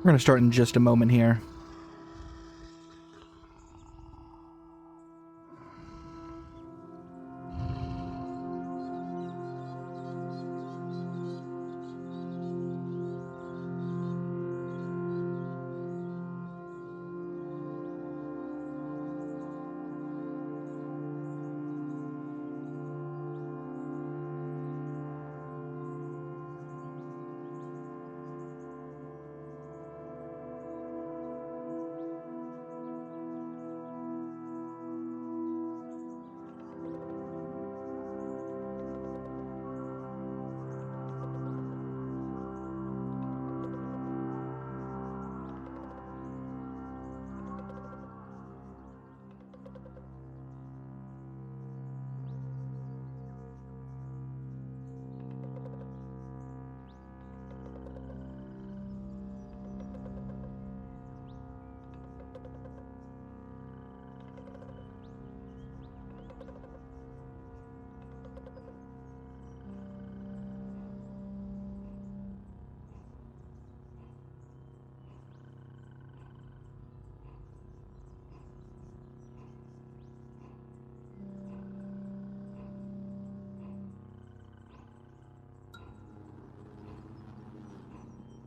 We're going to start in just a moment here.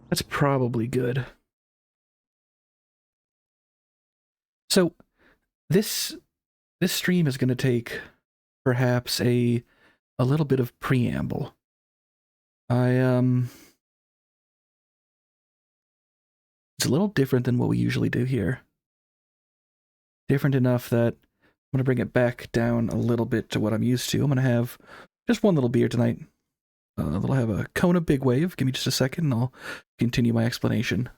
That's probably good. So this stream is going to take perhaps a little bit of preamble. It's a little different than what we usually do here. Different enough that I'm going to bring it back down a little bit to what I'm used to. I'm going to have just one little beer tonight. I'll have a Kona Big Wave. Give me just a second and I'll continue my explanation.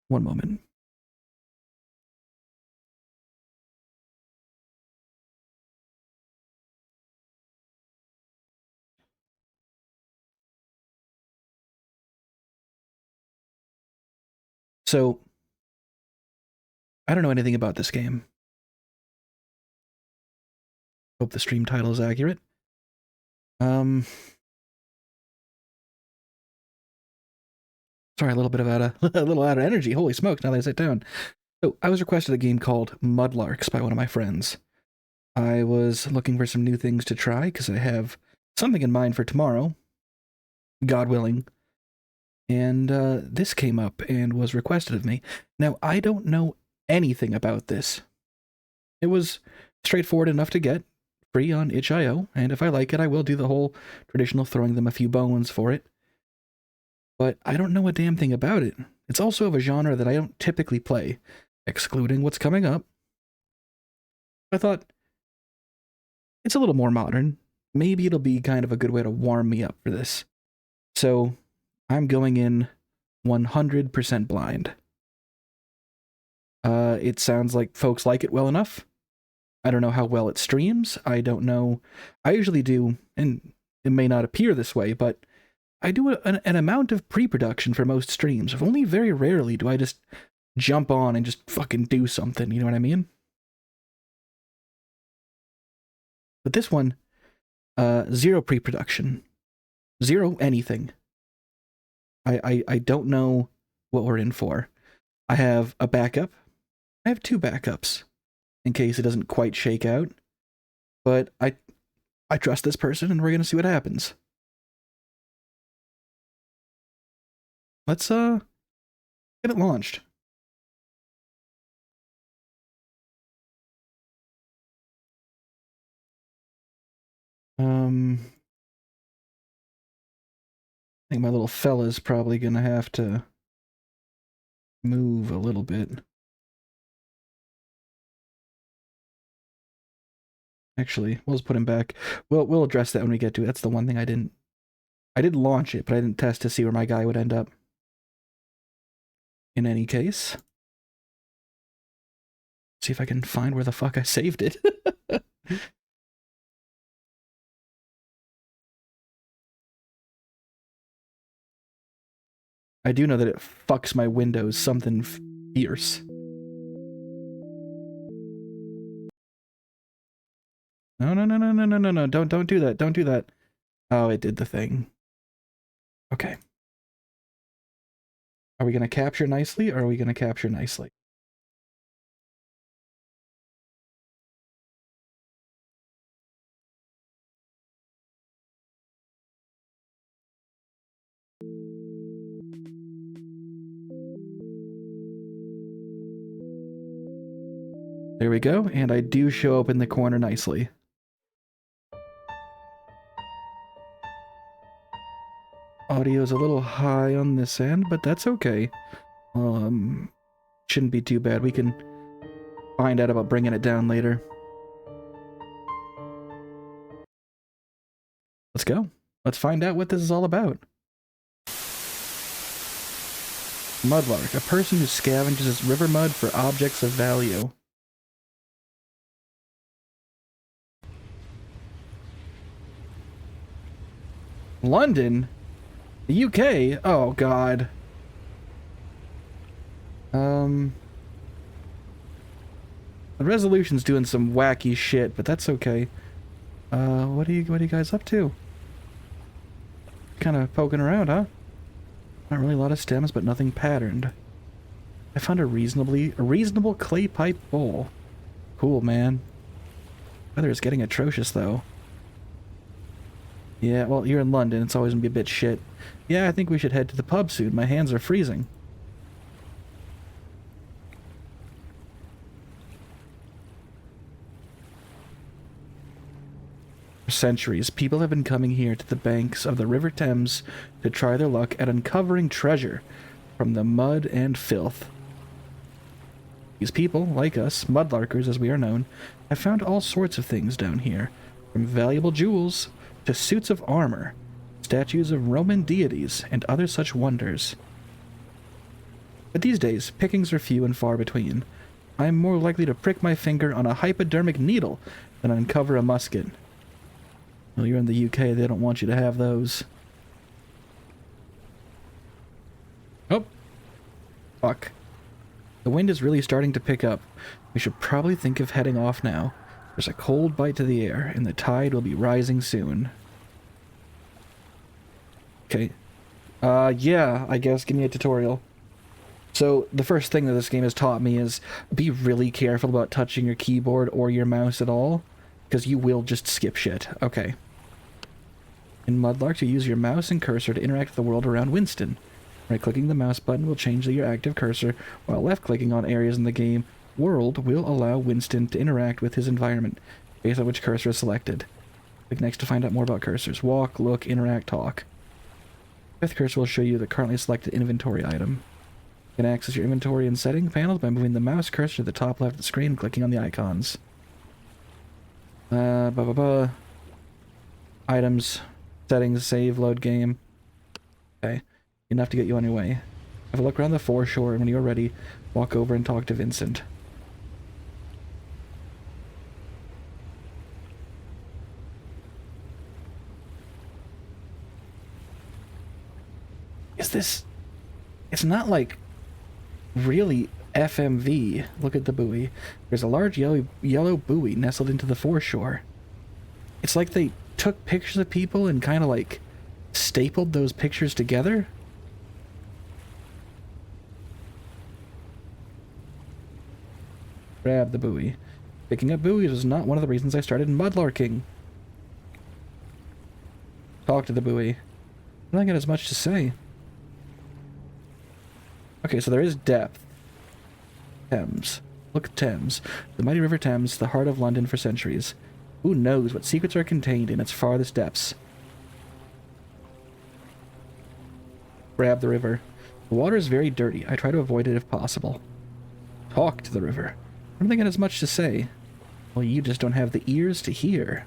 One moment. So, I don't know anything about this game. Hope the stream title is accurate. Sorry, a little bit of a little out of energy. Holy smokes! Now that I sit down, so I was requested a game called MUDLARKS by one of my friends. I was looking for some new things to try because I have something in mind for tomorrow, God willing. And this came up and was requested of me. Now I don't know anything about this. It was straightforward enough to get, free on itch.io, and if I like it, I will do the whole traditional throwing them a few bones for it. But I don't know a damn thing about it. It's also of a genre that I don't typically play, excluding what's coming up. I thought, it's a little more modern. Maybe it'll be kind of a good way to warm me up for this. So, I'm going in 100% blind. It sounds like folks like it well enough. I don't know how well it streams. I don't know. I usually do, and it may not appear this way, but I do an amount of pre-production for most streams. Only very rarely do I just jump on and just fucking do something, you know what I mean? But this one, zero pre-production. Zero anything. I don't know what we're in for. I have a backup. I have two backups in case it doesn't quite shake out. But I trust this person and we're going to see what happens. Let's get it launched. I think my little fella's probably going to have to move a little bit. Actually, we'll just put him back. We'll address that when we get to it. That's the one thing I did launch it, but I didn't test to see where my guy would end up. In any case, see if I can find where the fuck I saved it. I do know that it fucks my Windows something fierce. No, no, no, no, no, no, no, no. Don't do that. Don't do that. Oh, it did the thing. Okay. Are we going to capture nicely, or are we going to capture nicely? There we go, and I do show up in the corner nicely. Audio's a little high on this end, but that's okay. Shouldn't be too bad. We can find out about bringing it down later. Let's go. Let's find out what this is all about. Mudlark, a person who scavenges river mud for objects of value. London? The UK? Oh, God. The resolution's doing some wacky shit, but that's okay. What are you guys up to? Kind of poking around, huh? Not really a lot of stems, but nothing patterned. I found a reasonable clay pipe bowl. Cool, man. Weather is getting atrocious, though. Yeah, well, you're in London. It's always gonna be a bit shit. Yeah, I think we should head to the pub soon. My hands are freezing. For centuries, people have been coming here to the banks of the River Thames to try their luck at uncovering treasure from the mud and filth. These people, like us, mudlarkers as we are known, have found all sorts of things down here, from valuable jewels to suits of armor, statues of Roman deities, and other such wonders. But these days, pickings are few and far between. I am more likely to prick my finger on a hypodermic needle than uncover a musket. Well, you're in the UK, they don't want you to have those. Oh. Fuck. The wind is really starting to pick up. We should probably think of heading off now. There's a cold bite to the air, and the tide will be rising soon. Okay. Yeah, I guess. Give me a tutorial. So, the first thing that this game has taught me is be really careful about touching your keyboard or your mouse at all, because you will just skip shit. Okay. In Mudlarks, you use your mouse and cursor to interact with the world around Winston. Right-clicking the mouse button will change your active cursor, while left-clicking on areas in the game world will allow Winston to interact with his environment, based on which cursor is selected. Click next to find out more about cursors. Walk, look, interact, talk. Fifth cursor will show you the currently selected inventory item. You can access your inventory and setting panels by moving the mouse cursor to the top left of the screen and clicking on the icons. Items, settings, save, load game. Okay. Enough to get you on your way. Have a look around the foreshore, and when you're ready, walk over and talk to Vincent. Is this... It's not like really FMV. Look at the buoy. There's a large yellow buoy nestled into the foreshore. It's like they took pictures of people and kind of like stapled those pictures together. Grab the buoy. Picking up buoys was not one of the reasons I started mudlarking. Talk to the buoy. I don't got as much to say. Okay, so there is depth. Thames. Look at Thames. The mighty River Thames, the heart of London for centuries. Who knows what secrets are contained in its farthest depths? Grab the river. The water is very dirty. I try to avoid it if possible. Talk to the river. I don't think it has much to say. Well, you just don't have the ears to hear.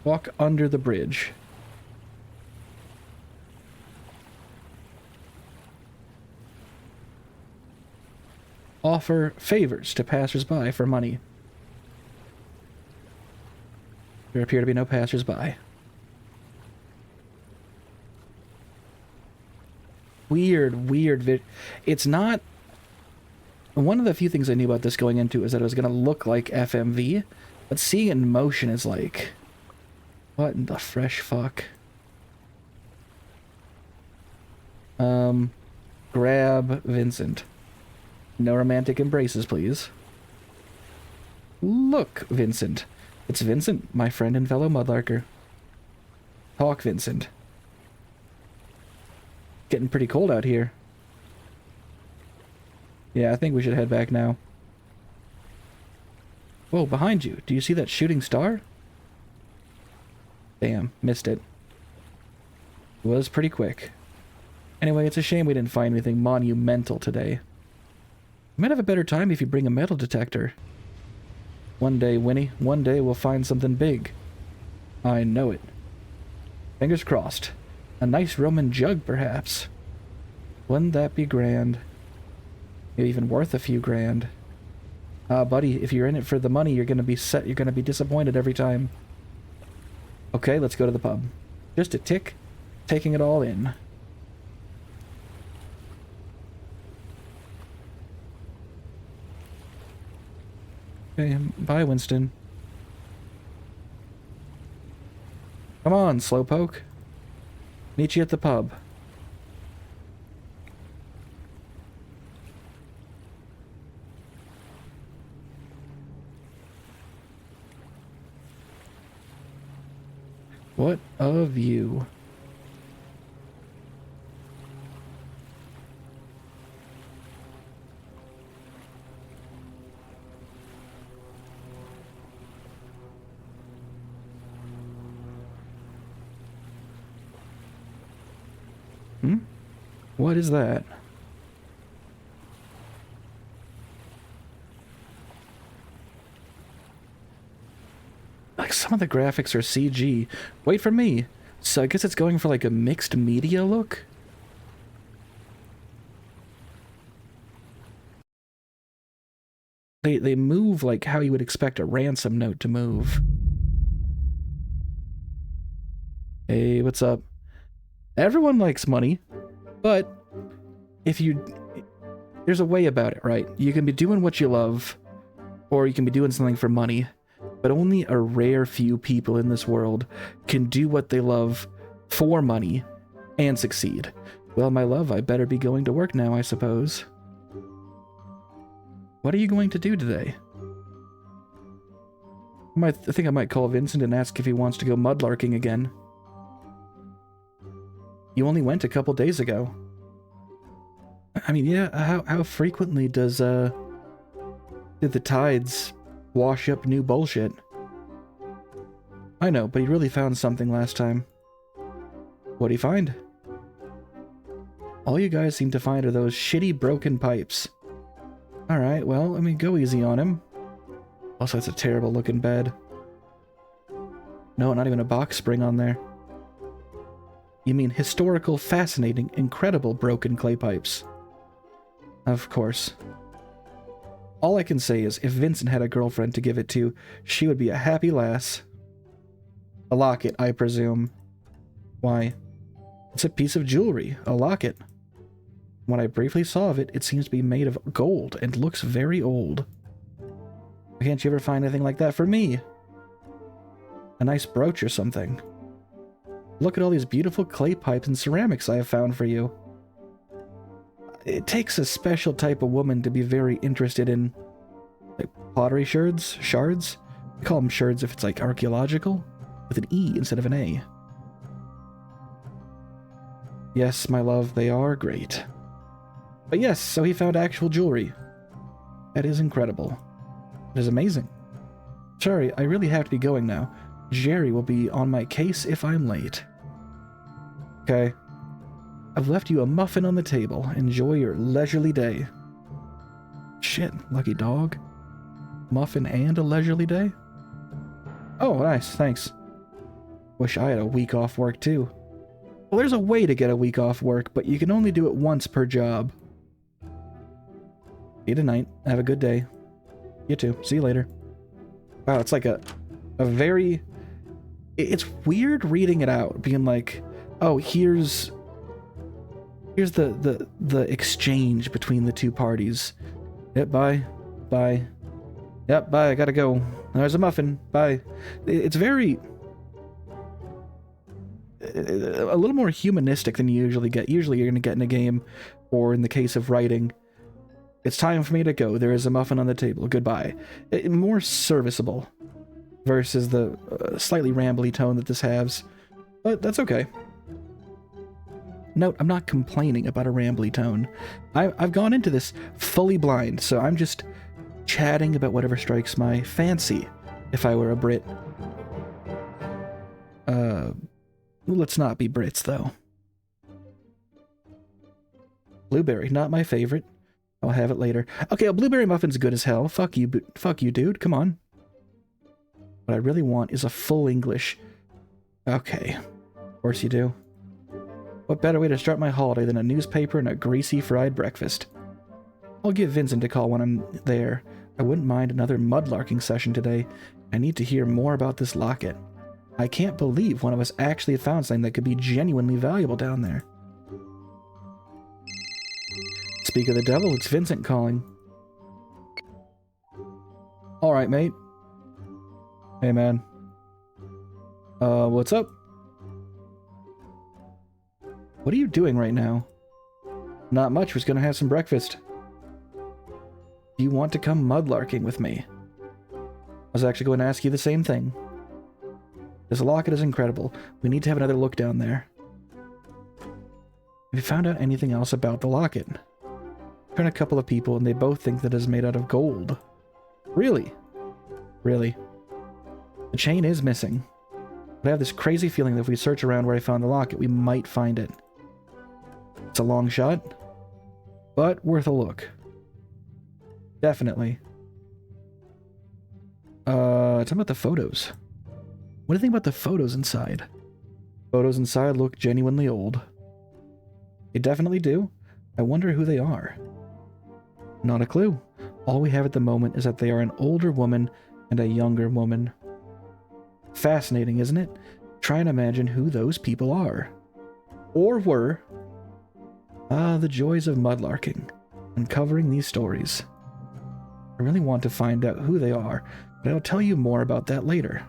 Walk under the bridge. Offer favors to passers-by for money. There appear to be no passers-by. Weird. It's not... One of the few things I knew about this going into is that it was going to look like FMV, But seeing it in motion is like, what in the fresh fuck? Grab Vincent. No romantic embraces, please. Look, Vincent. It's Vincent, my friend and fellow Mudlarker. Talk, Vincent. Getting pretty cold out here. Yeah, I think we should head back now. Whoa, behind you. Do you see that shooting star? Damn, missed it. It was pretty quick. Anyway, it's a shame we didn't find anything monumental today. We might have a better time if you bring a metal detector. One day, Winnie, one day we'll find something big. I know it. Fingers crossed. A nice Roman jug, perhaps. Wouldn't that be grand? Maybe even worth a few grand. Buddy, if you're in it for the money, you're gonna be disappointed every time. Okay, let's go to the pub. Just a tick, taking it all in. Okay, bye, Winston. Come on, Slowpoke. Meet you at the pub. What of you? What is that? Like, some of the graphics are CG. Wait for me. So I guess it's going for like a mixed media look? They move like how you would expect a ransom note to move. Hey, what's up? Everyone likes money, but there's a way about it, right? You can be doing what you love, or you can be doing something for money, but only a rare few people in this world can do what they love for money and succeed. Well, my love, I better be going to work now, I suppose. What are you going to do today? I think I might call Vincent and ask if he wants to go mudlarking again. You only went a couple days ago. I mean, yeah, how frequently did the tides wash up new bullshit? I know, but he really found something last time. What'd he find? All you guys seem to find are those shitty broken pipes. Alright, well, I mean, go easy on him. Also, it's a terrible looking bed. No, not even a box spring on there. You mean historical, fascinating, incredible broken clay pipes. Of course. All I can say is, if Vincent had a girlfriend to give it to, she would be a happy lass. A locket, I presume. Why? It's a piece of jewelry, a locket. When I briefly saw of it, it seems to be made of gold and looks very old. Can't you ever find anything like that for me? A nice brooch or something. Look at all these beautiful clay pipes and ceramics I have found for you. It takes a special type of woman to be very interested in, like, pottery shards? Shards? We call them shards if it's like archaeological, with an E instead of an A. Yes, my love, they are great. But yes, so he found actual jewelry. That is incredible. It is amazing. Sorry, I really have to be going now. Jerry will be on my case if I'm late. Okay. I've left you a muffin on the table. Enjoy your leisurely day. Shit, lucky dog. Muffin and a leisurely day? Oh, nice, thanks. Wish I had a week off work too. Well, there's a way to get a week off work, but you can only do it once per job. See you tonight. Have a good day. You too. See you later. Wow, it's like a very... It's weird reading it out, being like, oh, here's the exchange between the two parties. Yeah, bye. Bye. Yep, bye, I gotta go. There's a muffin. Bye. It's very... a little more humanistic than you usually get. Usually you're going to get in a game, or in the case of writing, it's time for me to go. There is a muffin on the table. Goodbye. More serviceable versus the slightly rambly tone that this has. But that's okay. Note, I'm not complaining about a rambly tone. I've gone into this fully blind, so I'm just chatting about whatever strikes my fancy if I were a Brit. Let's not be Brits, though. Blueberry, not my favorite. I'll have it later. Okay, a blueberry muffin's good as hell. Fuck you, dude. Come on. What I really want is a full English. Okay. Of course you do. What better way to start my holiday than a newspaper and a greasy fried breakfast? I'll give Vincent a call when I'm there. I wouldn't mind another mudlarking session today. I need to hear more about this locket. I can't believe one of us actually found something that could be genuinely valuable down there. Speak of the devil, it's Vincent calling. Alright, mate. Hey, man. What's up? What are you doing right now? Not much, was gonna have some breakfast. Do you want to come mudlarking with me? I was actually going to ask you the same thing. This locket is incredible. We need to have another look down there. Have you found out anything else about the locket? I've heard a couple of people and they both think that it is made out of gold. Really? Really? The chain is missing. But I have this crazy feeling that if we search around where I found the locket, we might find it. It's a long shot, but worth a look. Definitely. Tell me about the photos. What do you think about the photos inside? Photos inside look genuinely old. They definitely do. I wonder who they are. Not a clue. All we have at the moment is that they are an older woman and a younger woman. Fascinating, isn't it? Try and imagine who those people are. Or were. Ah, the joys of mudlarking. Uncovering these stories. I really want to find out who they are, but I'll tell you more about that later.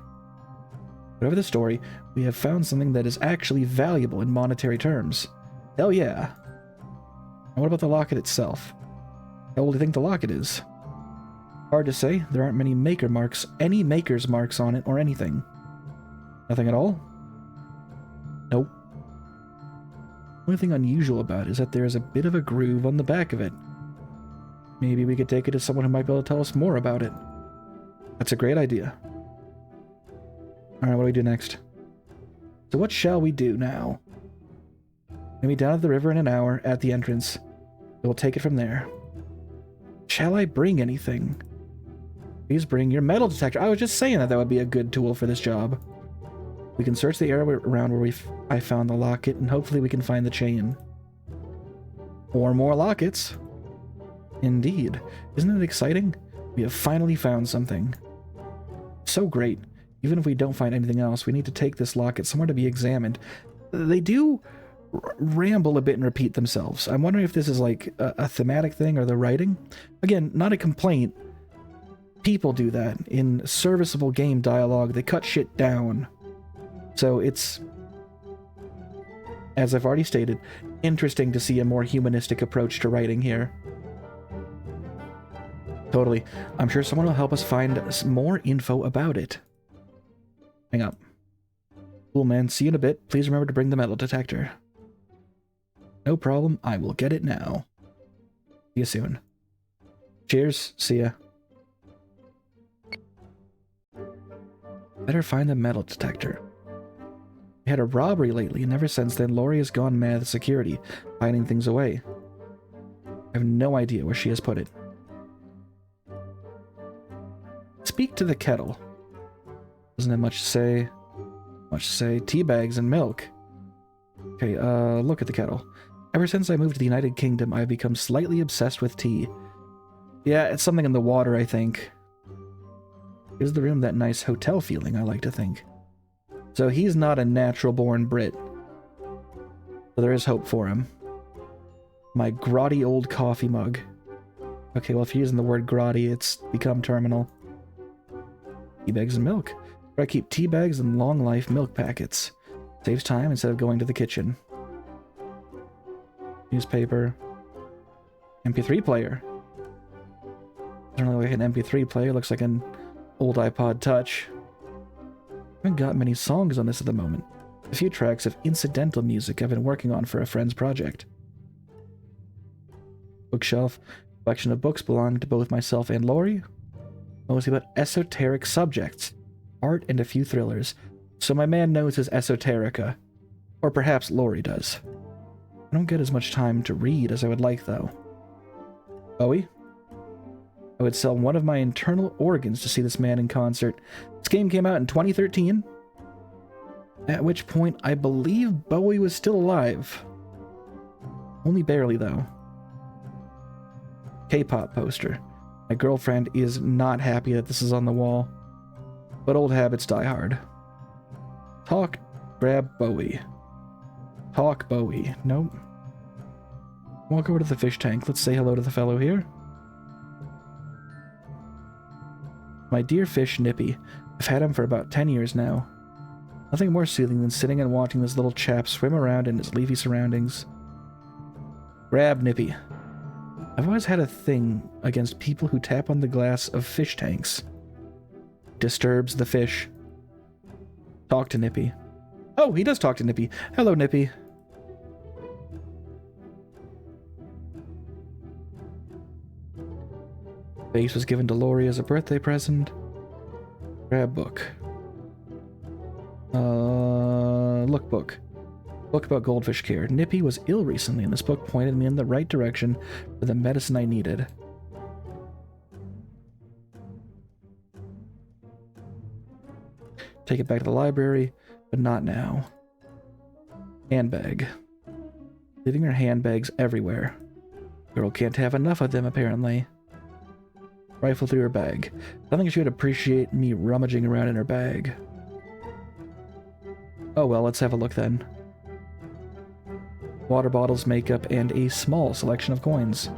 Whatever the story, we have found something that is actually valuable in monetary terms. Hell yeah. And what about the locket itself? How old do you think the locket is? Hard to say. There aren't many any maker's marks on it or anything. Nothing at all? Nope. The only thing unusual about it is that there is a bit of a groove on the back of it. Maybe we could take it to someone who might be able to tell us more about it. That's a great idea. Alright, what do we do next? So what shall we do now? We'll be down at the river in an hour at the entrance. We'll take it from there. Shall I bring anything? Please bring your metal detector. I was just saying that would be a good tool for this job. We can search the area around where I found the locket, and hopefully we can find the chain. Or more lockets. Indeed. Isn't it exciting? We have finally found something. So great. Even if we don't find anything else, we need to take this locket somewhere to be examined. They do ramble a bit and repeat themselves. I'm wondering if this is like a thematic thing or the writing. Again, not a complaint. People do that. In serviceable game dialogue, they cut shit down. So it's, as I've already stated, interesting to see a more humanistic approach to writing here. Totally. I'm sure someone will help us find more info about it. Hang up. Cool, man. See you in a bit. Please remember to bring the metal detector. No problem. I will get it now. See you soon. Cheers. See ya. Better find the metal detector. We had a robbery lately, and ever since then, Lori has gone mad with security, hiding things away. I have no idea where she has put it. Speak to the kettle. Doesn't have much to say. Much to say. Tea bags and milk. Okay, look at the kettle. Ever since I moved to the United Kingdom, I've become slightly obsessed with tea. Yeah, it's something in the water, I think. Gives the room that nice hotel feeling, I like to think. So he's not a natural-born Brit. So there is hope for him. My grotty old coffee mug. Okay, well, if you're using the word grotty, it's become terminal. Tea bags and milk. I keep tea bags and long life milk packets. Saves time instead of going to the kitchen. Newspaper. MP3 player. Doesn't really look like an MP3 player. Looks like an old iPod Touch. I haven't got many songs on this at the moment. A few tracks of incidental music I've been working on for a friend's project. Bookshelf. Collection of books belonging to both myself and Lori. Mostly about esoteric subjects. Art and a few thrillers. So my man knows his esoterica. Or perhaps Lori does. I don't get as much time to read as I would like, though. Bowie? I would sell one of my internal organs to see this man in concert. This game came out in 2013. At which point, I believe Bowie was still alive. Only barely, though. K-pop poster. My girlfriend is not happy that this is on the wall. But old habits die hard. Talk, grab Bowie. Talk Bowie. Nope. Walk over to the fish tank. Let's say hello to the fellow here. My dear fish, Nippy. I've had him for about 10 years now. Nothing more soothing than sitting and watching this little chap swim around in his leafy surroundings. Grab Nippy. I've always had a thing against people who tap on the glass of fish tanks. Disturbs the fish. Talk to Nippy. Oh, he does talk to Nippy. Hello, Nippy. Base was given to Lori as a birthday present. Grab book. Lookbook. Book about goldfish care. Nippy was ill recently, and this book pointed me in the right direction for the medicine I needed. Take it back to the library, but not now. Handbag. Leaving her handbags everywhere. Girl can't have enough of them, apparently. Rifle through her bag. I think she would appreciate me rummaging around in her bag. Oh well, let's have a look then. Water bottles, makeup, and a small selection of coins.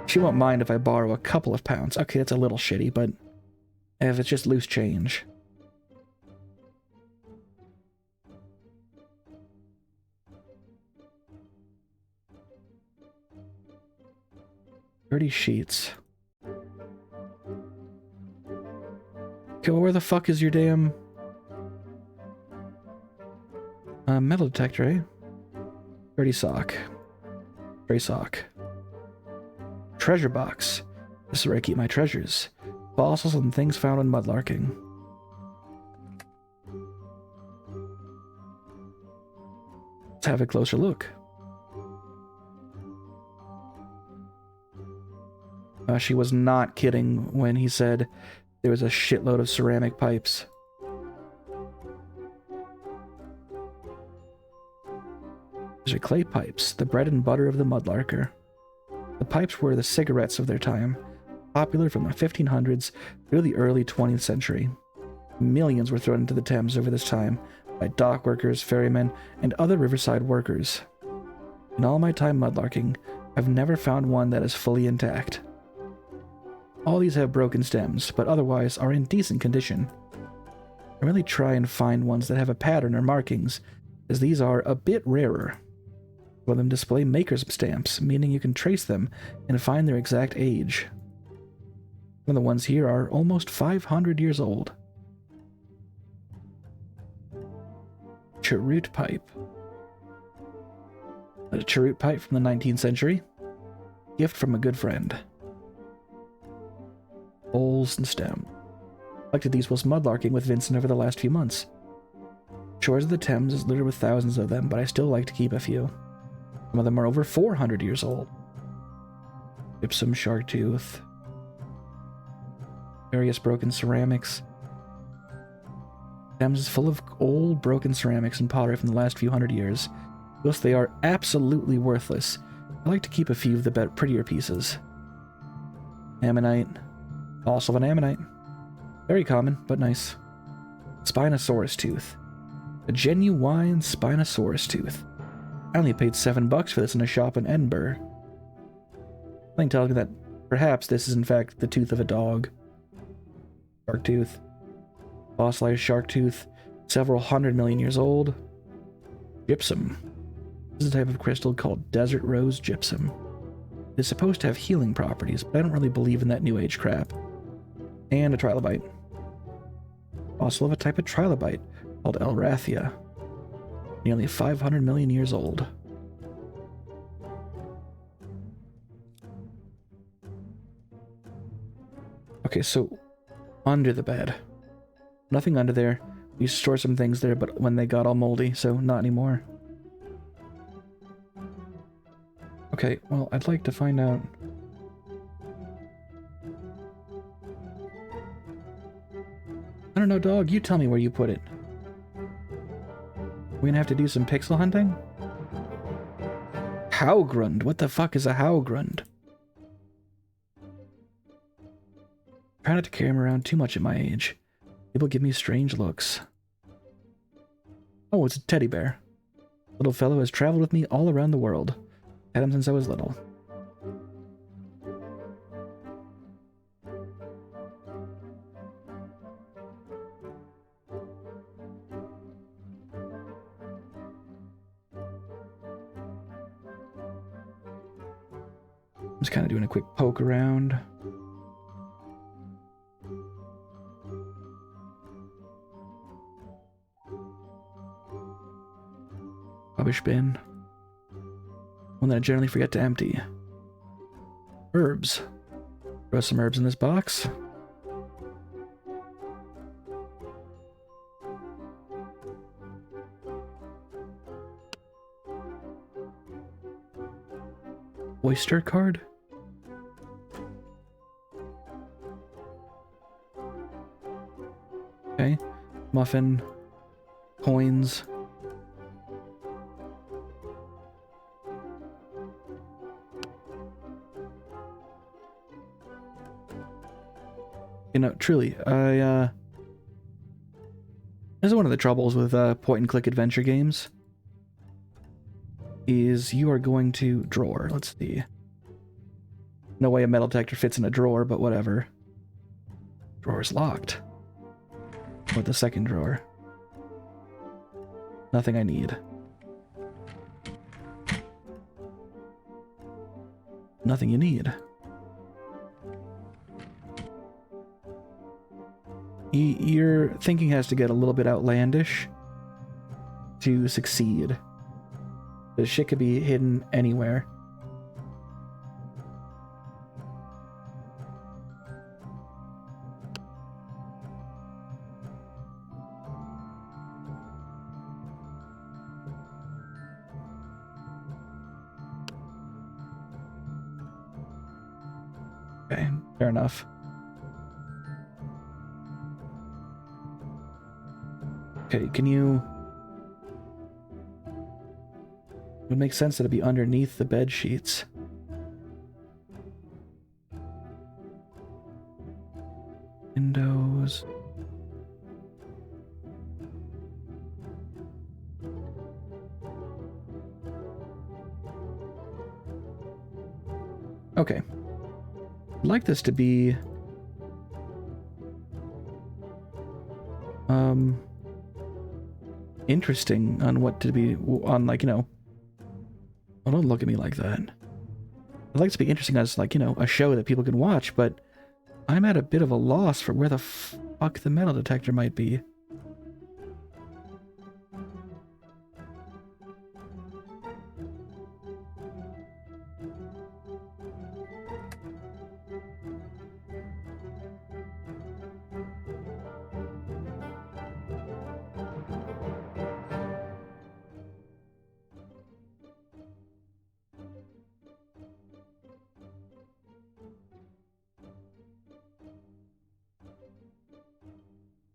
She won't mind if I borrow a couple of pounds. Okay, that's a little shitty, but if it's just loose change. Dirty sheets. Okay, well, where the fuck is your damn metal detector, eh? Dirty sock. Gray sock. Treasure box. This is where I keep my treasures. Fossils and things found in mudlarking. Let's have a closer look. She was not kidding when he said there was a shitload of ceramic pipes. These are clay pipes, the bread and butter of the mudlarker. The pipes were the cigarettes of their time, popular from the 1500s through the early 20th century. Millions were thrown into the Thames over this time by dock workers, ferrymen, and other riverside workers. In all my time mudlarking, I've never found one that is fully intact. All these have broken stems, but otherwise are in decent condition. I really try and find ones that have a pattern or markings, as these are a bit rarer. Some of them display maker's stamps, meaning you can trace them and find their exact age. Some of the ones here are almost 500 years old. Cheroot pipe. A cheroot pipe from the 19th century. Gift from a good friend. Bowls and stem. Collected these whilst mudlarking with Vincent over the last few months. Shores of the Thames is littered with thousands of them, but I still like to keep a few. Some of them are over 400 years old. Gypsum shark tooth. Various broken ceramics. Thames is full of old broken ceramics and pottery from the last few hundred years. Whilst they are absolutely worthless, I like to keep a few of the prettier pieces. Ammonite. Also an ammonite. Very common, but nice. Spinosaurus tooth. A genuine Spinosaurus tooth. I only paid $7 for this in a shop in Edinburgh. Something tells me that perhaps this is in fact the tooth of a dog. Shark tooth. Fossilized shark tooth, several 100 million years old. Gypsum. This is a type of crystal called desert rose gypsum. It's supposed to have healing properties, but I don't really believe in that new age crap. And a trilobite. Fossil of a type of trilobite called Elrathia. Nearly 500 million years old. Okay, so under the bed. Nothing under there. We used to store some things there, but when they got all moldy, so not anymore. Okay, well, I'd like to find out... I don't know, dog. You tell me where you put it. We're gonna have to do some pixel hunting? Haugrund. What the fuck is a Haugrund? Try not to carry him around too much at my age. People give me strange looks. Oh, it's a teddy bear. Little fellow has traveled with me all around the world. Had him since I was little. I'm just kind of doing a quick poke around. Rubbish bin. One that I generally forget to empty. Herbs. Throw some herbs in this box. Oyster card? Okay. Muffin. Coins. You know, truly, this is one of the troubles with point-and-click adventure games. Is you are going to drawer. Let's see. No way a metal detector fits in a drawer, but whatever. Drawer's locked. What the second drawer? Nothing I need. Nothing you need. Your thinking has to get a little bit outlandish to succeed. The shit could be hidden anywhere. Okay, fair enough. Okay, can you... It would make sense that it'd be underneath the bed sheets. Windows... Okay. I'd like this to be... interesting on what to be on, like, you know, oh, don't look at me like that. I'd like it to be interesting as, like, you know, a show that people can watch, but I'm at a bit of a loss for where the fuck the metal detector might be.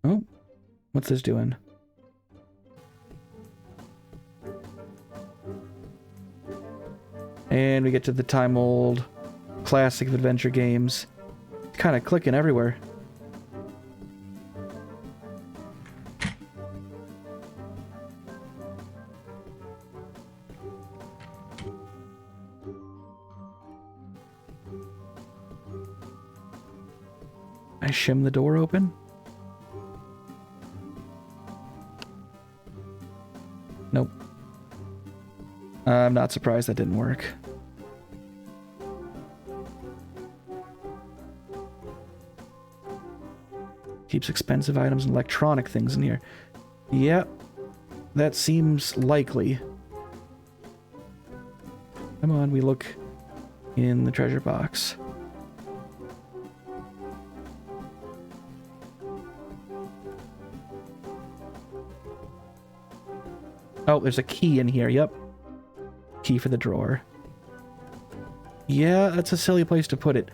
Oh, what's this doing? And we get to the time-old classic of adventure games. It's kind of clicking everywhere. I shim the door open. I'm not surprised that didn't work. Keeps expensive items and electronic things in here. Yep, that seems likely. Come on, we look in the treasure box. Oh, there's a key in here, yep. Key for the drawer. Yeah, that's a silly place to put it.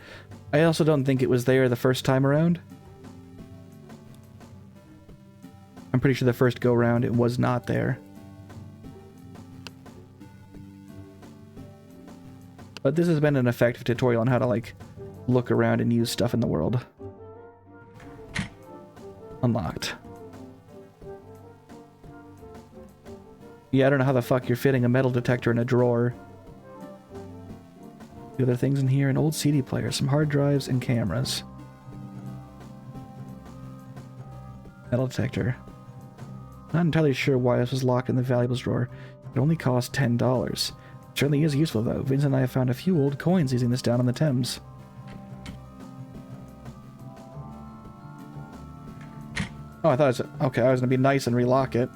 I also don't think it was there the first time around. I'm pretty sure the first go-round it was not there. But this has been an effective tutorial on how to, like, look around and use stuff in the world. Unlocked. Yeah, I don't know how the fuck you're fitting a metal detector in a drawer. The other things in here, an old CD player, some hard drives, and cameras. Metal detector. Not entirely sure why this was locked in the valuables drawer. It only cost $10. It certainly is useful, though. Vince and I have found a few old coins using this down on the Thames. Oh, I thought it was... Okay, I was gonna be nice and relock it.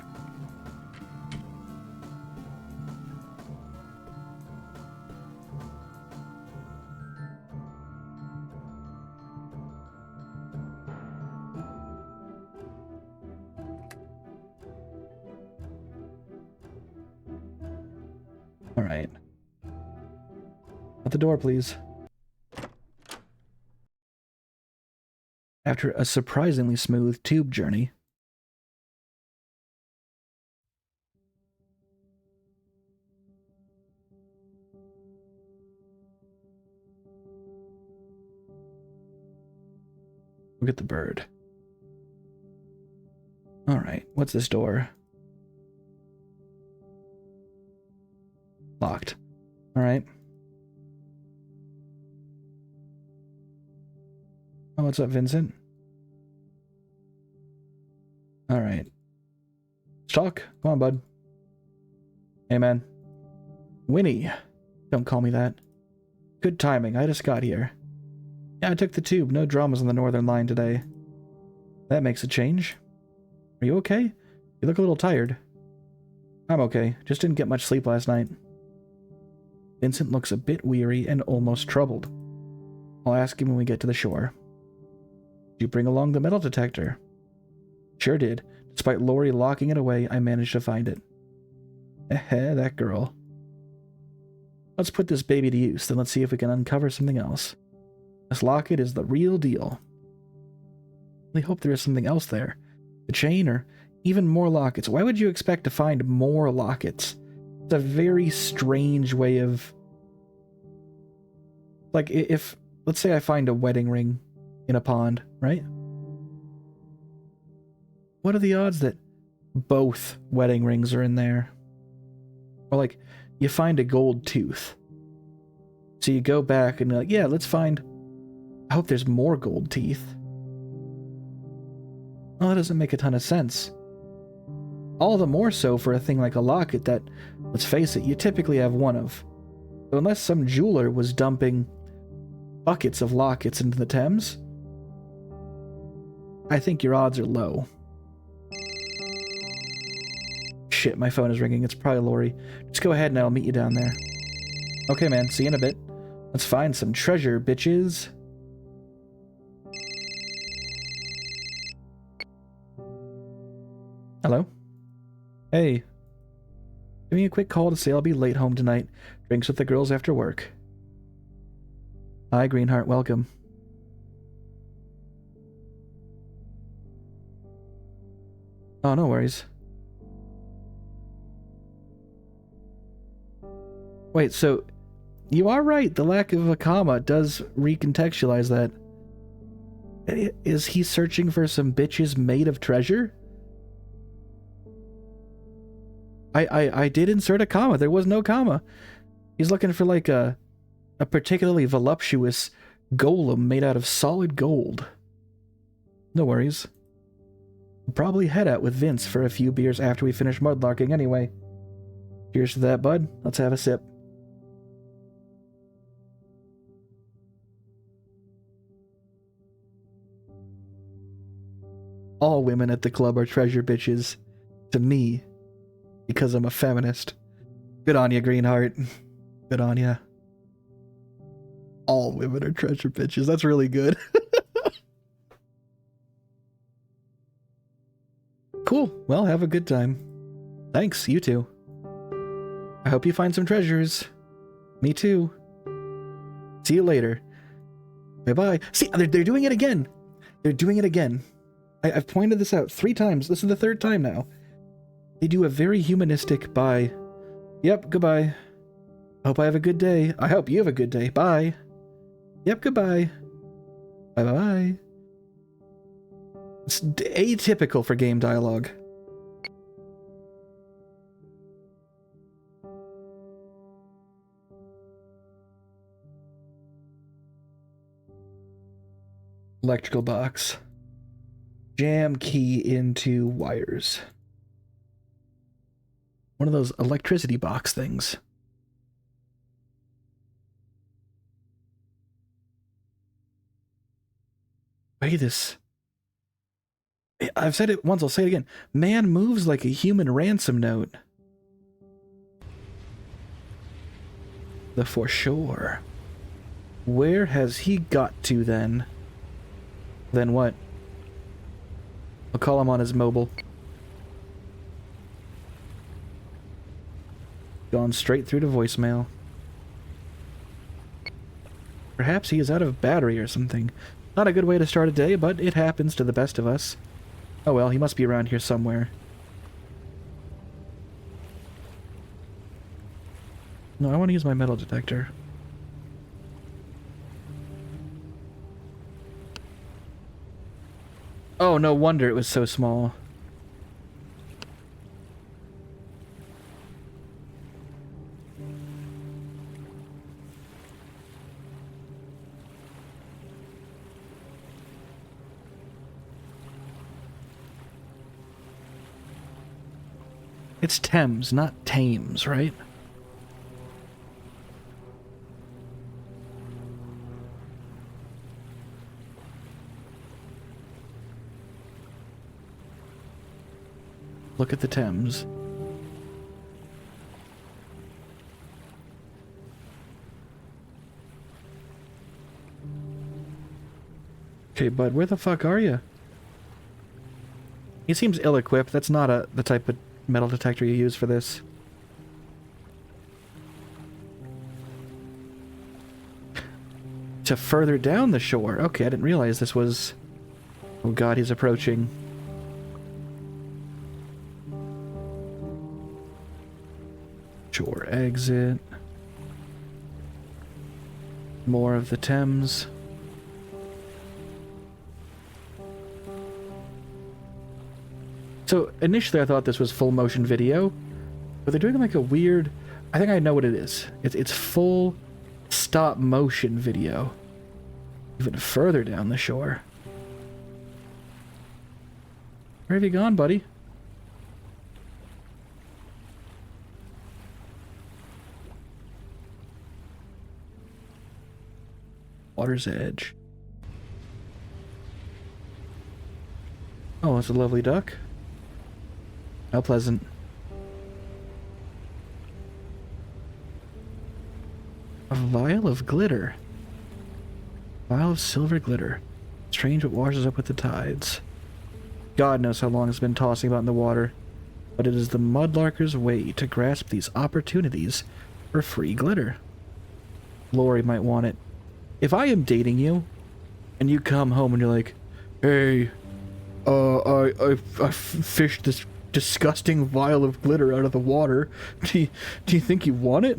Alright. At the door, please. After a surprisingly smooth tube journey. Look at the bird. Alright, what's this door? Locked. Alright. Oh, what's up, Vincent? Alright. Let's talk. Come on, bud. Hey, man. Winnie. Don't call me that. Good timing. I just got here. Yeah, I took the tube. No dramas on the Northern Line today. That makes a change. Are you okay? You look a little tired. I'm okay. Just didn't get much sleep last night. Vincent looks a bit weary and almost troubled. I'll ask him when we get to the shore. Did you bring along the metal detector? Sure did. Despite Lori locking it away, I managed to find it. That girl. Let's put this baby to use, then let's see if we can uncover something else. This locket is the real deal. I hope there is something else there. The chain, or even more lockets. Why would you expect to find more lockets? It's a very strange way of... Like, if... Let's say I find a wedding ring in a pond, right? What are the odds that both wedding rings are in there? Or, like, you find a gold tooth. So you go back and you're like, yeah, let's find... I hope there's more gold teeth. Well, that doesn't make a ton of sense. All the more so for a thing like a locket that, let's face it, you typically have one of. So unless some jeweler was dumping buckets of lockets into the Thames, I think your odds are low. Shit, my phone is ringing. It's probably Lori. Just go ahead and I'll meet you down there. Okay, man. See you in a bit. Let's find some treasure, bitches. Hello? Hey. Give me a quick call to say I'll be late home tonight. Drinks with the girls after work. Hi, Greenheart. Welcome. Oh, no worries. Wait, so... You are right. The lack of a comma does recontextualize that. Is he searching for some bitches made of treasure? I did insert a comma. There was no comma. He's looking for like a particularly voluptuous golem made out of solid gold. No worries. We'll probably head out with Vince for a few beers after we finish mudlarking anyway. Cheers to that, bud. Let's have a sip. All women at the club are treasure bitches. To me. Because I'm a feminist. Good on ya, Greenheart. Good on ya. All women are treasure bitches. That's really good. Cool. Well, have a good time. Thanks, you too. I hope you find some treasures. Me too. See you later. Bye-bye. See, they're doing it again. They're doing it again. I've pointed this out 3 times. This is the 3rd time now. They do a very humanistic bye. Yep, goodbye. Hope I have a good day. I hope you have a good day. Bye. Yep, goodbye. Bye-bye. It's atypical for game dialogue. Electrical box. Jam key into wires. One of those electricity box things. Wait, this... I've said it once, I'll say it again. Man moves like a human ransom note. The foreshore. Where has he got to then? Then what? I'll call him on his mobile. Gone straight through to voicemail. Perhaps he is out of battery or something. Not a good way to start a day, but it happens to the best of us. Oh well, he must be around here somewhere. No, I want to use my metal detector. Oh, no wonder it was so small. It's Thames, not Thames, right? Look at the Thames. Okay, bud, where the fuck are you? He seems ill-equipped. That's not the type of metal detector you use for this. To further down the shore. Okay, I didn't realize this was... Oh god, he's approaching. Shore exit. More of the Thames. So, initially I thought this was full motion video, but they're doing like a weird... I think I know what it is. It's full stop motion video. Even further down the shore. Where have you gone, buddy? Water's edge. Oh, it's a lovely duck. How pleasant. A vial of glitter. Vial of silver glitter. Strange what washes up with the tides. God knows how long it's been tossing about in the water, but it is the mudlarker's way to grasp these opportunities for free glitter. Lori might want it. If I am dating you, and you come home and you're like, hey, I fished this disgusting vial of glitter out of the water. Do you think you want it?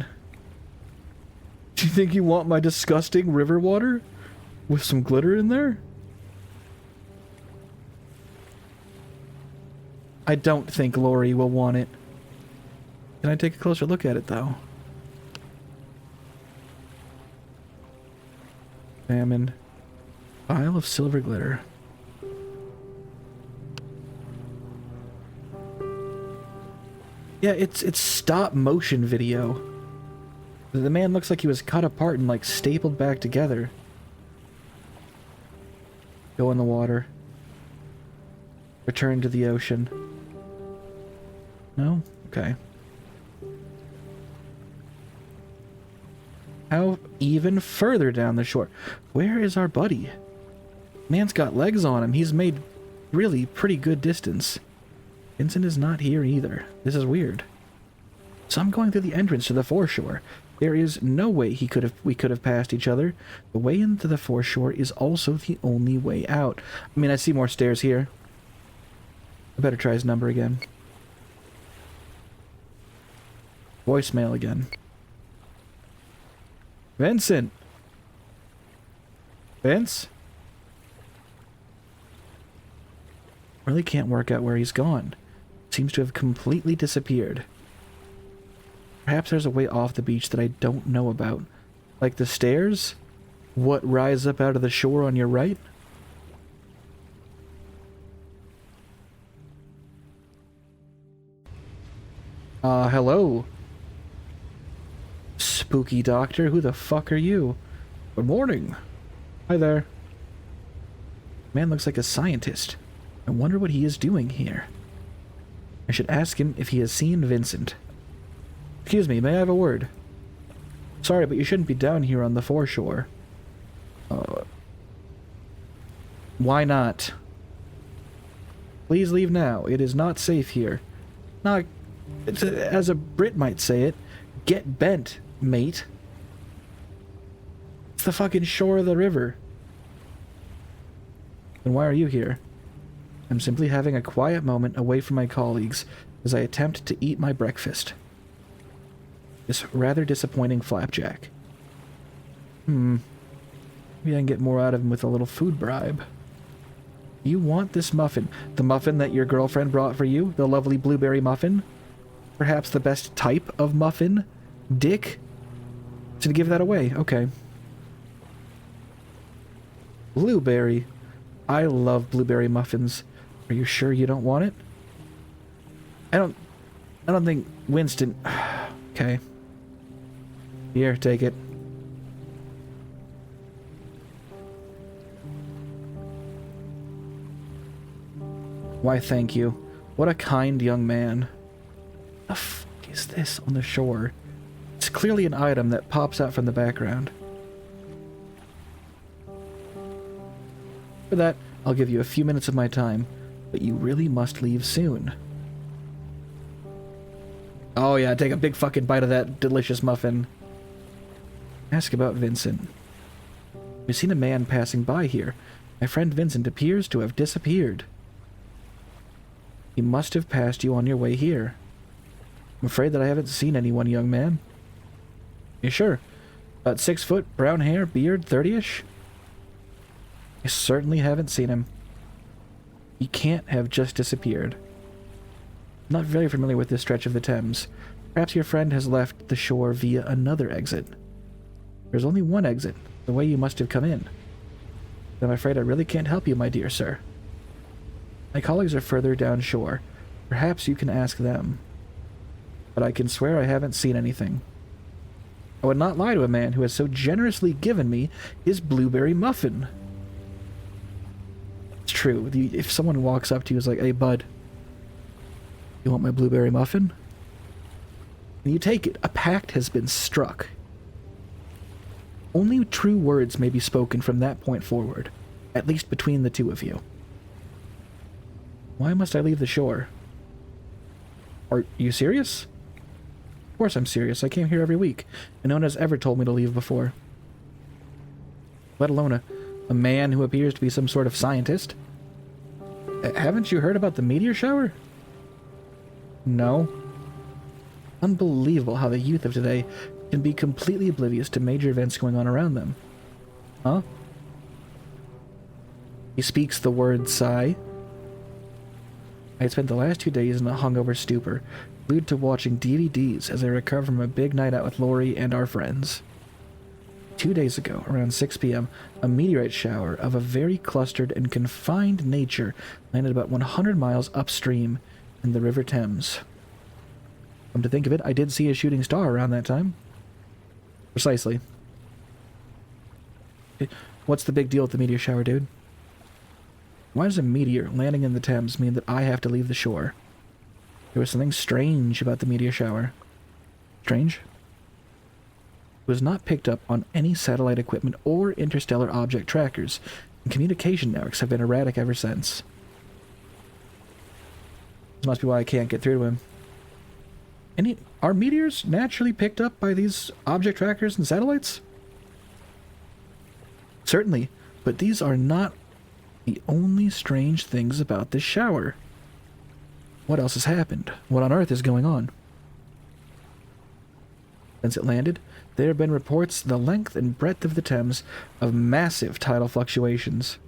Do you think you want my disgusting river water with some glitter in there? I don't think Lori will want it. Can I take a closer look at it, though? Salmon. Vial of silver glitter. Yeah, it's stop motion video. The man looks like he was cut apart and like stapled back together. Go in the water. Return to the ocean. No? Okay. How even further down the shore? Where is our buddy? Man's got legs on him. He's made really pretty good distance. Vincent is not here either. This is weird. So I'm going through the entrance to the foreshore. There is no way we could have passed each other. The way into the foreshore is also the only way out. I mean, I see more stairs here. I better try his number again. Voicemail again. Vincent! Vince? Really can't work out where he's gone. Seems to have completely disappeared. Perhaps there's a way off the beach that I don't know about. Like the stairs? What rise up out of the shore on your right? Hello? Spooky doctor, who the fuck are you? Good morning. Hi there. Man looks like a scientist. I wonder what he is doing here. I should ask him if he has seen Vincent. Excuse me, may I have a word? Sorry, but you shouldn't be down here on the foreshore. Why not? Please leave now. It is not safe here. Not, as a Brit might say it, get bent, mate. It's the fucking shore of the river. Then why are you here? I'm simply having a quiet moment away from my colleagues as I attempt to eat my breakfast. This rather disappointing flapjack. Maybe I can get more out of him with a little food bribe. You want this muffin? The muffin that your girlfriend brought for you? The lovely blueberry muffin? Perhaps the best type of muffin? Dick? To give that away, okay. Blueberry. I love blueberry muffins. Are you sure you don't want it? I don't think Winston... Okay. Here, take it. Why, thank you. What a kind young man. The fuck is this on the shore? It's clearly an item that pops out from the background. For that, I'll give you a few minutes of my time, but you really must leave soon. Oh yeah, take a big fucking bite of that delicious muffin. Ask about Vincent. We've seen a man passing by here. My friend Vincent appears to have disappeared. He must have passed you on your way here. I'm afraid that I haven't seen anyone, young man. You sure? About 6 foot, brown hair, beard, 30-ish? I certainly haven't seen him. He can't have just disappeared. I'm not very familiar with this stretch of the Thames. Perhaps your friend has left the shore via another exit. There's only one exit, the way you must have come in. I'm afraid I really can't help you, my dear sir. My colleagues are further down shore. Perhaps you can ask them. But I can swear I haven't seen anything. I would not lie to a man who has so generously given me his blueberry muffin. It's true. If someone walks up to you and is like, hey, bud, you want my blueberry muffin? And you take it. A pact has been struck. Only true words may be spoken from that point forward, at least between the two of you. Why must I leave the shore? Are you serious? Of course I'm serious. I came here every week, and no one has ever told me to leave before. Let alone a man who appears to be some sort of scientist. Haven't you heard about the meteor shower? No. Unbelievable how the youth of today can be completely oblivious to major events going on around them. Huh? He speaks the word sigh. I had spent the last 2 days in a hungover stupor, glued to watching DVDs as I recovered from a big night out with Lori and our friends. 2 days ago, around 6 p.m., a meteorite shower of a very clustered and confined nature landed about 100 miles upstream in the River Thames. Come to think of it, I did see a shooting star around that time. Precisely. What's the big deal with the meteor shower, dude? Why does a meteor landing in the Thames mean that I have to leave the shore? There was something strange about the meteor shower. Strange? It was not picked up on any satellite equipment or interstellar object trackers, and communication networks have been erratic ever since. This must be why I can't get through to him. Are meteors naturally picked up by these object trackers and satellites? Certainly, but these are not the only strange things about this shower. What else has happened? What on earth is going on? Since it landed, there have been reports the length and breadth of the Thames of massive tidal fluctuations.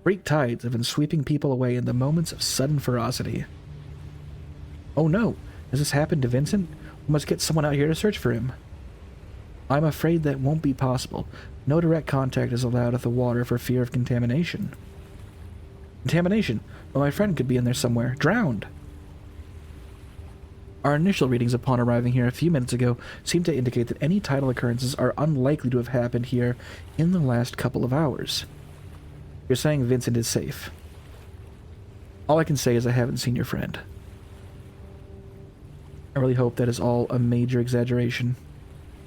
Freak tides have been sweeping people away in the moments of sudden ferocity. Oh no! Has this happened to Vincent? We must get someone out here to search for him. I'm afraid that won't be possible. No direct contact is allowed with the water for fear of contamination. Contamination? Well, my friend could be in there somewhere, drowned. Our initial readings upon arriving here a few minutes ago seem to indicate that any tidal occurrences are unlikely to have happened here in the last couple of hours. You're saying Vincent is safe. All I can say is I haven't seen your friend. I really hope that is all a major exaggeration.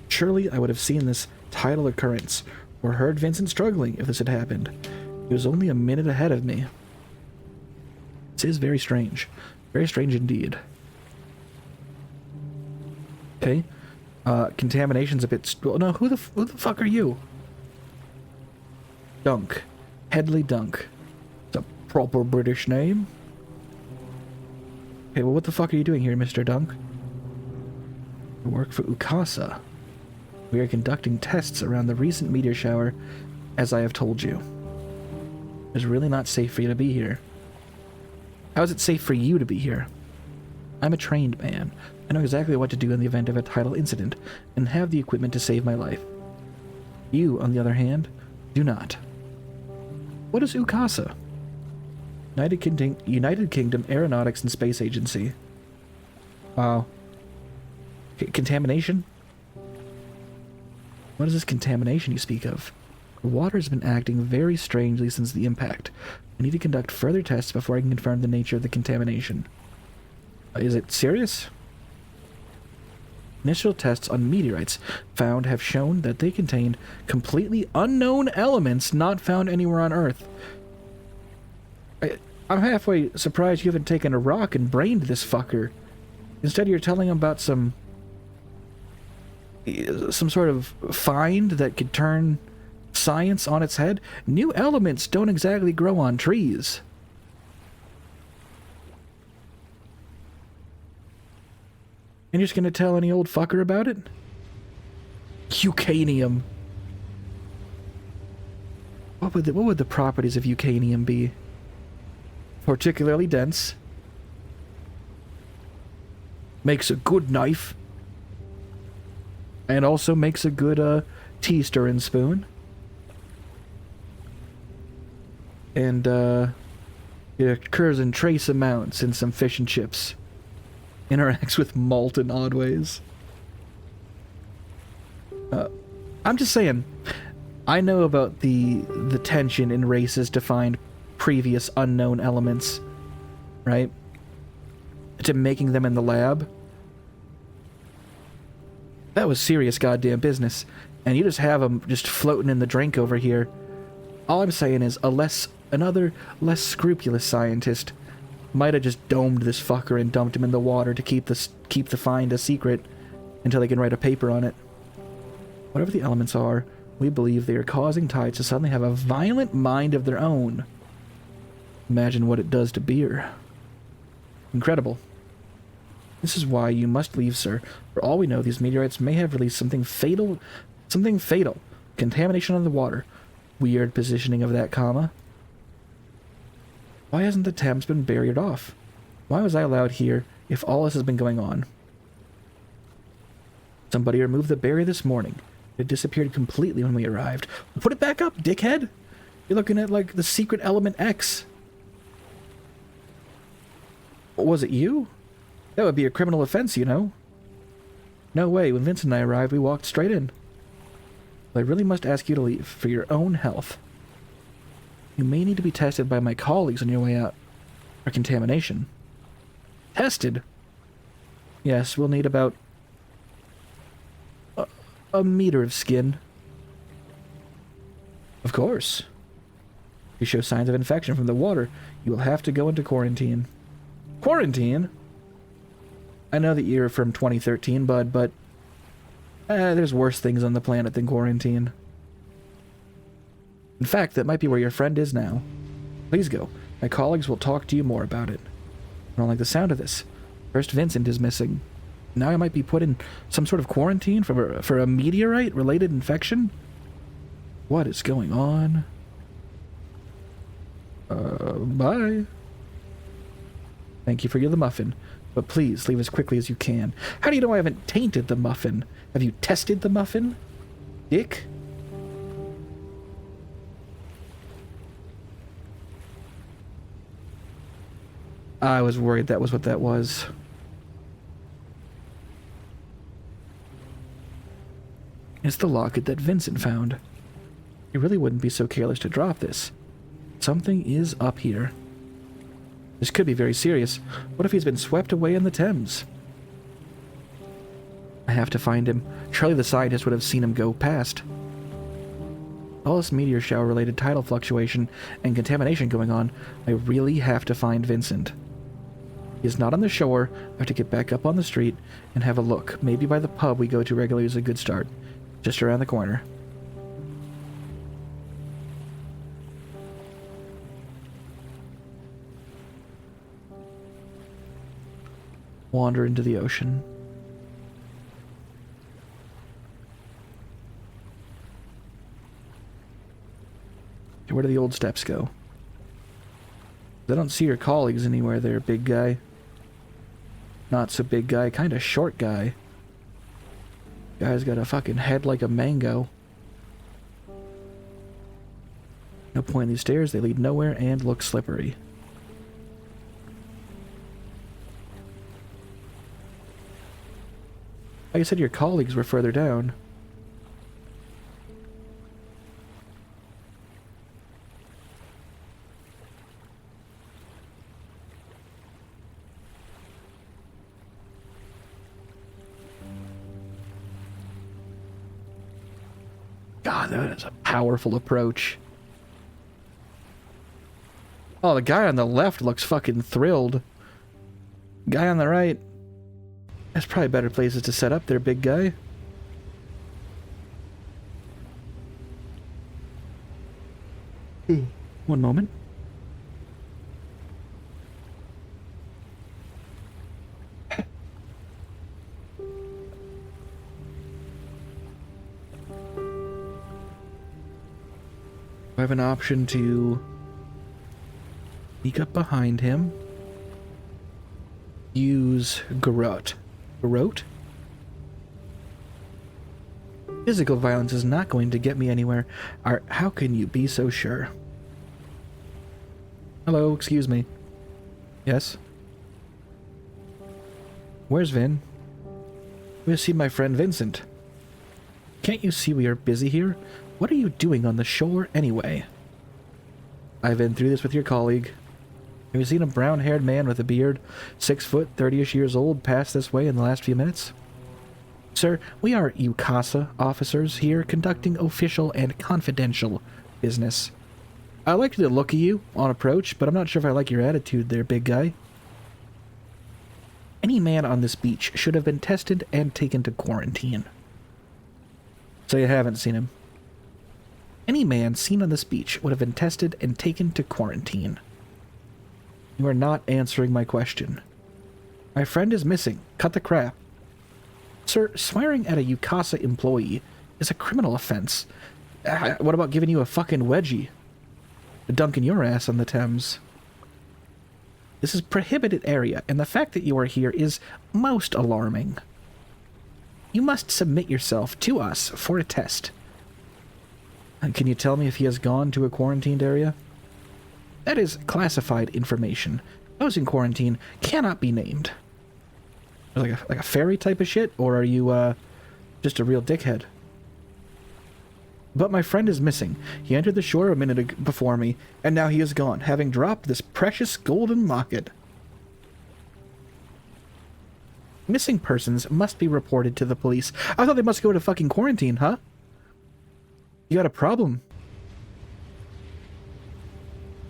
Surely I would have seen this tidal occurrence or heard Vincent struggling if this had happened. He was only a minute ahead of me. This is very strange. Very strange indeed. Okay. Contamination's a bit... Well, no, who the fuck are you? Dunk. Headley Dunk. It's a proper British name. Okay, well, what the fuck are you doing here, Mr. Dunk? You work for UCASA. We are conducting tests around the recent meteor shower, as I have told you. It's really not safe for you to be here. How is it safe for you to be here? I'm a trained man. I know exactly what to do in the event of a tidal incident, and have the equipment to save my life. You, on the other hand, do not. What is UCASA? United Kingdom Aeronautics and Space Agency. Wow. Contamination? What is this contamination you speak of? The water has been acting very strangely since the impact. I need to conduct further tests before I can confirm the nature of the contamination. Is it serious? Initial tests on meteorites found have shown that they contained completely unknown elements not found anywhere on Earth. I'm halfway surprised you haven't taken a rock and brained this fucker. Instead, you're telling him about some sort of find that could turn science on its head. New elements don't exactly grow on trees. And you're just gonna tell any old fucker about it? Eucanium. What would the properties of eucanium be? Particularly dense. Makes a good knife. And also makes a good tea stirring spoon. And it occurs in trace amounts in some fish and chips. Interacts with malt in odd ways. I'm just saying, I know about the tension in races to find previous unknown elements, right? To making them in the lab. That was serious goddamn business. And you just have them just floating in the drink over here. All I'm saying is another less scrupulous scientist might have just domed this fucker and dumped him in the water to keep the find a secret until they can write a paper on it. Whatever the elements are, we believe they are causing tides to suddenly have a violent mind of their own. Imagine what it does to beer. Incredible. This is why you must leave, sir. For all we know, these meteorites may have released something fatal. Something fatal. Contamination on the water. Weird positioning of that comma. Why hasn't the Thames been barriered off? Why was I allowed here if all this has been going on? Somebody removed the barrier this morning. It disappeared completely when we arrived. Put it back up, dickhead! You're looking at, like, the secret element X. Was it you? That would be a criminal offense, you know. No way, when Vincent and I arrived, we walked straight in. But I really must ask you to leave, for your own health. You may need to be tested by my colleagues on your way out for contamination. Tested? Yes, we'll need about a meter of skin. Of course. If you show signs of infection from the water, you will have to go into quarantine. Quarantine? I know that you're from 2013, bud, but there's worse things on the planet than quarantine. In fact, that might be where your friend is now. Please go. My colleagues will talk to you more about it. I don't like the sound of this. First Vincent is missing. Now I might be put in some sort of quarantine for a meteorite-related infection? What is going on? Bye. Thank you for the muffin, but please leave as quickly as you can. How do you know I haven't tainted the muffin? Have you tested the muffin? Dick? I was worried that was what that was. It's the locket that Vincent found. He really wouldn't be so careless to drop this. Something is up here. This could be very serious. What if he's been swept away in the Thames? I have to find him. Charlie the scientist would have seen him go past. All this meteor shower-related tidal fluctuation and contamination going on, I really have to find Vincent. He is not on the shore. I have to get back up on the street and have a look. Maybe by the pub we go to regularly is a good start. Just around the corner. Wander into the ocean. Okay, where do the old steps go? I don't see your colleagues anywhere there, big guy. Not so big guy, kinda short guy. Guy's got a fucking head like a mango. No point in these stairs, they lead nowhere and look slippery. Like I said, your colleagues were further down. God, that is a powerful approach. Oh, the guy on the left looks fucking thrilled. Guy on the right. There's probably better places to set up there, big guy. One moment. I have an option to sneak up behind him. Use garrote. Garrote? Physical violence is not going to get me anywhere. How can you be so sure? Hello, excuse me. Yes? Where's Vin? We have seen my friend Vincent. Can't you see we are busy here? What are you doing on the shore anyway? I've been through this with your colleague. Have you seen a brown-haired man with a beard, 6 foot, 30-ish years old, pass this way in the last few minutes? Sir, we are UCASA officers here conducting official and confidential business. I like the look of you on approach, but I'm not sure if I like your attitude there, big guy. Any man on this beach should have been tested and taken to quarantine. So you haven't seen him. Any man seen on this beach would have been tested and taken to quarantine. You are not answering my question. My friend is missing. Cut the crap. Sir, swearing at a UCASA employee is a criminal offense. What about giving you a fucking wedgie? Dunking your ass on the Thames. This is prohibited area, and the fact that you are here is most alarming. You must submit yourself to us for a test. And can you tell me if he has gone to a quarantined area? That is classified information. Those in quarantine cannot be named. Like a fairy type of shit, or are you just a real dickhead? But my friend is missing. He entered the shore a minute before me, and now he is gone, having dropped this precious golden locket. Missing persons must be reported to the police. I thought they must go to fucking quarantine, huh? You got a problem.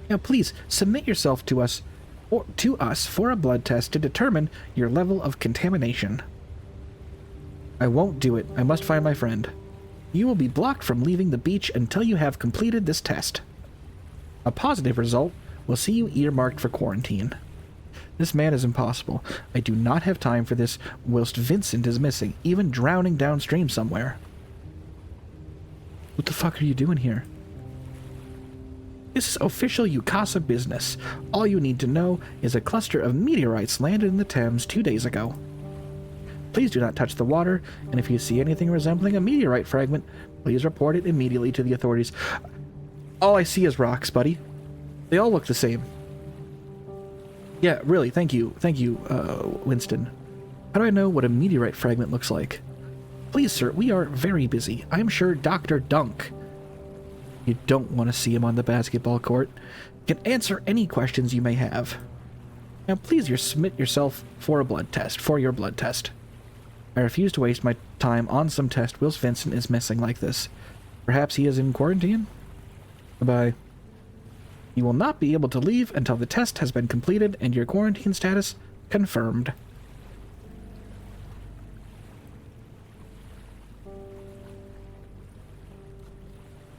Now please, submit yourself to us for a blood test to determine your level of contamination. I won't do it. I must find my friend. You will be blocked from leaving the beach until you have completed this test. A positive result will see you earmarked for quarantine. This man is impossible. I do not have time for this whilst Vincent is missing, even drowning downstream somewhere. What the fuck are you doing here? This is official Yukasa business. All you need to know is a cluster of meteorites landed in the Thames 2 days ago. Please do not touch the water, and if you see anything resembling a meteorite fragment, please report it immediately to the authorities. All I see is rocks, buddy. They all look the same. Yeah, really, thank you, Winston. How do I know what a meteorite fragment looks like? Please, sir, we are very busy. I'm sure Dr. Dunk. You don't want to see him on the basketball court. Can answer any questions you may have. Now, please submit yourself for your blood test. I refuse to waste my time on some test whilst Vincent is missing like this. Perhaps he is in quarantine? Goodbye. You will not be able to leave until the test has been completed and your quarantine status confirmed.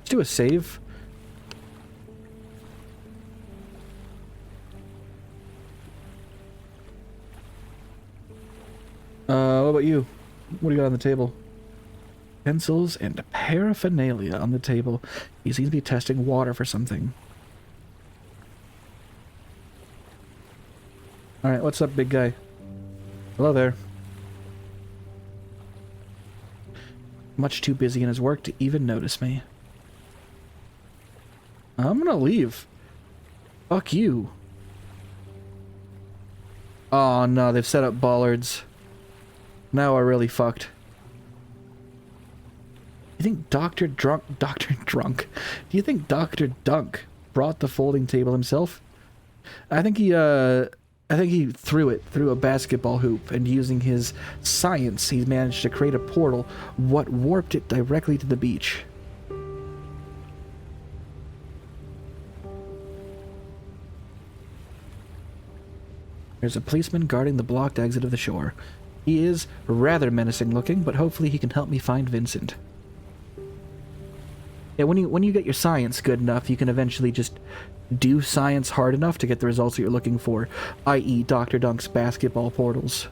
Let's do a save. What about you? What do you got on the table? Pencils and paraphernalia on the table. He seems to be testing water for something. Alright, what's up, big guy? Hello there. Much too busy in his work to even notice me. I'm gonna leave. Fuck you. Oh no, they've set up bollards. Now we're really fucked. You think Dr. Drunk... Do you think Dr. Dunk brought the folding table himself? I think he threw it through a basketball hoop, and using his science, he's managed to create a portal what warped it directly to the beach. There's a policeman guarding the blocked exit of the shore. He is rather menacing looking, but hopefully he can help me find Vincent. Yeah, when you get your science good enough, you can eventually just do science hard enough to get the results that you're looking for, i.e. Dr. Dunk's basketball portals.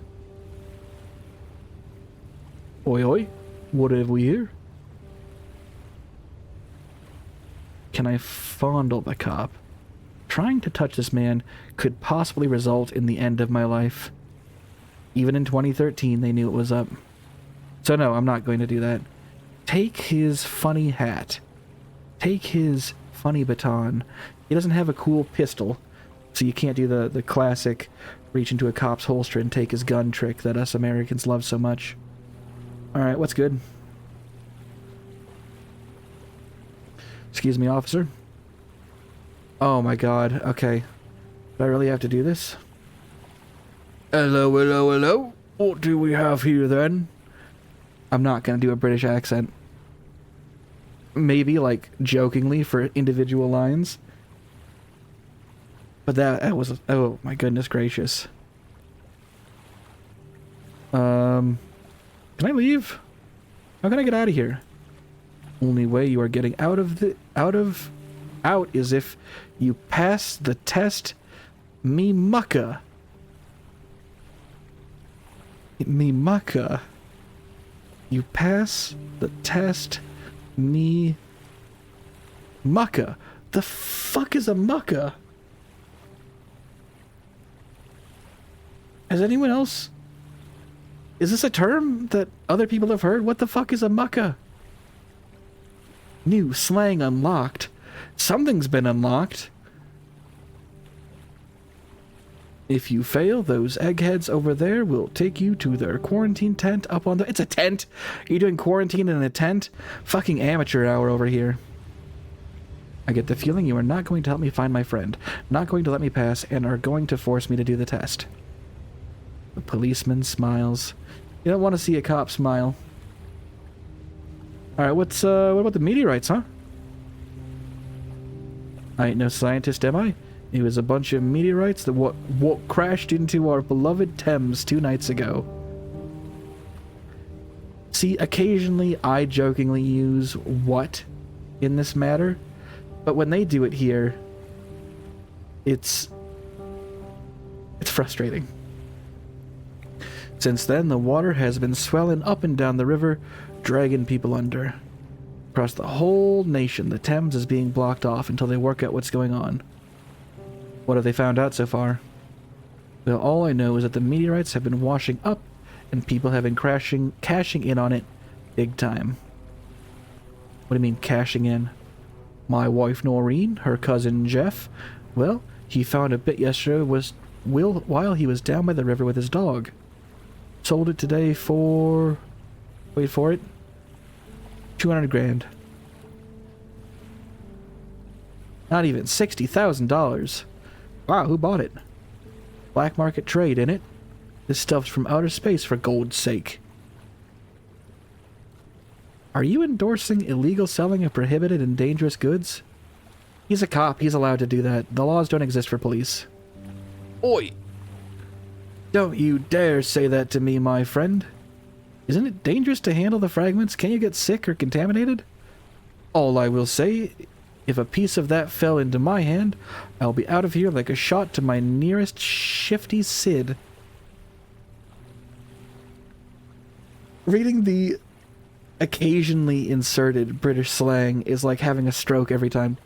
Oi oi, what have we here? Can I fondle the cop? Trying to touch this man could possibly result in the end of my life. Even in 2013, they knew it was up. So no, I'm not going to do that. Take his funny hat. Take his funny baton. He doesn't have a cool pistol, so you can't do the classic reach into a cop's holster and take his gun trick that us Americans love so much. Alright, what's good? Excuse me, officer. Oh my god, okay. Do I really have to do this? Hello, hello, hello. What do we have here then? I'm not gonna do a British accent. Maybe, like, jokingly for individual lines. But that was... Oh, my goodness gracious. Can I leave? How can I get out of here? Only way you are getting out is if you pass the test. Me mucka. Me mucka. You pass the test. Me mucka. The fuck is a mucka? Has anyone else... Is this a term that other people have heard? What the fuck is a mucka? New slang unlocked. Something's been unlocked. If you fail, those eggheads over there will take you to their quarantine tent up on the... It's a tent! Are you doing quarantine in a tent? Fucking amateur hour over here. I get the feeling you are not going to help me find my friend, not going to let me pass, and are going to force me to do the test. The policeman smiles. You don't want to see a cop smile. Alright, what about the meteorites, huh? I ain't no scientist, am I? It was a bunch of meteorites that what crashed into our beloved Thames 2 nights ago. See, occasionally I jokingly use "what" in this matter, but when they do it here, it's frustrating. Since then, the water has been swelling up and down the river, dragging people under. Across the whole nation, the Thames is being blocked off until they work out what's going on. What have they found out so far? Well, all I know is that the meteorites have been washing up, and people have been cashing in on it big time. What do you mean, cashing in? My wife Noreen, her cousin Jeff, well, he found a bit yesterday while he was down by the river with his dog. Sold it today for... wait for it. 200 grand. Not even $60,000. Wow, who bought it? Black market trade, innit? This stuff's from outer space, for gold's sake. Are you endorsing illegal selling of prohibited and dangerous goods? He's a cop, he's allowed to do that. The laws don't exist for police. Oi! Don't you dare say that to me, my friend. Isn't it dangerous to handle the fragments? Can you get sick or contaminated? All I will say... if a piece of that fell into my hand, I'll be out of here like a shot to my nearest shifty Sid. Reading the occasionally inserted British slang is like having a stroke every time.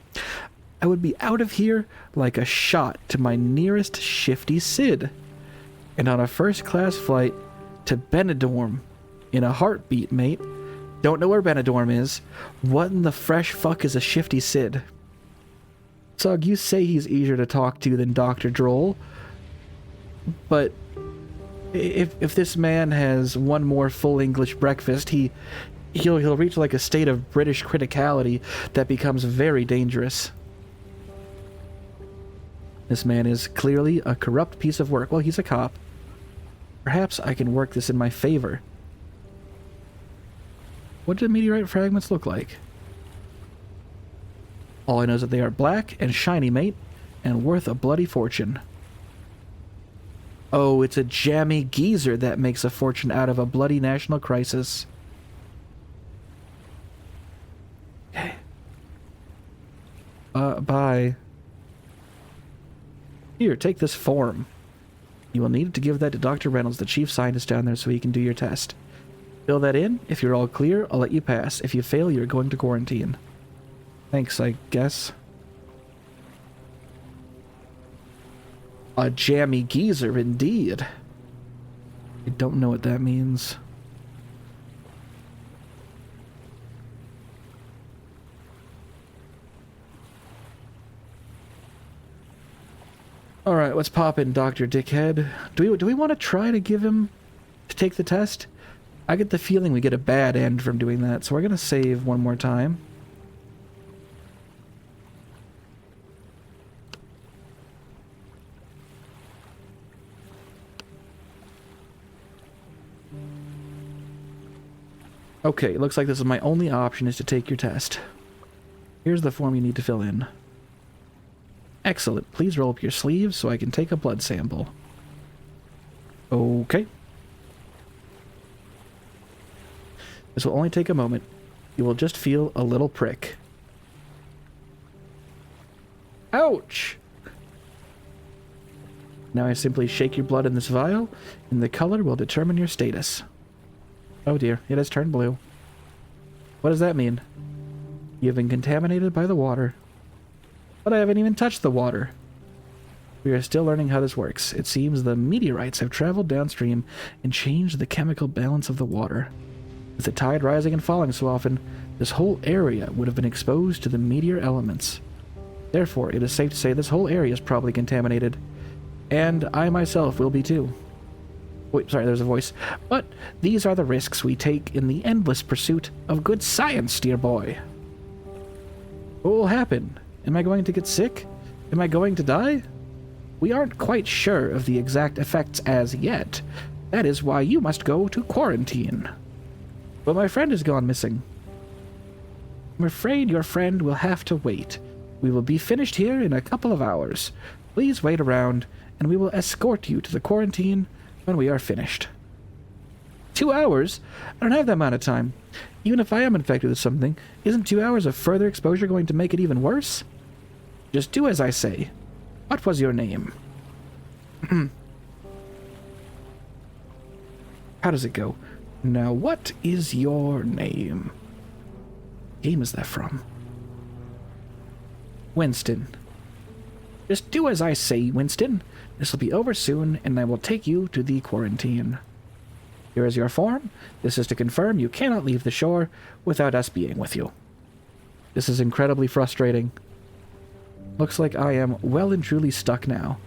I would be out of here like a shot to my nearest shifty Sid. And on a first-class flight to Benidorm. In a heartbeat, mate. Don't know where Benidorm is. What in the fresh fuck is a shifty Sid? Sug, you say he's easier to talk to than Dr. Droll, but if this man has one more full English breakfast, he'll reach like a state of British criticality that becomes very dangerous. This man is clearly a corrupt piece of work. Well, he's a cop. Perhaps I can work this in my favor. What do meteorite fragments look like? All I know is that they are black and shiny, mate, and worth a bloody fortune. Oh, it's a jammy geezer that makes a fortune out of a bloody national crisis. Okay. Bye. Here, take this form. You will need to give that to Dr. Reynolds, the chief scientist down there, so he can do your test. Fill that in. If you're all clear, I'll let you pass. If you fail, you're going to quarantine. Thanks, I guess. A jammy geezer, indeed. I don't know what that means. Alright, what's poppin', Dr. Dickhead? Do we want to try to give him to take the test? I get the feeling we get a bad end from doing that, so we're going to save one more time. Okay, looks like this is my only option is to take your test. Here's the form you need to fill in. Excellent. Please roll up your sleeves so I can take a blood sample. Okay. This will only take a moment. You will just feel a little prick. Ouch! Now I simply shake your blood in this vial, and the color will determine your status. Oh dear, it has turned blue. What does that mean? You have been contaminated by the water. But I haven't even touched the water. We are still learning how this works. It seems the meteorites have traveled downstream and changed the chemical balance of the water. With the tide rising and falling so often, this whole area would have been exposed to the meteor elements. Therefore, it is safe to say this whole area is probably contaminated. and I myself will be too. Wait, sorry, there's a voice. But these are the risks we take in the endless pursuit of good science, dear boy. What will happen? Am I going to get sick? Am I going to die? We aren't quite sure of the exact effects as yet. That is why you must go to quarantine. But my friend has gone missing. I'm afraid your friend will have to wait. We will be finished here in a couple of hours. Please wait around, and we will escort you to the quarantine when we are finished. 2 hours? I don't have that amount of time. Even if I am infected with something, isn't 2 hours of further exposure going to make it even worse? Just do as I say. What was your name? How does it go? Now, what is your name? What game is that from? Winston. Just do as I say, Winston. This will be over soon, and I will take you to the quarantine. Here is your form. This is to confirm you cannot leave the shore without us being with you. This is incredibly frustrating. Looks like I am well and truly stuck now.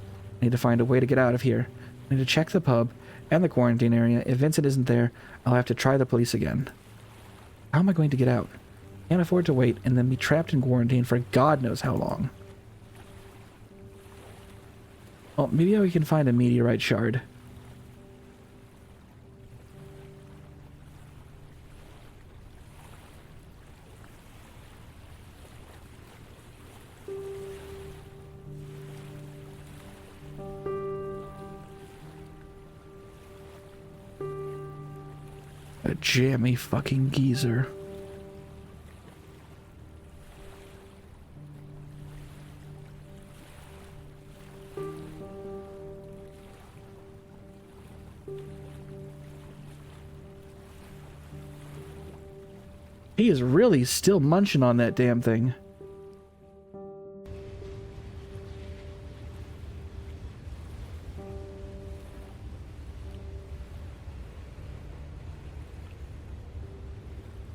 I need to find a way to get out of here. I need to check the pub and the quarantine area. If Vincent isn't there, I'll have to try the police again. How am I going to get out? Can't afford to wait and then be trapped in quarantine for God knows how long. Well, maybe we can find a meteorite shard. A jammy fucking geezer. He is really still munching on that damn thing.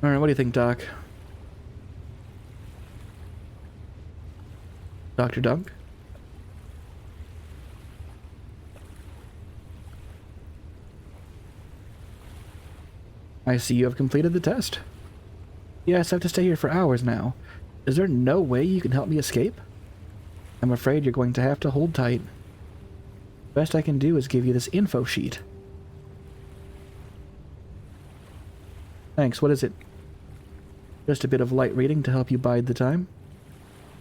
Alright, what do you think, Doc? Dr. Dunk? I see you have completed the test. Yes, I have to stay here for hours now. Is there no way you can help me escape? I'm afraid you're going to have to hold tight. Best I can do is give you this info sheet. Thanks, what is it? Just a bit of light reading to help you bide the time.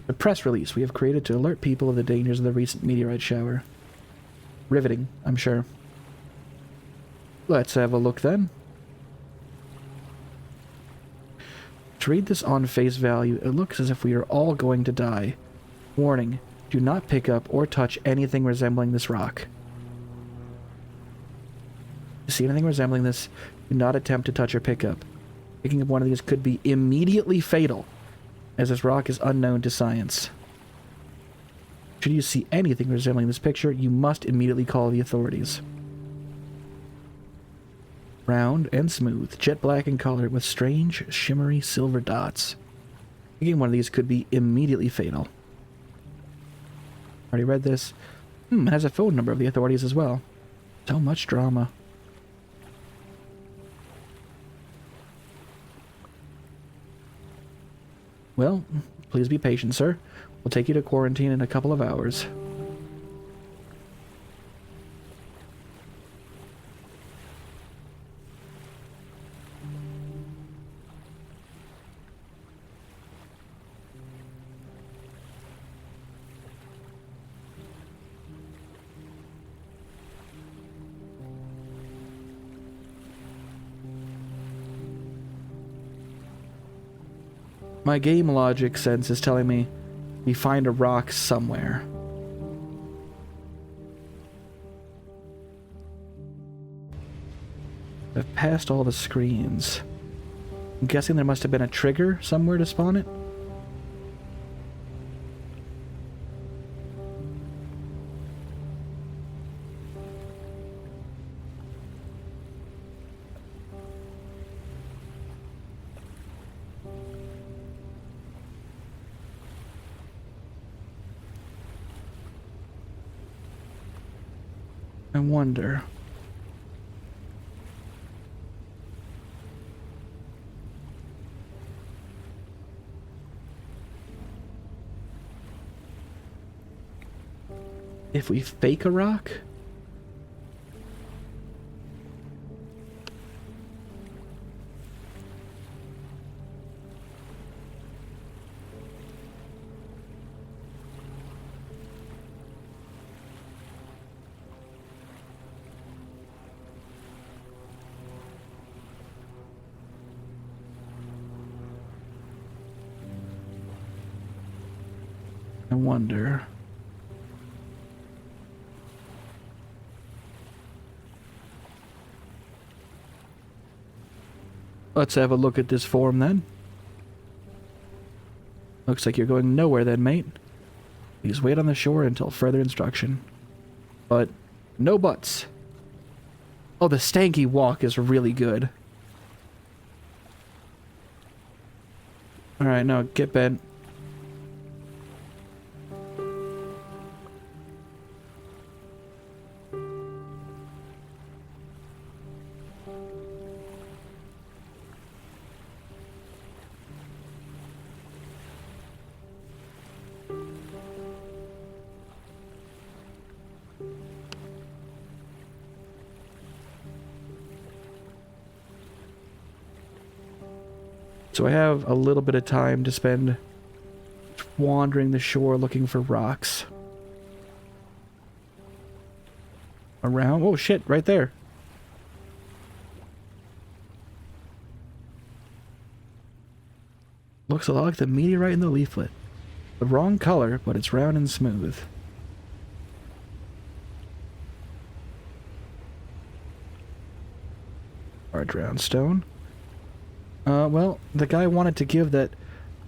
A press release we have created to alert people of the dangers of the recent meteorite shower. Riveting, I'm sure. Let's have a look then. To read this on face value, it looks as if we are all going to die. Warning, do not pick up or touch anything resembling this rock. If you see anything resembling this, do not attempt to touch or pick up. Picking up one of these could be immediately fatal, as this rock is unknown to science. Should you see anything resembling this picture, you must immediately call the authorities. Round and smooth, jet black in color with strange, shimmery silver dots. Picking one of these could be immediately fatal. Already read this. It has a phone number of the authorities as well. So much drama. Well, please be patient, sir. We'll take you to quarantine in a couple of hours. My game logic sense is telling me we find a rock somewhere. I've passed all the screens. I'm guessing there must have been a trigger somewhere to spawn it. I wonder. If we fake a rock? I wonder. Let's have a look at this form then. Looks like you're going nowhere then, mate. Please wait on the shore until further instruction. But no buts. Oh, the stanky walk is really good. Alright, now get bent. So I have a little bit of time to spend wandering the shore looking for rocks. Around? Oh shit, right there. Looks a lot like the meteorite in the leaflet. The wrong color, but it's round and smooth. Large round stone. Well, the guy wanted to give that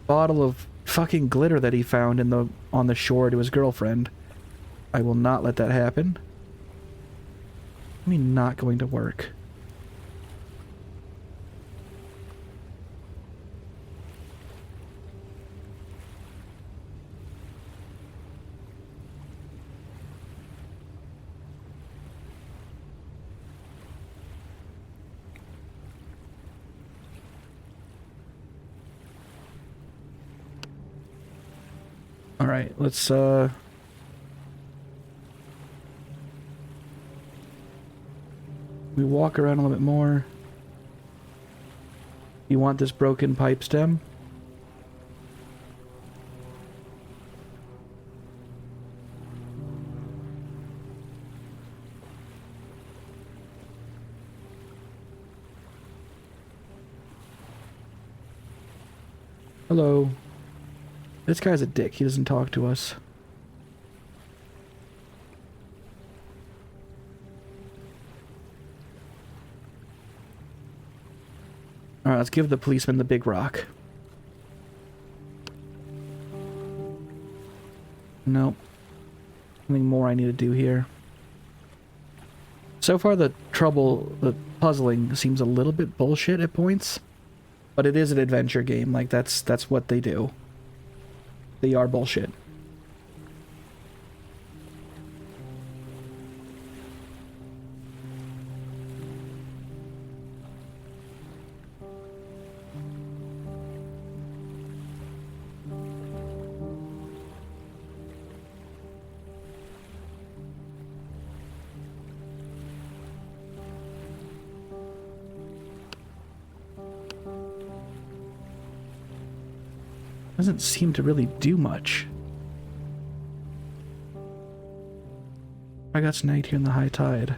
bottle of fucking glitter that he found on the shore to his girlfriend. I will not let that happen. I mean, not going to work. Alright, let's, we walk around a little bit more. You want this broken pipe stem? Hello. This guy's a dick. He doesn't talk to us. Alright, let's give the policeman the big rock. Nope. Something more I need to do here. So far the puzzling seems a little bit bullshit at points. But it is an adventure game, like that's what they do. They are bullshit. Doesn't seem to really do much. I got night here in the high tide.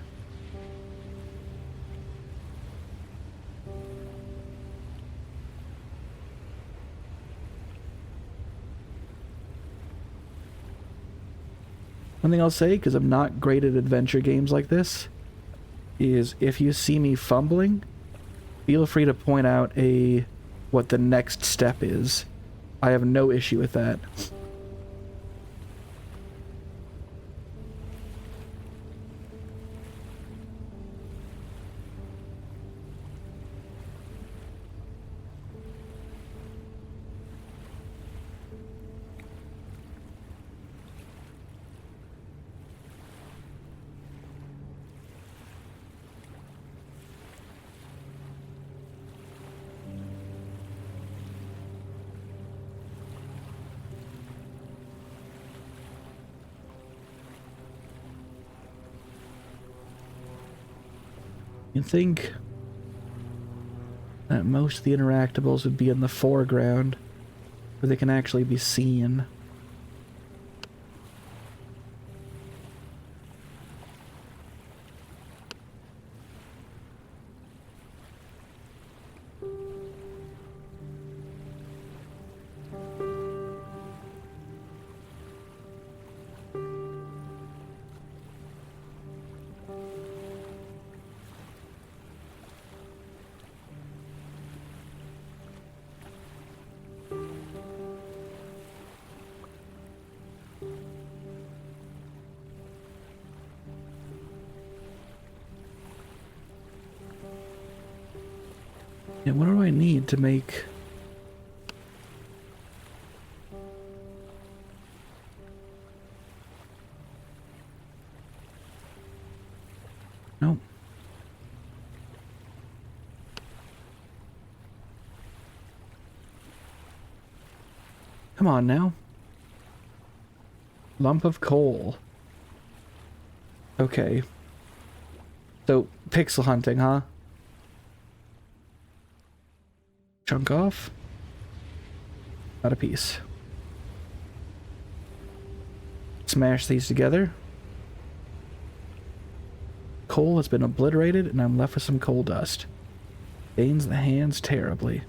One thing I'll say, because I'm not great at adventure games like this, is if you see me fumbling, feel free to point out what the next step is. I have no issue with that. You think that most of the interactables would be in the foreground, where they can actually be seen. Yeah, what do I need to make... Nope. Come on now. Lump of coal. Okay. So, pixel hunting, huh? Chunk off. Not a piece. Smash these together. Coal has been obliterated, and I'm left with some coal dust. Stains the hands terribly.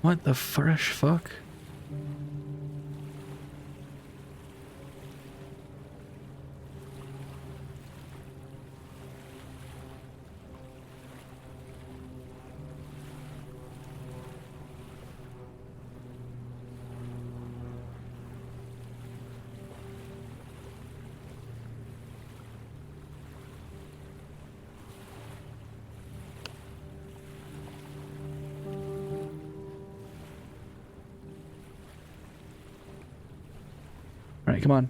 What the fresh fuck? Alright, come on.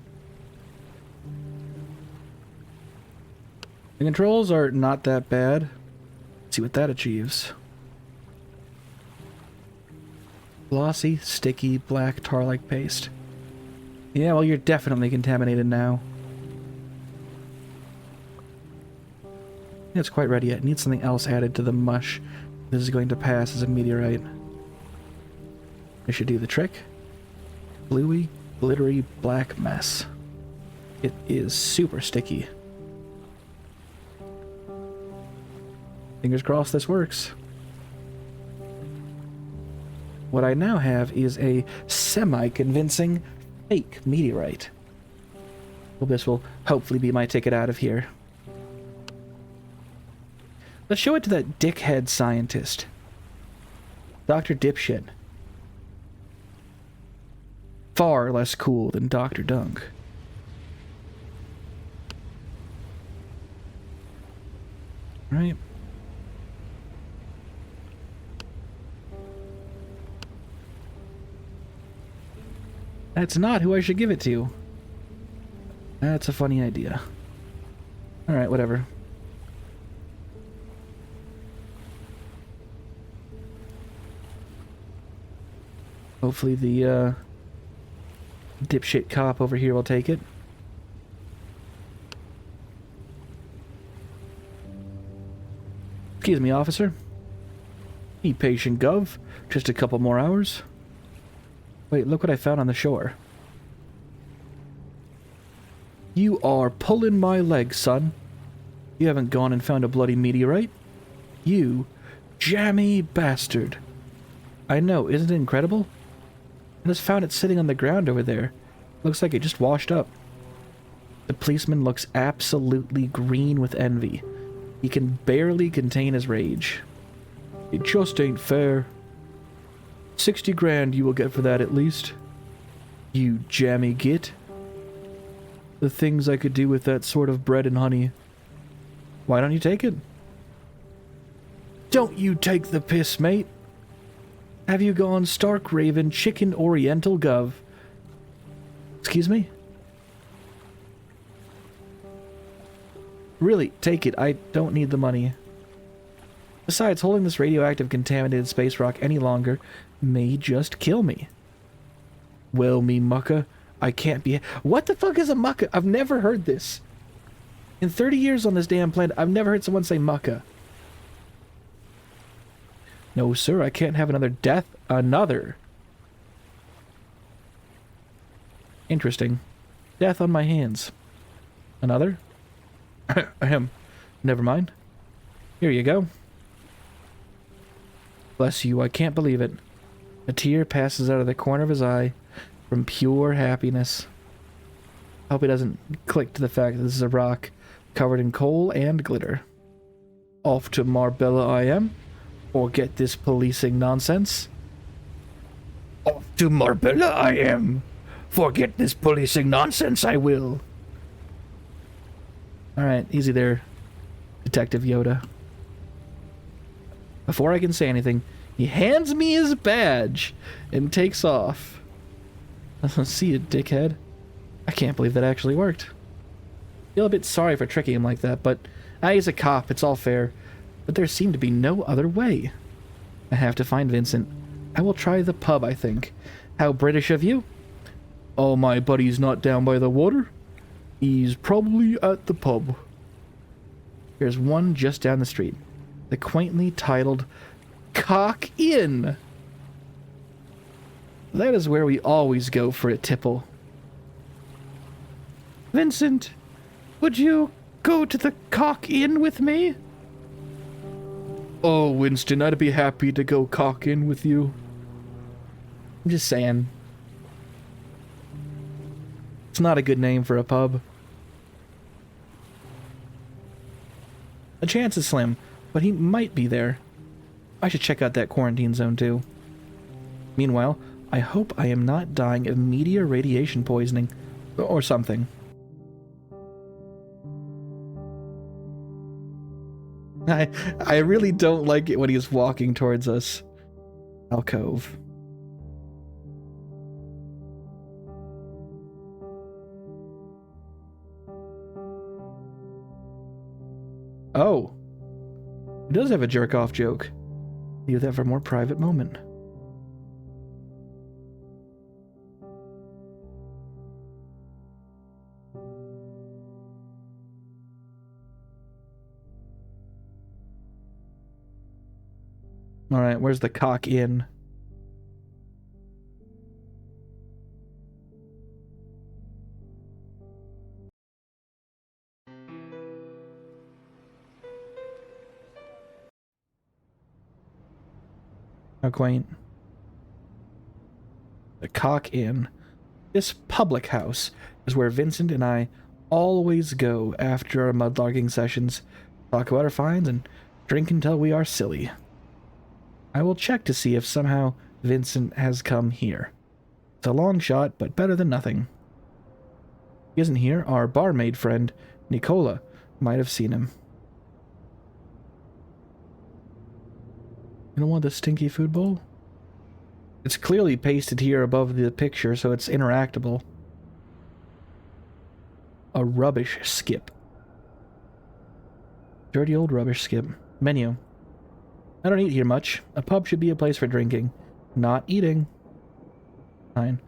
The controls are not that bad. Let's see what that achieves. Glossy, sticky, black, tar-like paste. Yeah, well, you're definitely contaminated now. It's quite ready yet. It needs something else added to the mush. This is going to pass as a meteorite. I should do the trick. Bluey, glittery black mess. It is super sticky. Fingers crossed this works. What I now have is a semi-convincing fake meteorite. Well, this will hopefully be my ticket out of here. Let's show it to that dickhead scientist. Dr. Dipshit. Far less cool than Dr. Dunk. Right? That's not who I should give it to. That's a funny idea. Alright, whatever. Hopefully the, dipshit cop over here will take it. Excuse me, officer. Be patient, Gov. Just a couple more hours. Wait, look what I found on the shore. You are pulling my leg, son. You haven't gone and found a bloody meteorite. You jammy bastard. I know, isn't it incredible? I just found it sitting on the ground over there. Looks like it just washed up. The policeman looks absolutely green with envy. He can barely contain his rage. It just ain't fair. 60 grand you will get for that at least. You jammy git. The things I could do with that sort of bread and honey. Why don't you take it? Don't you take the piss, mate. Have you gone stark raven chicken oriental gov? Excuse me? Really, take it. I don't need the money. Besides, holding this radioactive contaminated space rock any longer may just kill me. Well, me mucka, I can't be... What the fuck is a mucka? I've never heard this. In 30 years on this damn planet, I've never heard someone say mucka. No, sir, I can't have another death. Another. Interesting. Death on my hands. Another? Ahem. Never mind. Here you go. Bless you, I can't believe it. A tear passes out of the corner of his eye from pure happiness. I hope he doesn't click to the fact that this is a rock covered in coal and glitter. Off to Marbella I am. Forget this policing nonsense. Off to Marbella I am. Forget this policing nonsense I will. Alright, easy there, Detective Yoda. Before I can say anything, he hands me his badge and takes off. See you, dickhead. I can't believe that actually worked. Feel a bit sorry for tricking him like that, but he's a cop, it's all fair. But there seemed to be no other way. I have to find Vincent. I will try the pub, I think. How British of you. Oh, my buddy's not down by the water. He's probably at the pub. There's one just down the street. The quaintly titled Cock Inn. That is where we always go for a tipple. Vincent, would you go to the Cock Inn with me? Oh, Winston, I'd be happy to go cock in with you. I'm just saying. It's not a good name for a pub. The chance is slim, but he might be there. I should check out that quarantine zone too. Meanwhile, I hope I am not dying of meteor radiation poisoning. Or something. I really don't like it when he's walking towards us. Alcove. Oh. He does have a jerk-off joke. Leave that for a more private moment. Alright, where's the Cock Inn? How quaint. The Cock Inn. This public house is where Vincent and I always go after our mudlarking sessions, talk about our finds, and drink until we are silly. I will check to see if somehow Vincent has come here. It's a long shot, but better than nothing. If he isn't here, our barmaid friend, Nicola, might have seen him. You don't want the stinky food bowl? It's clearly pasted here above the picture, so it's interactable. A rubbish skip. Dirty old rubbish skip. Menu. I don't eat here much. A pub should be a place for drinking, not eating. Fine.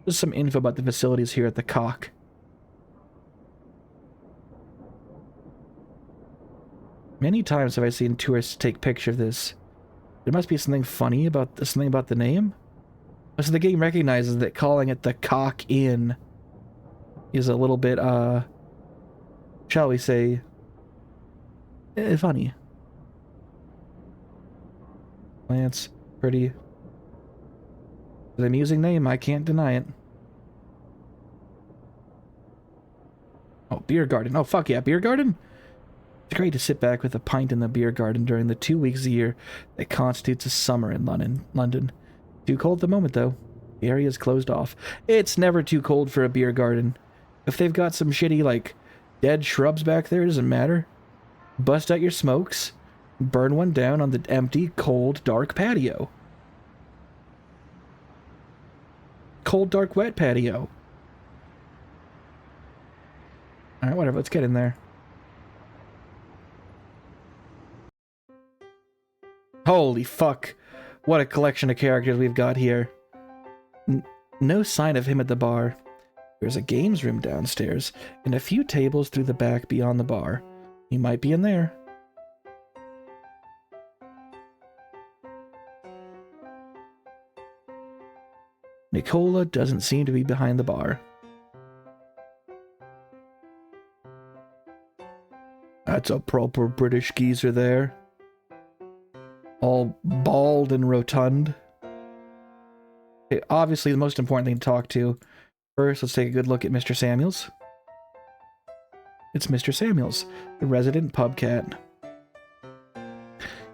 There's some info about the facilities here at the Cock. Many times have I seen tourists take picture of this. There must be something funny about the name. So the game recognizes that calling it the Cock Inn is a little bit, shall we say, funny. It's pretty. It's an amusing name, I can't deny it. Oh, beer garden. Oh, fuck yeah, beer garden? It's great to sit back with a pint in the beer garden during the 2 weeks a year that constitutes a summer in London. Too cold at the moment, though. The area is closed off. It's never too cold for a beer garden. If they've got some shitty, like, dead shrubs back there, it doesn't matter. Bust out your smokes, burn one down on the empty, cold, dark patio. Cold, dark, wet patio. Alright, whatever, let's get in there. Holy fuck. What a collection of characters we've got here. No sign of him at the bar. There's a games room downstairs, and a few tables through the back beyond the bar. He might be in there. Nicola doesn't seem to be behind the bar. That's a proper British geezer there. All bald and rotund. Okay, obviously the most important thing to talk to. First, let's take a good look at Mr. Samuels. It's Mr. Samuels, the resident pub cat.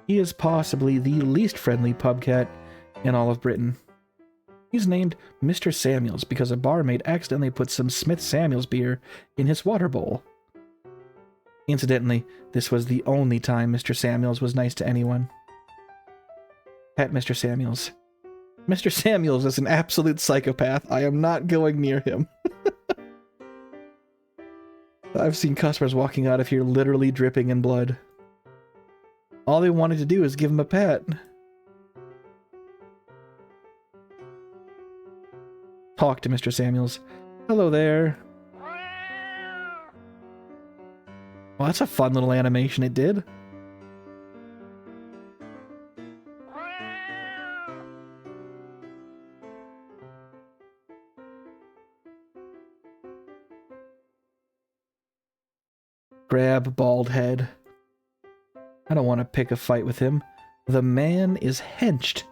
He is possibly the least friendly pub cat in all of Britain. He's named Mr. Samuels because a barmaid accidentally put some Smith Samuels beer in his water bowl. Incidentally, this was the only time Mr. Samuels was nice to anyone. At Mr. Samuels. Mr. Samuels is an absolute psychopath. I am not going near him. I've seen customers walking out of here literally dripping in blood. All they wanted to do is give him a pet. Talk to Mr. Samuels. Hello there. Well, that's a fun little animation it did. Grab bald head. I don't want to pick a fight with him. The man is henched.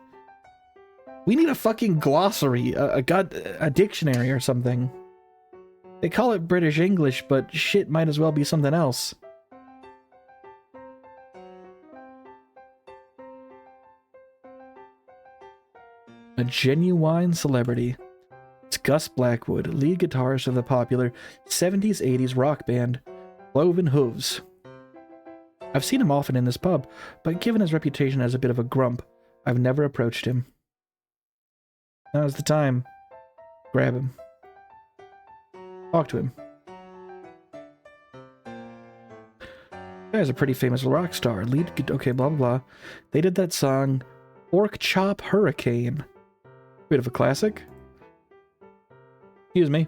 We need a fucking glossary, a dictionary or something. They call it British English, but shit might as well be something else. A genuine celebrity. It's Gus Blackwood, lead guitarist of the popular 70s-80s rock band Cloven Hooves. I've seen him often in this pub, but given his reputation as a bit of a grump, I've never approached him. Now's the time. Grab him. Talk to him. Guy's a pretty famous rock star. Okay, blah, blah, blah. They did that song, Pork Chop Hurricane. Bit of a classic. Excuse me.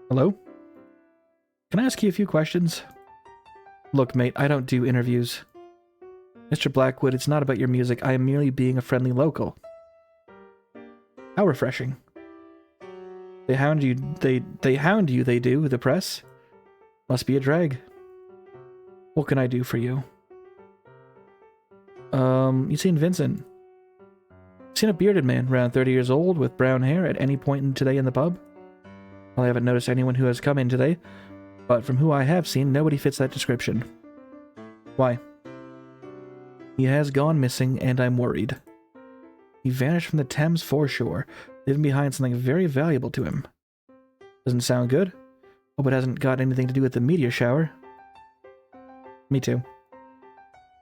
Hello? Can I ask you a few questions? Look, mate, I don't do interviews. Mr. Blackwood, it's not about your music. I am merely being a friendly local. How refreshing. They hound you, they do, the press? Must be a drag. What can I do for you? You seen Vincent? Seen a bearded man, around 30 years old, with brown hair at any point today in the pub? Well, I haven't noticed anyone who has come in today, but from who I have seen, nobody fits that description. Why? He has gone missing, and I'm worried. He vanished from the Thames foreshore, leaving behind something very valuable to him. Doesn't sound good. Hope it hasn't got anything to do with the meteor shower. Me too.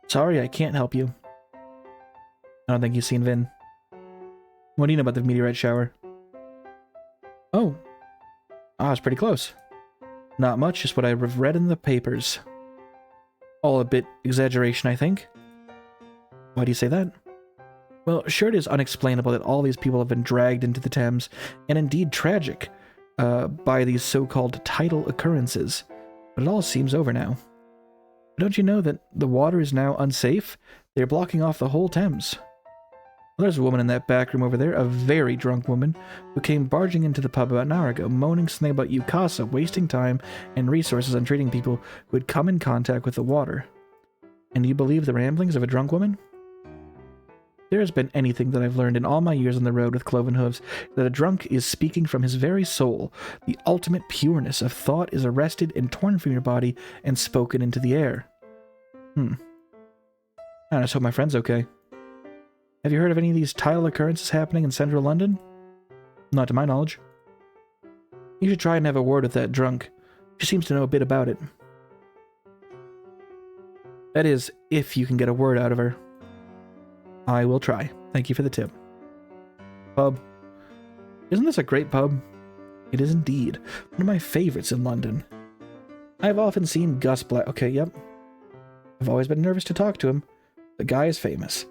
Sorry, I can't help you. I don't think you've seen Vin. What do you know about the meteorite shower? Oh. I was pretty close. Not much, just what I've read in the papers. All a bit exaggeration, I think. Why do you say that? Well, sure it is unexplainable that all these people have been dragged into the Thames, and indeed tragic, by these so-called tidal occurrences. But it all seems over now. Don't you know that the water is now unsafe? They're blocking off the whole Thames. Well, there's a woman in that back room over there, a very drunk woman, who came barging into the pub about an hour ago, moaning something about UCASA wasting time and resources on treating people who had come in contact with the water. And do you believe the ramblings of a drunk woman? There has been anything that I've learned in all my years on the road with Cloven Hooves, that a drunk is speaking from his very soul. The ultimate pureness of thought is arrested and torn from your body and spoken into the air. I just hope my friend's okay. Have you heard of any of these tidal occurrences happening in central London? Not to my knowledge. You should try and have a word with that drunk. She seems to know a bit about it. That is, if you can get a word out of her. I will try. Thank you for the tip. Pub. Isn't this a great pub? It is indeed. One of my favorites in London. I've often seen Gus Black. Okay, yep. I've always been nervous to talk to him. The guy is famous.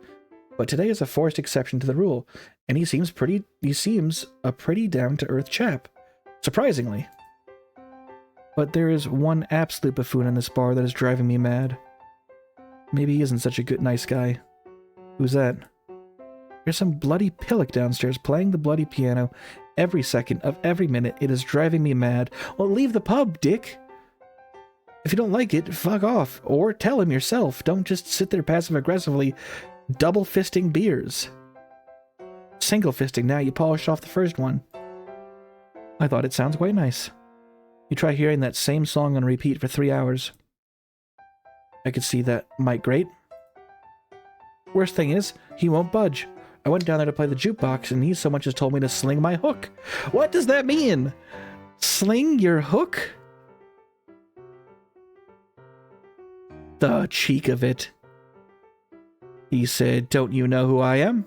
But today is a forced exception to the rule, and he seems a pretty down-to-earth chap. Surprisingly. But there is one absolute buffoon in this bar that is driving me mad. Maybe he isn't such a nice guy. Who's that? There's some bloody pillock downstairs playing the bloody piano every second of every minute. It is driving me mad. Well, leave the pub, dick! If you don't like it, fuck off. Or tell him yourself. Don't just sit there passive-aggressively double-fisting beers. Single-fisting now you polished off the first one. I thought it sounds quite nice. You try hearing that same song on repeat for 3 hours. I could see that might grate. Worst thing is, he won't budge. I went down there to play the jukebox, and he so much as told me to sling my hook. What does that mean? Sling your hook? The cheek of it. He said, "Don't you know who I am?"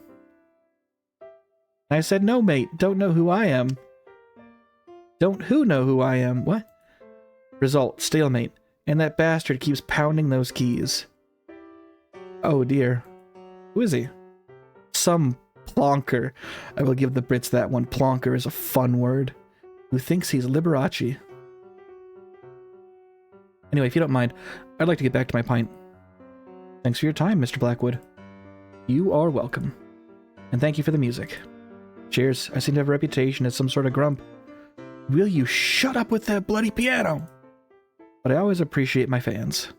I said, "No, mate, don't know who I am." Don't who know who I am? What? Result, stalemate. And that bastard keeps pounding those keys. Oh dear. Who is he? Some plonker. I will give the Brits that one. Plonker is a fun word. Who thinks he's Liberace. Anyway, if you don't mind, I'd like to get back to my pint. Thanks for your time, Mr. Blackwood. You are welcome. And thank you for the music. Cheers. I seem to have a reputation as some sort of grump. Will you shut up with that bloody piano? But I always appreciate my fans.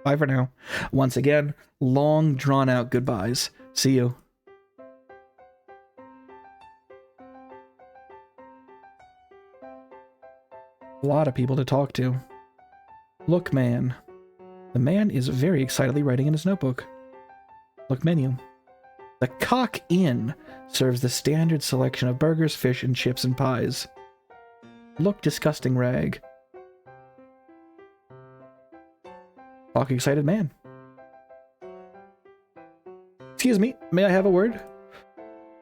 Bye for now. Once again, long drawn-out goodbyes. See you. A lot of people to talk to. Look, man. The man is very excitedly writing in his notebook. Look menu. The Cock Inn serves the standard selection of burgers, fish, and chips and pies. Look, disgusting rag. Talk, excited man. Excuse me, may I have a word?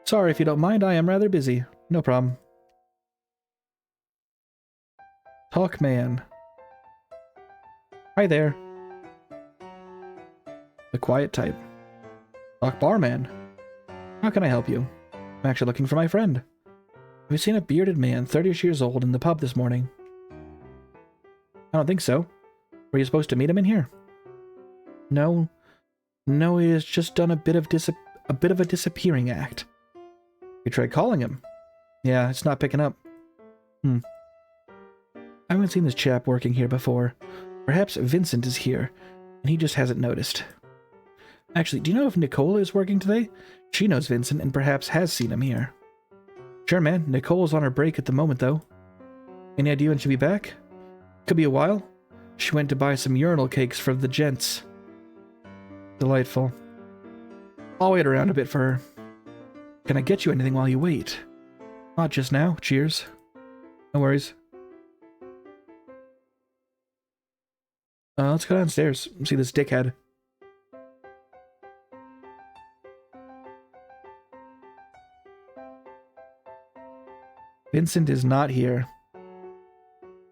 Sorry if you don't mind, I am rather busy. No problem. Talk man. Hi there. The quiet type. Talk barman. How can I help you? I'm actually looking for my friend. Have you seen a bearded man, 30-ish years old, in the pub this morning? I don't think so. Were you supposed to meet him in here? No. No, he has just done a bit of a disappearing act. You tried calling him? Yeah, it's not picking up. I haven't seen this chap working here before. Perhaps Vincent is here, and he just hasn't noticed. Actually, do you know if Nicola is working today? She knows Vincent and perhaps has seen him here. Sure, man. Nicola's on her break at the moment, though. Any idea when she'll be back? Could be a while. She went to buy some urinal cakes for the gents. Delightful. I'll wait around a bit for her. Can I get you anything while you wait? Not just now. Cheers. No worries. Let's go downstairs and see this dickhead. Vincent is not here.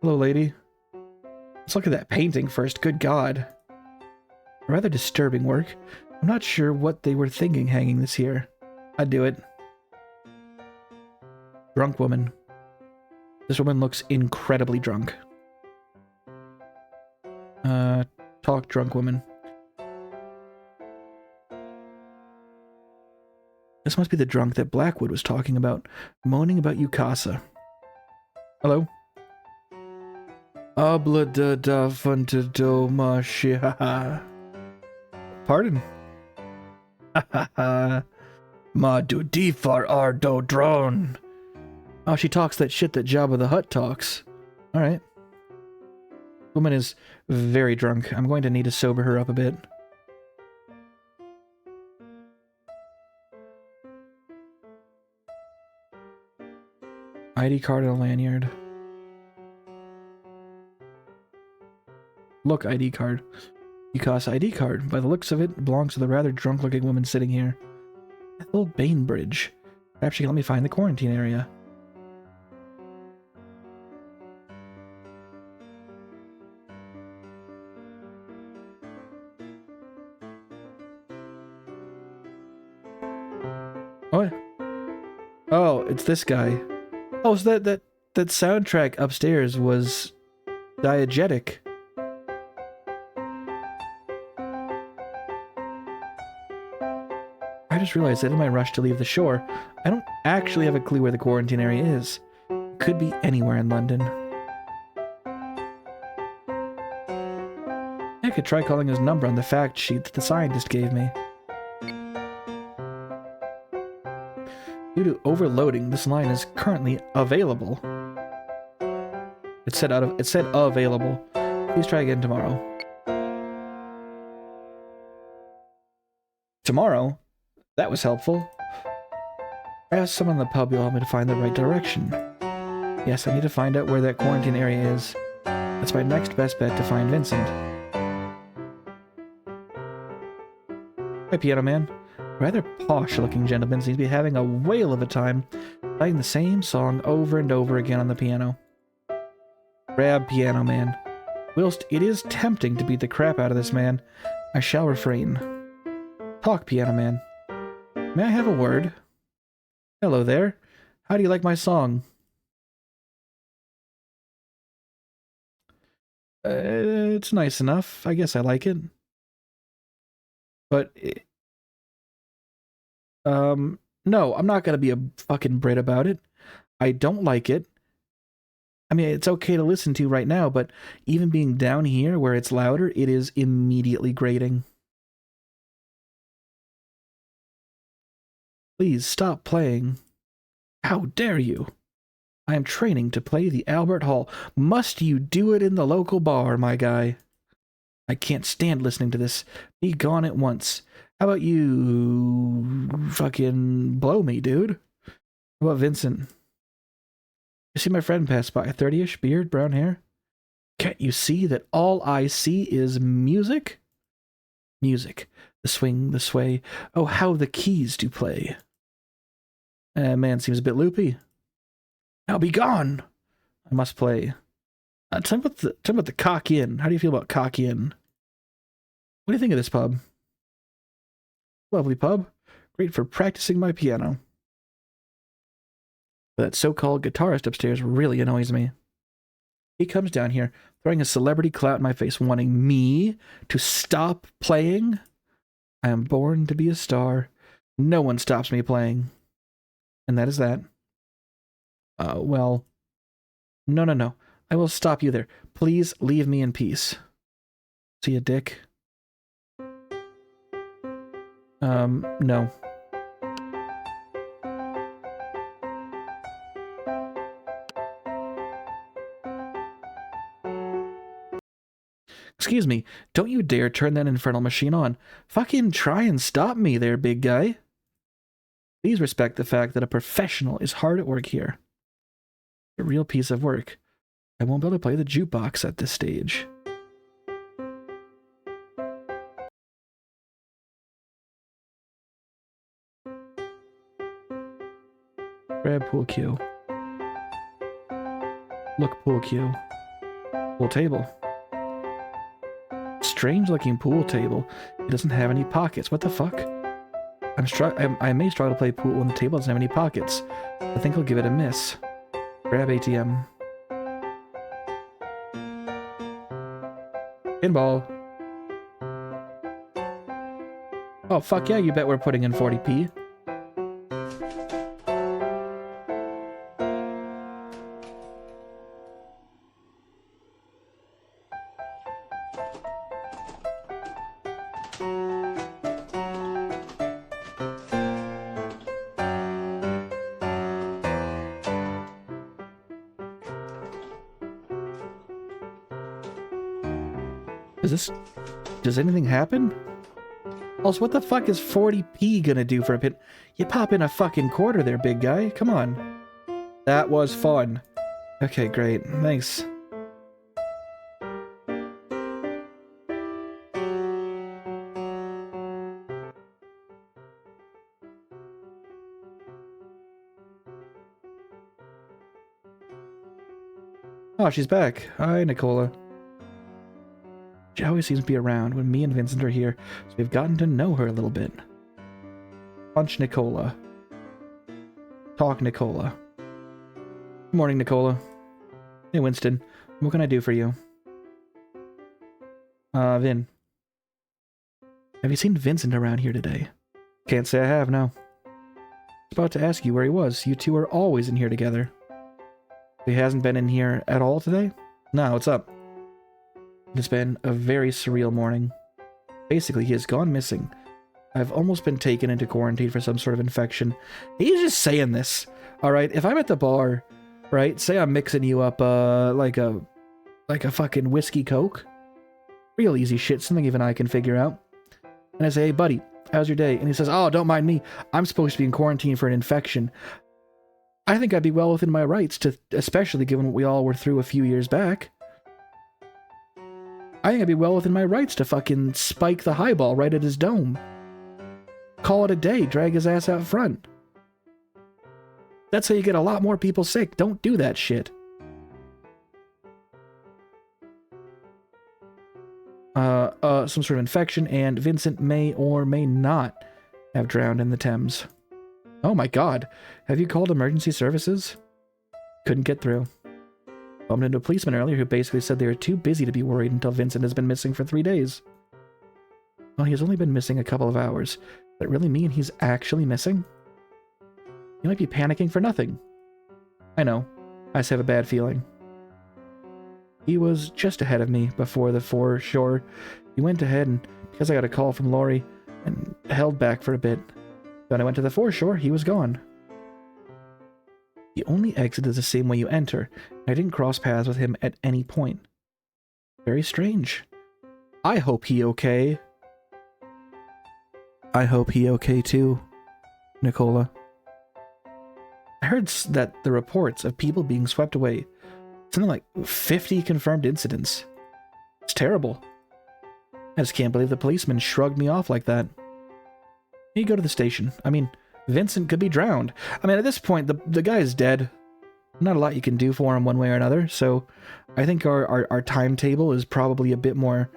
Hello, lady. Let's look at that painting first. Good God. Rather disturbing work. I'm not sure what they were thinking hanging this here. I'd do it. Drunk woman. This woman looks incredibly drunk. Talk drunk woman. This must be the drunk that Blackwood was talking about, moaning about Yukasa. Hello? Habla da funtado mashiha. Pardon? Ma do difar ardo drone. Oh, she talks that shit that Jabba the Hutt talks. Alright. Woman is very drunk. I'm going to need to sober her up a bit. ID card and a lanyard. Look, ID card. UCAS ID card. By the looks of it, it belongs to the rather drunk-looking woman sitting here. Ethel Bainbridge. Perhaps she can let me find the quarantine area. What? Oh, it's this guy. Oh, so that soundtrack upstairs was diegetic. I just realized that in my rush to leave the shore, I don't actually have a clue where the quarantine area is. It could be anywhere in London. I could try calling his number on the fact sheet that the scientist gave me. Due to overloading, this line is currently available. It said available. Please try again tomorrow. Tomorrow? That was helpful. I asked someone in the pub who'll help me to find the right direction. Yes, I need to find out where that quarantine area is. That's my next best bet to find Vincent. Hi, Piano Man. Rather posh-looking gentleman seems to be having a whale of a time playing the same song over and over again on the piano. Grab, Piano Man. Whilst it is tempting to beat the crap out of this man, I shall refrain. Talk, Piano Man. May I have a word? Hello there. How do you like my song? It's nice enough. I guess I like it. But... no, I'm not gonna be a fucking Brit about it. I don't like it. I mean, it's okay to listen to right now, but even being down here where it's louder, it is immediately grating. Please stop playing. How dare you? I am training to play the Albert Hall. Must you do it in the local bar, my guy? I can't stand listening to this. Be gone at once. How about you fucking blow me, dude? How about Vincent? You see my friend pass by, 30-ish, beard, brown hair? Can't you see that all I see is music? Music. The swing, the sway. Oh, how the keys do play. Man seems a bit loopy. Now be gone! I must play. Tell me about the cock in. How do you feel about cock in? What do you think of this pub? Lovely pub. Great for practicing my piano. That so-called guitarist upstairs really annoys me. He comes down here, throwing a celebrity clout in my face, wanting me to stop playing. I am born to be a star. No one stops me playing. And that is that. Well... No. I will stop you there. Please leave me in peace. See ya, dick. No. Excuse me, don't you dare turn that infernal machine on. Fucking try and stop me there, big guy. Please respect the fact that a professional is hard at work here. A real piece of work. I won't be able to play the jukebox at this stage. Grab pool cue. Look, pool cue. Pool table. Strange looking pool table. It doesn't have any pockets. What the fuck? I may struggle to play pool when the table doesn't have any pockets. I think I'll give it a miss. Grab ATM. Pinball. Oh, fuck yeah, you bet we're putting in 40p. Does anything happen? Also, what the fuck is 40p gonna do for a pin? You pop in a fucking quarter there, big guy. Come on. That was fun. Okay, great. Thanks. Oh, she's back. Hi, Nicola. She always seems to be around when me and Vincent are here, so we've gotten to know her a little bit. Punch Nicola. Talk Nicola. Good morning, Nicola. Hey, Winston. What can I do for you? Vin. Have you seen Vincent around here today? Can't say I have, no. I was about to ask you where he was. You two are always in here together. He hasn't been in here at all today? No, what's up? It's been a very surreal morning. Basically, he has gone missing. I've almost been taken into quarantine for some sort of infection. He's just saying this, alright? If I'm at the bar, right, say I'm mixing you up, like a fucking whiskey coke. Real easy shit, something even I can figure out. And I say, hey buddy, how's your day? And he says, oh, don't mind me. I'm supposed to be in quarantine for an infection. I think I'd be well within my rights to, especially given what we all were through a few years back. I think I'd be well within my rights to fucking spike the highball right at his dome. Call it a day, drag his ass out front. That's how you get a lot more people sick. Don't do that shit. Some sort of infection, and Vincent may or may not have drowned in the Thames. Oh my god. Have you called emergency services? Couldn't get through. Bumped into a policeman earlier who basically said they were too busy to be worried until Vincent has been missing for 3 days. Well, he's only been missing a couple of hours. Does that really mean he's actually missing? He might be panicking for nothing. I know. I just have a bad feeling. He was just ahead of me before the foreshore. He went ahead and, because I got a call from Lori, and held back for a bit. When I went to the foreshore, he was gone. The only exit is the same way you enter. I didn't cross paths with him at any point. Very strange. I hope he okay. I hope he okay too, Nicola. I heard that the reports of people being swept away, something like 50 confirmed incidents. It's terrible. I just can't believe the policeman shrugged me off like that. You go to the station. I mean, Vincent could be drowned. I mean, at this point, the guy is dead. Not a lot you can do for him one way or another, so I think our timetable is probably a bit more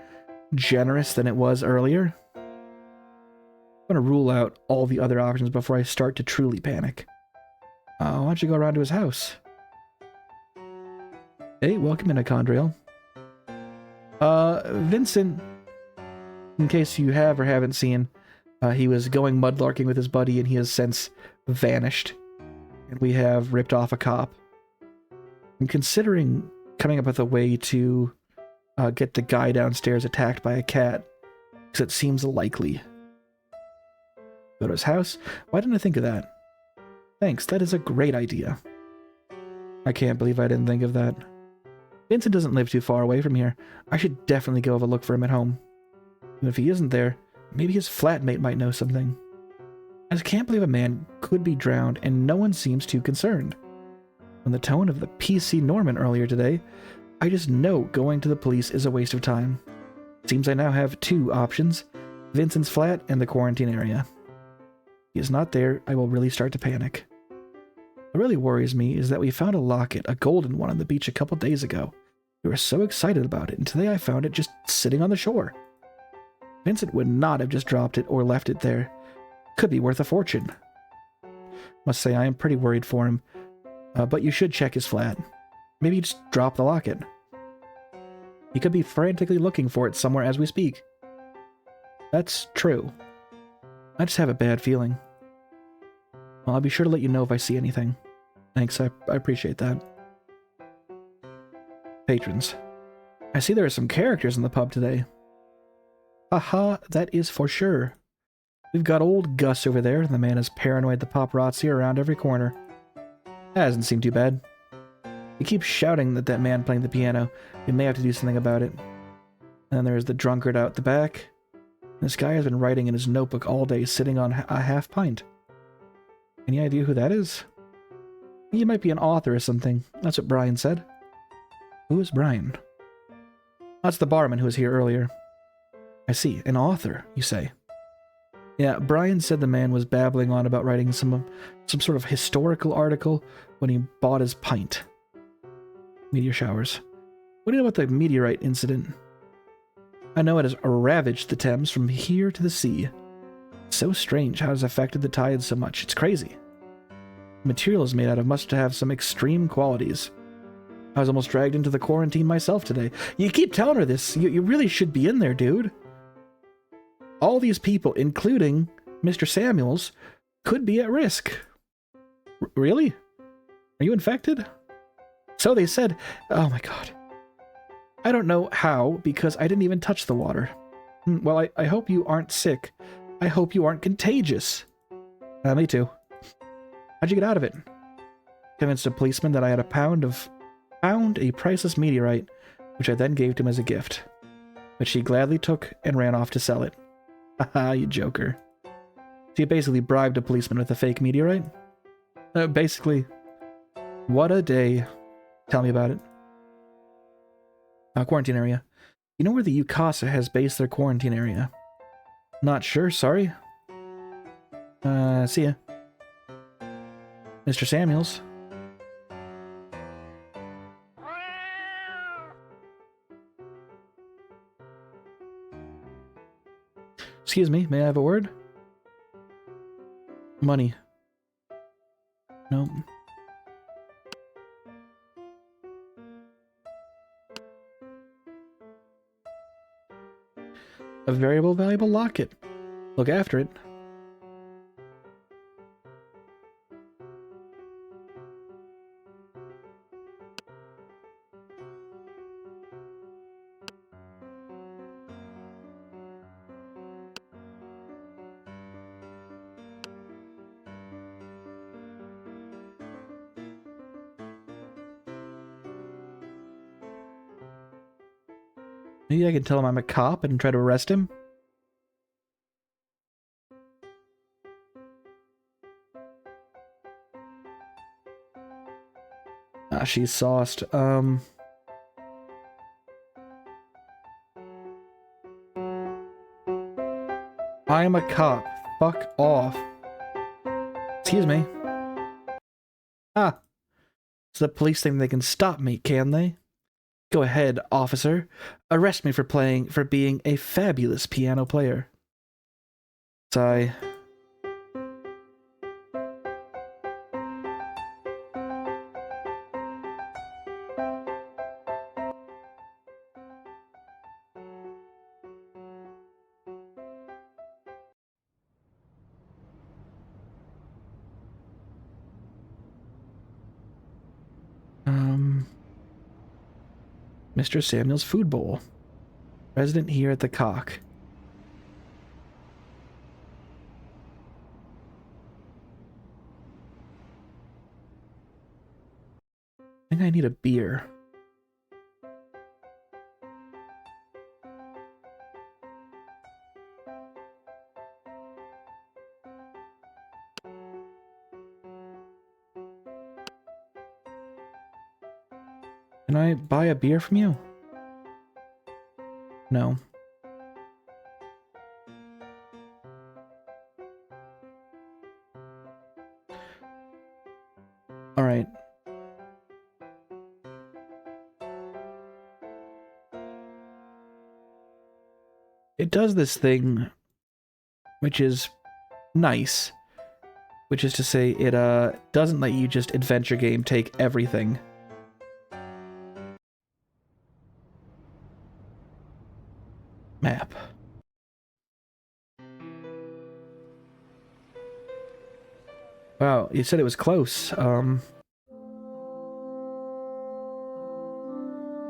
generous than it was earlier. I'm going to rule out all the other options before I start to truly panic. Why don't you go around to his house? Hey, welcome in, Acondriel. Vincent, in case you have or haven't seen, he was going mudlarking with his buddy and he has since vanished. And we have ripped off a cop. I'm considering coming up with a way to get the guy downstairs attacked by a cat, because it seems likely. Go to his house? Why didn't I think of that? Thanks, that is a great idea. I can't believe I didn't think of that. Vincent doesn't live too far away from here. I should definitely go have a look for him at home. And if he isn't there, maybe his flatmate might know something. I just can't believe a man could be drowned and no one seems too concerned. From the tone of the PC Norman earlier today, I just know going to the police is a waste of time. Seems I now have 2 options, Vincent's flat and the quarantine area. If he is not there, I will really start to panic. What really worries me is that we found a locket, a golden one, on the beach a couple days ago. We were so excited about it, and today I found it just sitting on the shore. Vincent would not have just dropped it or left it there. Could be worth a fortune. Must say I am pretty worried for him, but you should check his flat. Maybe just drop the locket. He could be frantically looking for it somewhere as we speak. That's true. I just have a bad feeling. Well, I'll be sure to let you know if I see anything. Thanks, I appreciate that. Patrons. I see there are some characters in the pub today. Haha, that is for sure. We've got old Gus over there, and the man is paranoid the paparazzi are around every corner. That doesn't seem too bad. He keeps shouting at that man playing the piano. We may have to do something about it. And then there's the drunkard out the back. This guy has been writing in his notebook all day, sitting on a half pint. Any idea who that is? He might be an author or something. That's what Brian said. Who is Brian? That's the barman who was here earlier. I see. An author, you say? Yeah, Brian said the man was babbling on about writing some sort of historical article when he bought his pint. Meteor showers. What do you know about the meteorite incident? I know it has ravaged the Thames from here to the sea. So strange how it has affected the tides so much. It's crazy. The material is made out of must have some extreme qualities. I was almost dragged into the quarantine myself today. You keep telling her this. You really should be in there, dude. All these people, including Mr. Samuels, could be at risk. Really? Are you infected? So they said. Oh my god. I don't know how, because I didn't even touch the water. Well, I hope you aren't sick. I hope you aren't contagious. Me too. How'd you get out of it? Convinced a policeman that I had found a priceless meteorite, which I then gave to him as a gift, which he gladly took and ran off to sell it. Haha, you joker. So you basically bribed a policeman with a fake meteorite? Basically. What a day. Tell me about it. Quarantine area. You know where the UCASA has based their quarantine area? Not sure, sorry. See ya. Mr. Samuels. Excuse me, may I have a word? Money. Nope. A variable valuable locket. Look after it. Maybe I can tell him I'm a cop and try to arrest him? Ah, she's sauced. I am a cop. Fuck off. Excuse me. Ah. So the police think they can stop me, can they? Go ahead, officer. Arrest me for being a fabulous piano player. Sigh. Mr. Samuel's food bowl. Resident here at the Cock. I think I need a beer. Can I buy a beer from you? No. Alright. It does this thing, which is nice. Which is to say, it doesn't let you just adventure game take everything. Map. Wow, you said it was close.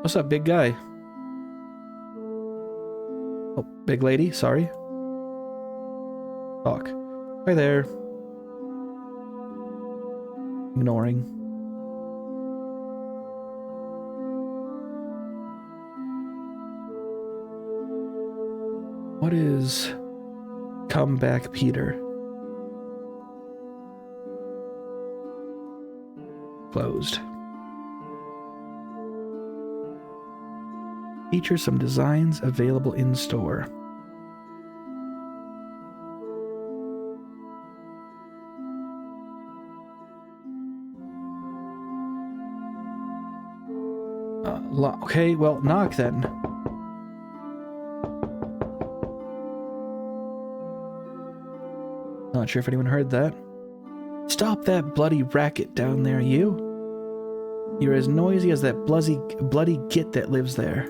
What's up, big guy? Oh, big lady, sorry. Talk. Hi there. Ignoring. What is Come Back, Peter? Closed. Feature some designs available in store. Okay, well, knock then. Not sure if anyone heard that. Stop that bloody racket down there, you. You're as noisy as that bloody git that lives there.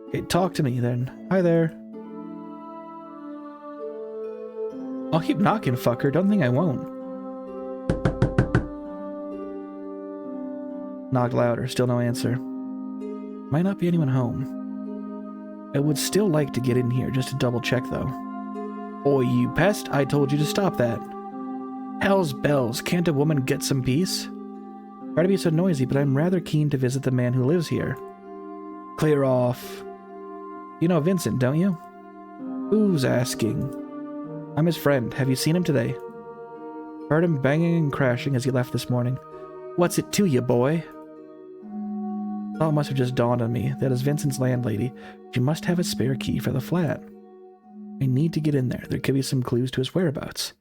Okay, talk to me then. Hi there. I'll keep knocking, fucker. Don't think I won't. Knocked louder, still no answer. Might not be anyone home. I would still like to get in here just to double check though. Oi, you pest, I told you to stop that. Hell's bells, can't a woman get some peace? Try to be so noisy, but I'm rather keen to visit the man who lives here. Clear off. You know Vincent, don't you? Who's asking? I'm his friend. Have you seen him today? Heard him banging and crashing as he left this morning. What's it to you, boy? Thought must have just dawned on me that as Vincent's landlady, she must have a spare key for the flat. I need to get in there. There could be some clues to his whereabouts.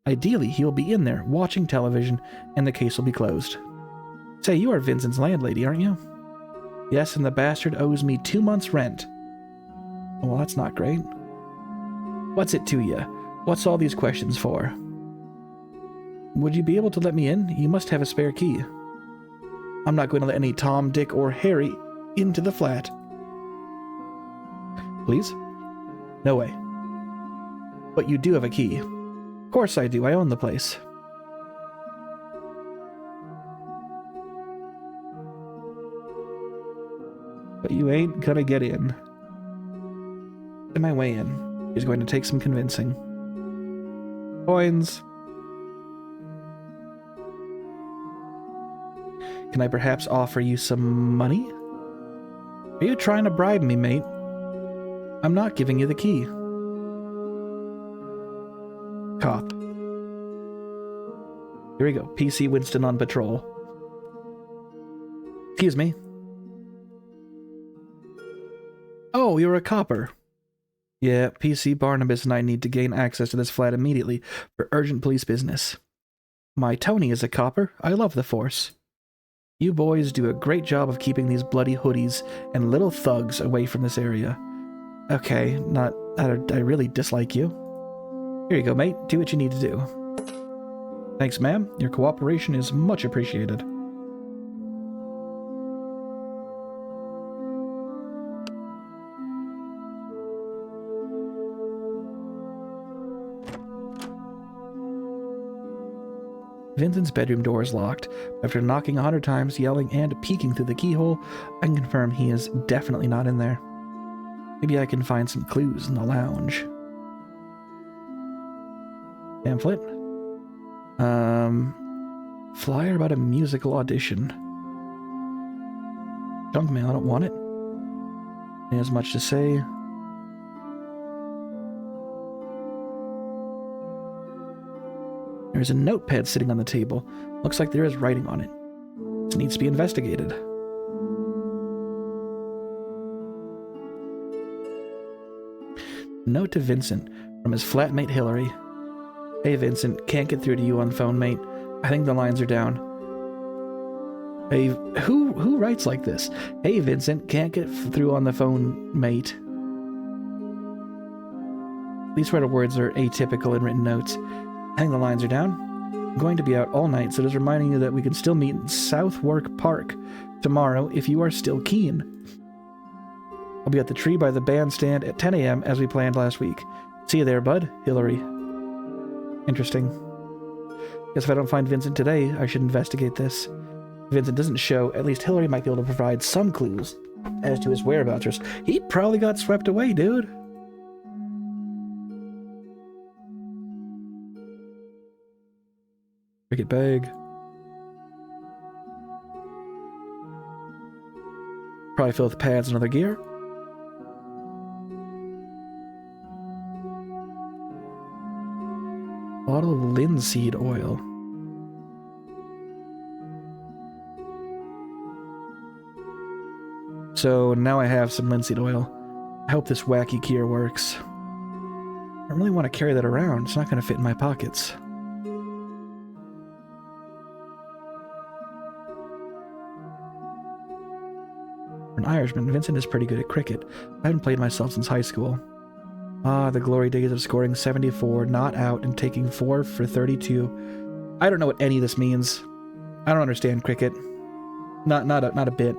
Ideally, he will be in there, watching television, and the case will be closed. Say, you are Vincent's landlady, aren't you? Yes, and the bastard owes me 2 months' rent. Well, that's not great. What's it to you? What's all these questions for? Would you be able to let me in? You must have a spare key. I'm not going to let any Tom, Dick, or Harry into the flat. Please? No way. But you do have a key. Of course I do. I own the place. But you ain't gonna get in. On my way in, he's going to take some convincing. Coins. Can I perhaps offer you some money? Are you trying to bribe me, mate? I'm not giving you the key. Cop. Here we go. PC Winston on patrol. Excuse me. Oh, you're a copper. Yeah, PC Barnabas and I need to gain access to this flat immediately for urgent police business. My Tony is a copper. I love the Force. You boys do a great job of keeping these bloody hoodies and little thugs away from this area. Okay, not that I really dislike you. Here you go, mate. Do what you need to do. Thanks, ma'am. Your cooperation is much appreciated. Vincent's bedroom door is locked. After knocking 100 times, yelling, and peeking through the keyhole, I can confirm he is definitely not in there. Maybe I can find some clues in the lounge. Pamphlet? Flyer about a musical audition. Junk mail, I don't want it. He has much to say. There's a notepad sitting on the table. Looks like there is writing on it. This needs to be investigated. Note to Vincent from his flatmate Hillary. Hey Vincent, can't get through to you on the phone, mate. I think the lines are down. Hey, who writes like this? Hey Vincent, can't get through on the phone, mate. These sort of words are atypical in written notes. I think the lines are down. I'm going to be out all night, so just reminding you that we can still meet in Southwark Park tomorrow if you are still keen. I'll be at the tree by the bandstand at 10 a.m. as we planned last week. See you there, bud. Hillary. Interesting. Guess if I don't find Vincent today, I should investigate this. If Vincent doesn't show, at least Hillary might be able to provide some clues as to his whereabouts. He probably got swept away, dude. Cricket bag. Probably fill with pads and other gear. Bottle of linseed oil. So now I have some linseed oil. I hope this wacky cure works. I don't really want to carry that around. It's not going to fit in my pockets. For an Irishman, Vincent is pretty good at cricket. I haven't played myself since high school. Ah, the glory days of scoring 74, not out, and taking 4 for 32. I don't know what any of this means. I don't understand cricket. Not a bit.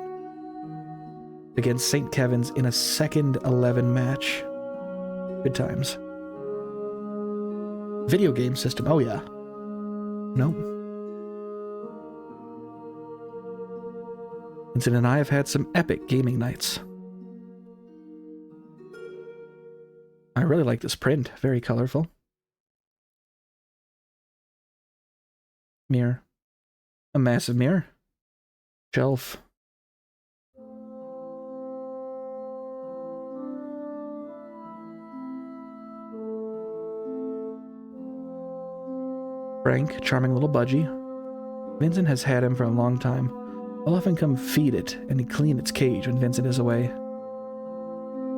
Against St. Kevin's in a second 11 match. Good times. Video game system. Oh yeah. Nope. Vincent and I have had some epic gaming nights. I really like this print. Very colorful. Mirror. A massive mirror. Shelf. Frank, charming little budgie. Vincent has had him for a long time. I'll often come feed it and clean its cage when Vincent is away.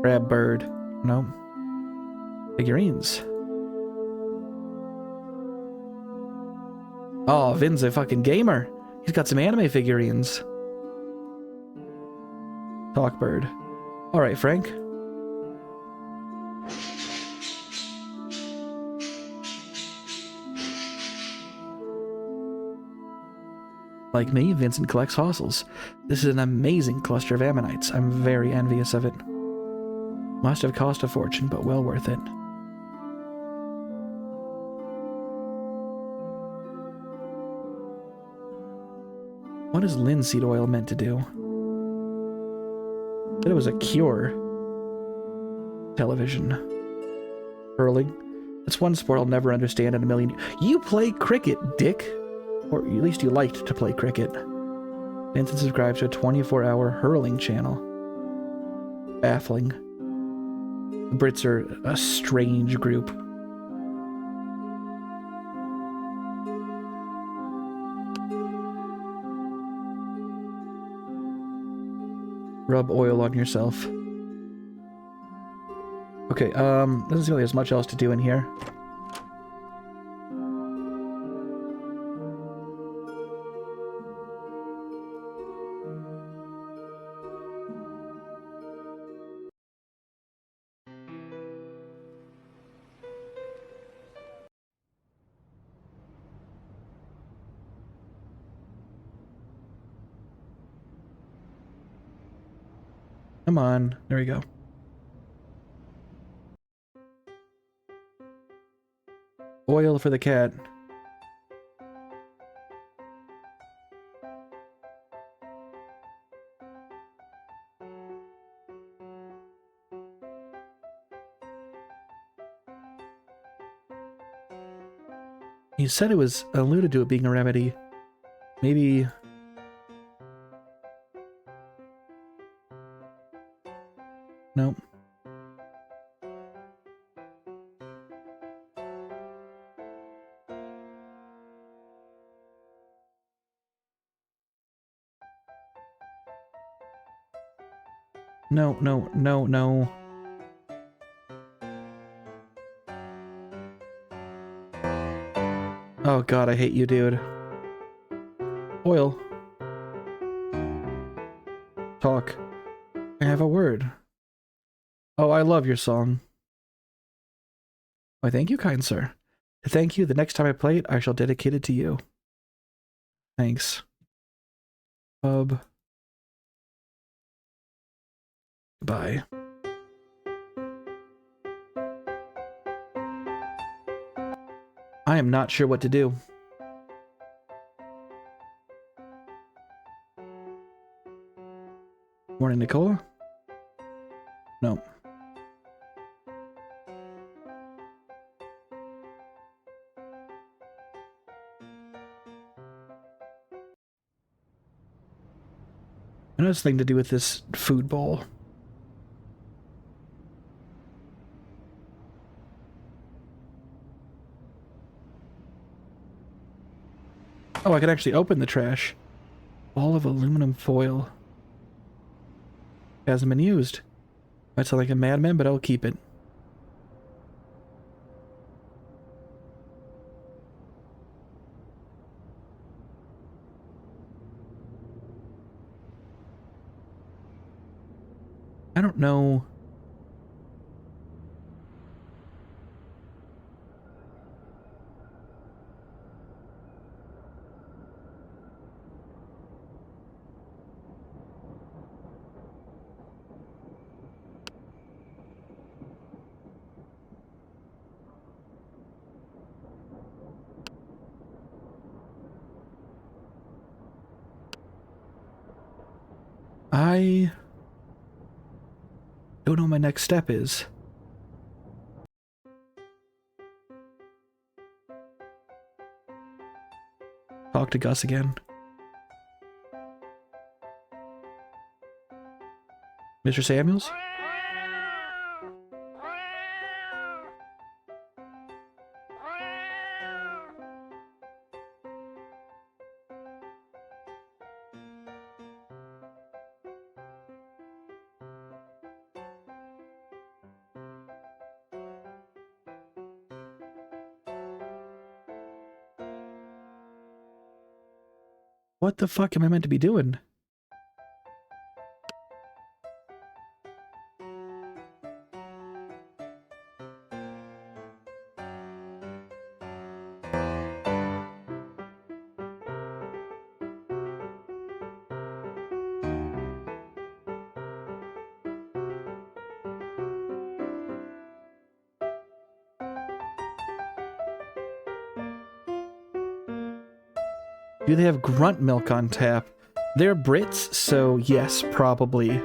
Crab bird. No. Figurines. Oh, Vin's a fucking gamer. He's got some anime figurines. Talk bird. Alright, Frank. Like me, Vincent collects fossils. This is an amazing cluster of ammonites. I'm very envious of it. Must have cost a fortune, but well worth it. What is linseed oil meant to do? Said it was a cure. Television. Hurling. It's one sport I'll never understand in a million. You play cricket, dick! Or at least you liked to play cricket. Vincent subscribes to a 24-hour hurling channel. Baffling. The Brits are a strange group. Rub oil on yourself. Okay, doesn't seem like there's much else to do in here. Come on. There we go. Oil for the cat. You said it was alluded to it being a remedy. Maybe... Nope. No, no, no, no. Oh god, I hate you, dude. Oil. Talk. I have a word. Oh, I love your song. Why, thank you, kind sir. To thank you, the next time I play it, I shall dedicate it to you. Thanks. Bye. I am not sure what to do. Morning, Nicola? No. Another thing to do with this food bowl. Oh, I can actually open the trash. Ball of aluminum foil. Hasn't been used. Might sound like a madman, but I'll keep it. I don't know. I don't know what my next step is. Talk to Gus again. Mr. Samuels? What the fuck am I meant to be doing? Do they have grunt milk on tap? They're Brits, so yes, probably.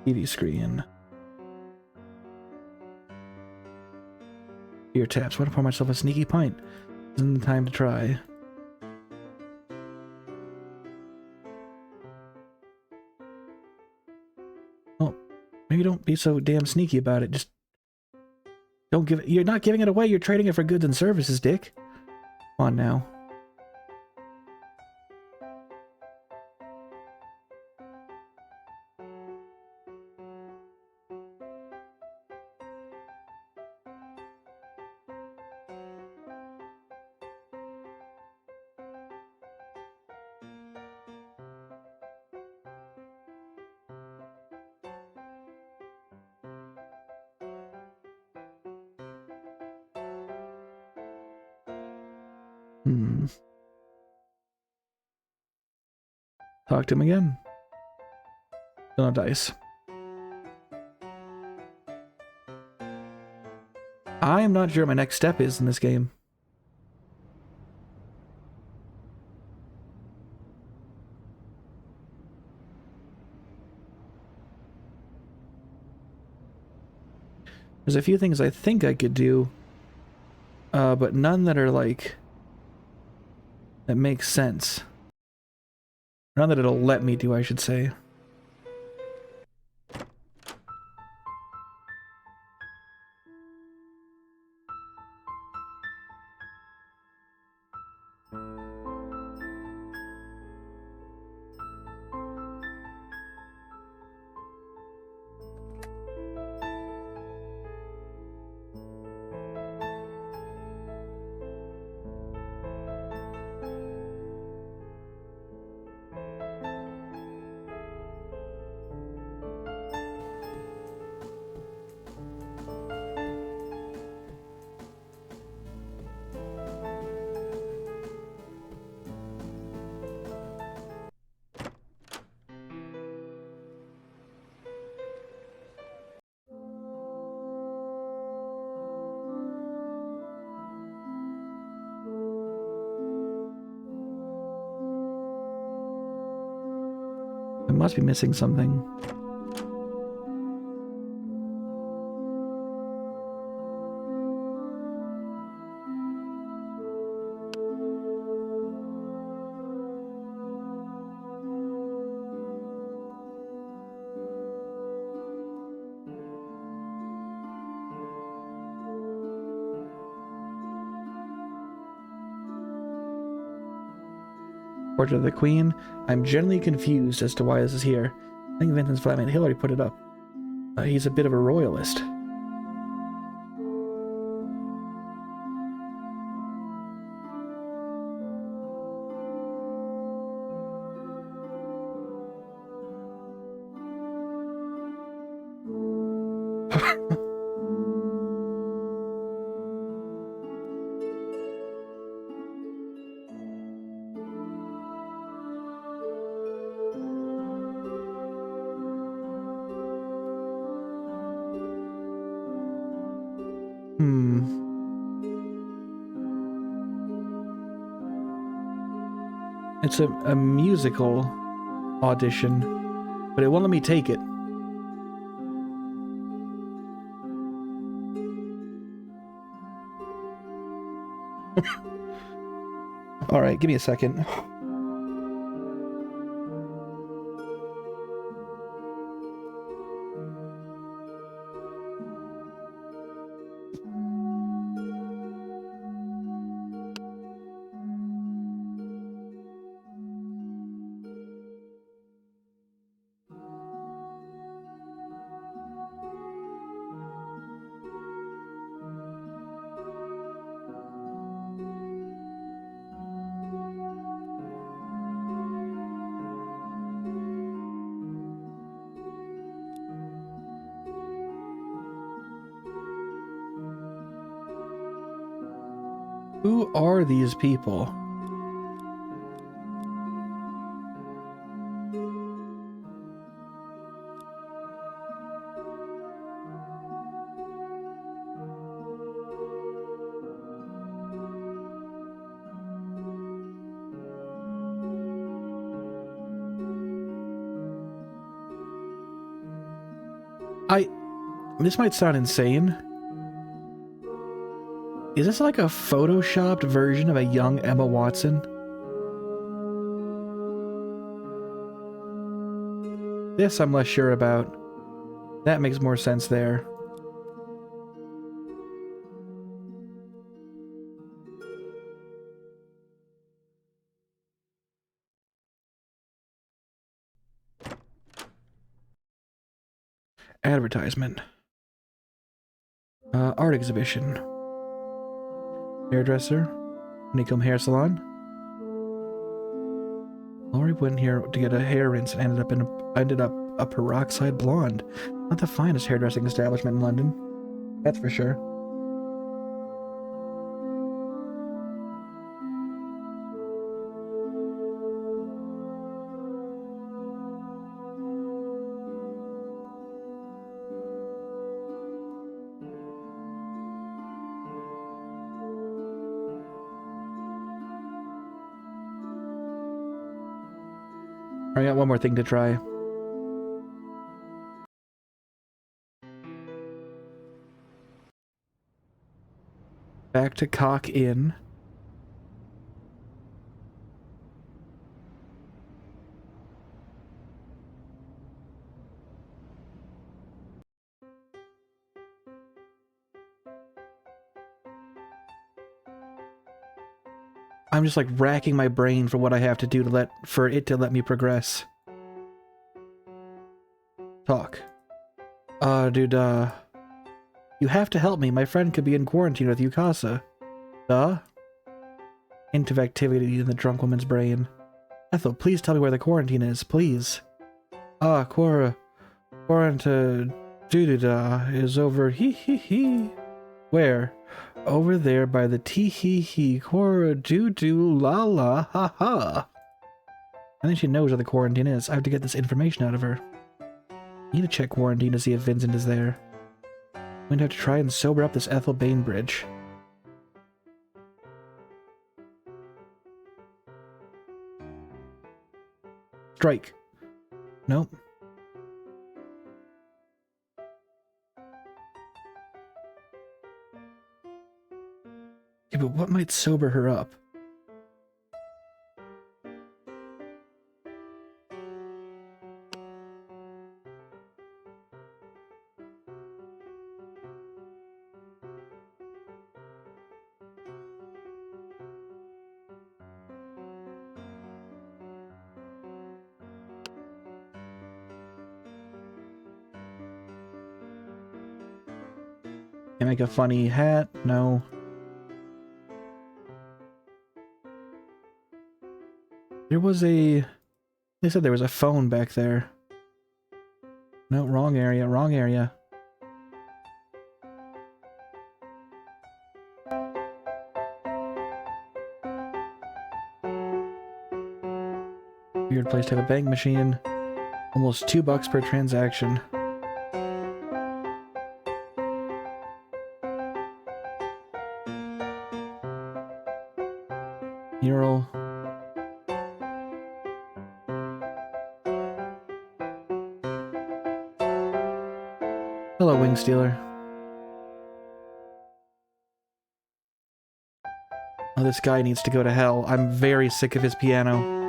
TV screen. Beer taps. Want to pour myself a sneaky pint? Isn't the time to try. Well, maybe don't be so damn sneaky about it. Just don't give it. You're not giving it away. You're trading it for goods and services, Dick. Come on now. Talk to him again. Still no dice. I am not sure what my next step is in this game. There's a few things I think I could do, but none that are like... that make sense. None that it'll let me do, I should say. I must be missing something. Portrait of the Queen. I'm generally confused as to why this is here. I think Vincent's flatmate Hillary put it up. He's a bit of a royalist. It's a musical audition, but it won't let me take it. Alright, give me a second. Who are these people? This might sound insane. Is this like a photoshopped version of a young Emma Watson? This I'm less sure about. That makes more sense there. Advertisement. Art exhibition. Hairdresser. Honeycomb hair salon. Lori went here to get a hair rinse and ended up a peroxide blonde. Not the finest hairdressing establishment in London. That's for sure. I got one more thing to try. Back to Cock Inn. I'm just like racking my brain for what I have to do for it to let me progress. Talk. Dude, you have to help me. My friend could be in quarantine with Yukasa. Hint of activity in the drunk woman's brain. Ethel, please tell me where the quarantine is, please. Quarantine doo-doo-da is over hee. Where? Over there by the tee-hee-hee, Cora doo-doo la-la ha-ha. I think she knows where the quarantine is. I have to get this information out of her. Need to check quarantine to see if Vincent is there. I'm going to have to try and sober up this Ethel Bainbridge. Strike. Nope. Yeah, but what might sober her up? Can I make a funny hat? No. There was a... They said there was a phone back there. No, wrong area, wrong area. Good place to have a bank machine. Almost $2 per transaction. Mural. Hello, Wing Stealer. Oh, this guy needs to go to hell. I'm very sick of his piano.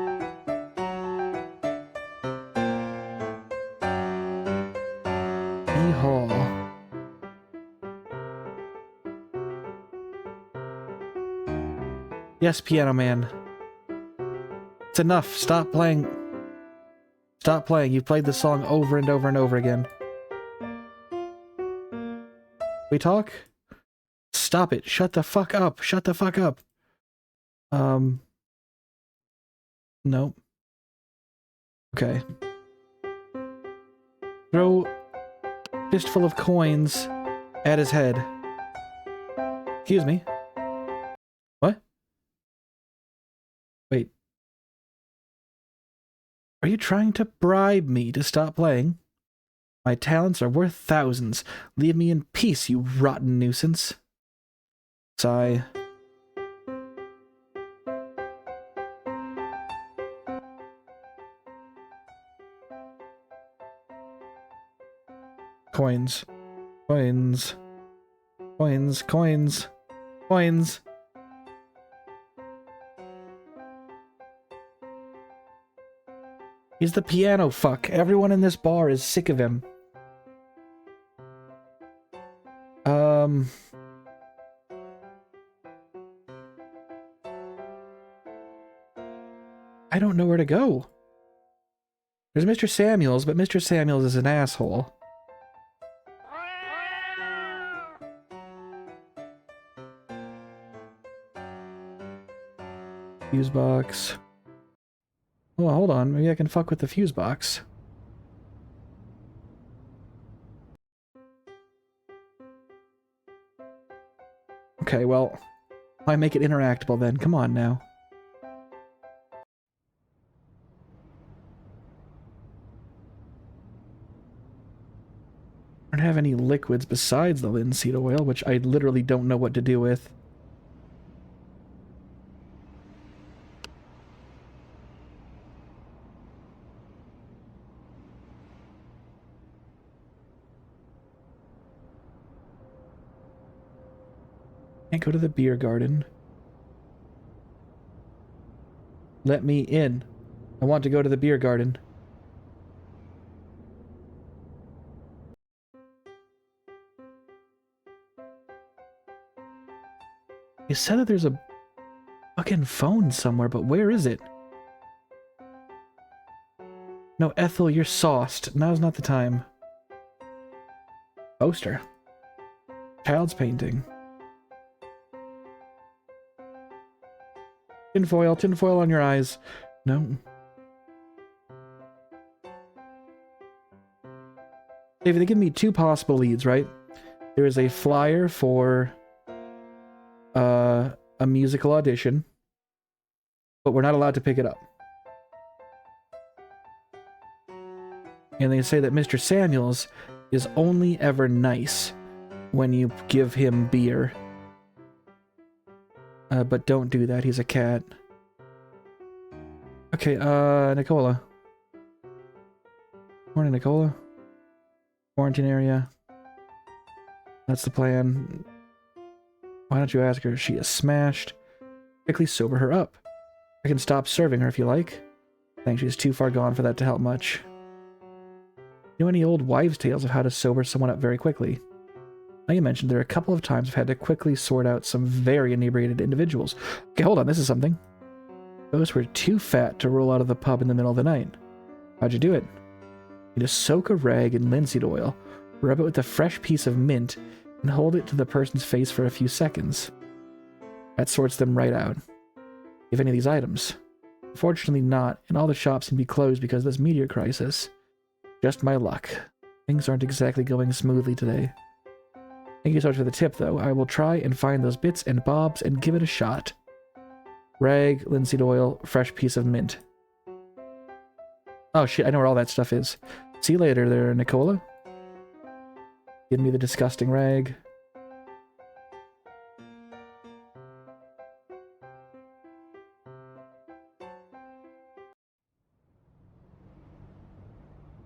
Hall. Yes, Piano Man. It's enough. Stop playing. Stop playing. You've played this song over and over and over again. We talk? Stop it. Shut the fuck up. Shut the fuck up. Nope. Okay. Throw fistful of coins at his head. Excuse me. What? Wait. Are you trying to bribe me to stop playing? My talents are worth thousands. Leave me in peace, you rotten nuisance. Sigh. Coins. Coins. Coins. Coins. Coins. He's the piano fuck. Everyone in this bar is sick of him. I don't know where to go. There's Mr. Samuels, but Mr. Samuels is an asshole. Fuse box. Oh, hold on. Maybe I can fuck with the fuse box. Okay, well, I make it interactable then. Come on now. I don't have any liquids besides the linseed oil, which I literally don't know what to do with. Can't go to the beer garden. Let me in. I want to go to the beer garden. You said that there's a fucking phone somewhere, but where is it? No, Ethel, you're sauced. Now's not the time. Poster. Child's painting. Tinfoil on your eyes. No. David, they give me two possible leads, right? There is a flyer for a musical audition, but we're not allowed to pick it up. And they say that Mr. Samuels is only ever nice when you give him beer. But don't do that, he's a cat. Okay, Nicola. Morning, Nicola. Quarantine area. That's the plan. Why don't you ask her if she is smashed? Quickly sober her up. I can stop serving her if you like. I think she's too far gone for that to help much. You know any old wives' tales of how to sober someone up very quickly? Now you mentioned there are a couple of times I've had to quickly sort out some very inebriated individuals. Okay, hold on, this is something. Those were too fat to roll out of the pub in the middle of the night. How'd you do it? You just soak a rag in linseed oil, rub it with a fresh piece of mint, and hold it to the person's face for a few seconds. That sorts them right out. You have any of these items? Unfortunately not, and all the shops seem to be closed because of this meteor crisis. Just my luck. Things aren't exactly going smoothly today. Thank you so much for the tip, though. I will try and find those bits and bobs and give it a shot. Rag, linseed oil, fresh piece of mint. Oh shit, I know where all that stuff is. See you later there, Nicola. Give me the disgusting rag.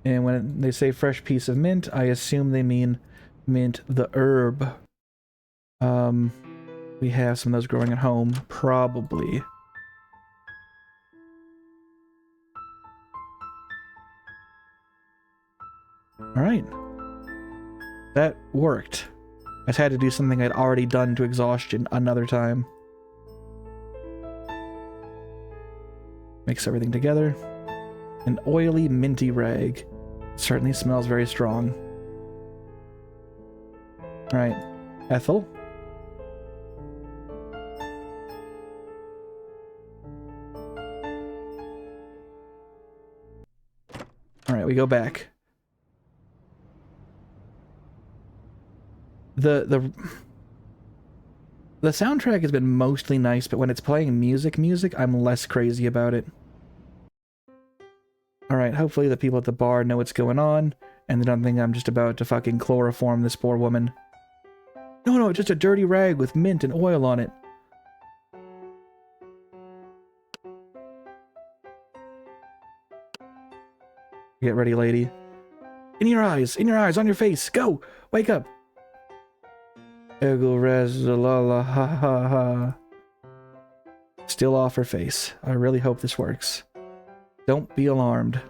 And when they say fresh piece of mint, I assume they mean mint the herb. We have some of those growing at home, probably. Alright. That worked. I just had to do something I'd already done to exhaustion another time. Mix everything together. An oily, minty rag. Certainly smells very strong. Alright. Ethel? Alright, we go back. The soundtrack has been mostly nice, but when it's playing music, I'm less crazy about it. Alright, hopefully the people at the bar know what's going on, and they don't think I'm just about to fucking chloroform this poor woman. No, it's just a dirty rag with mint and oil on it. Get ready, lady. In your eyes, on your face, go! Wake up! Ego res la la ha ha ha. Still off her face. I really hope this works. Don't be alarmed.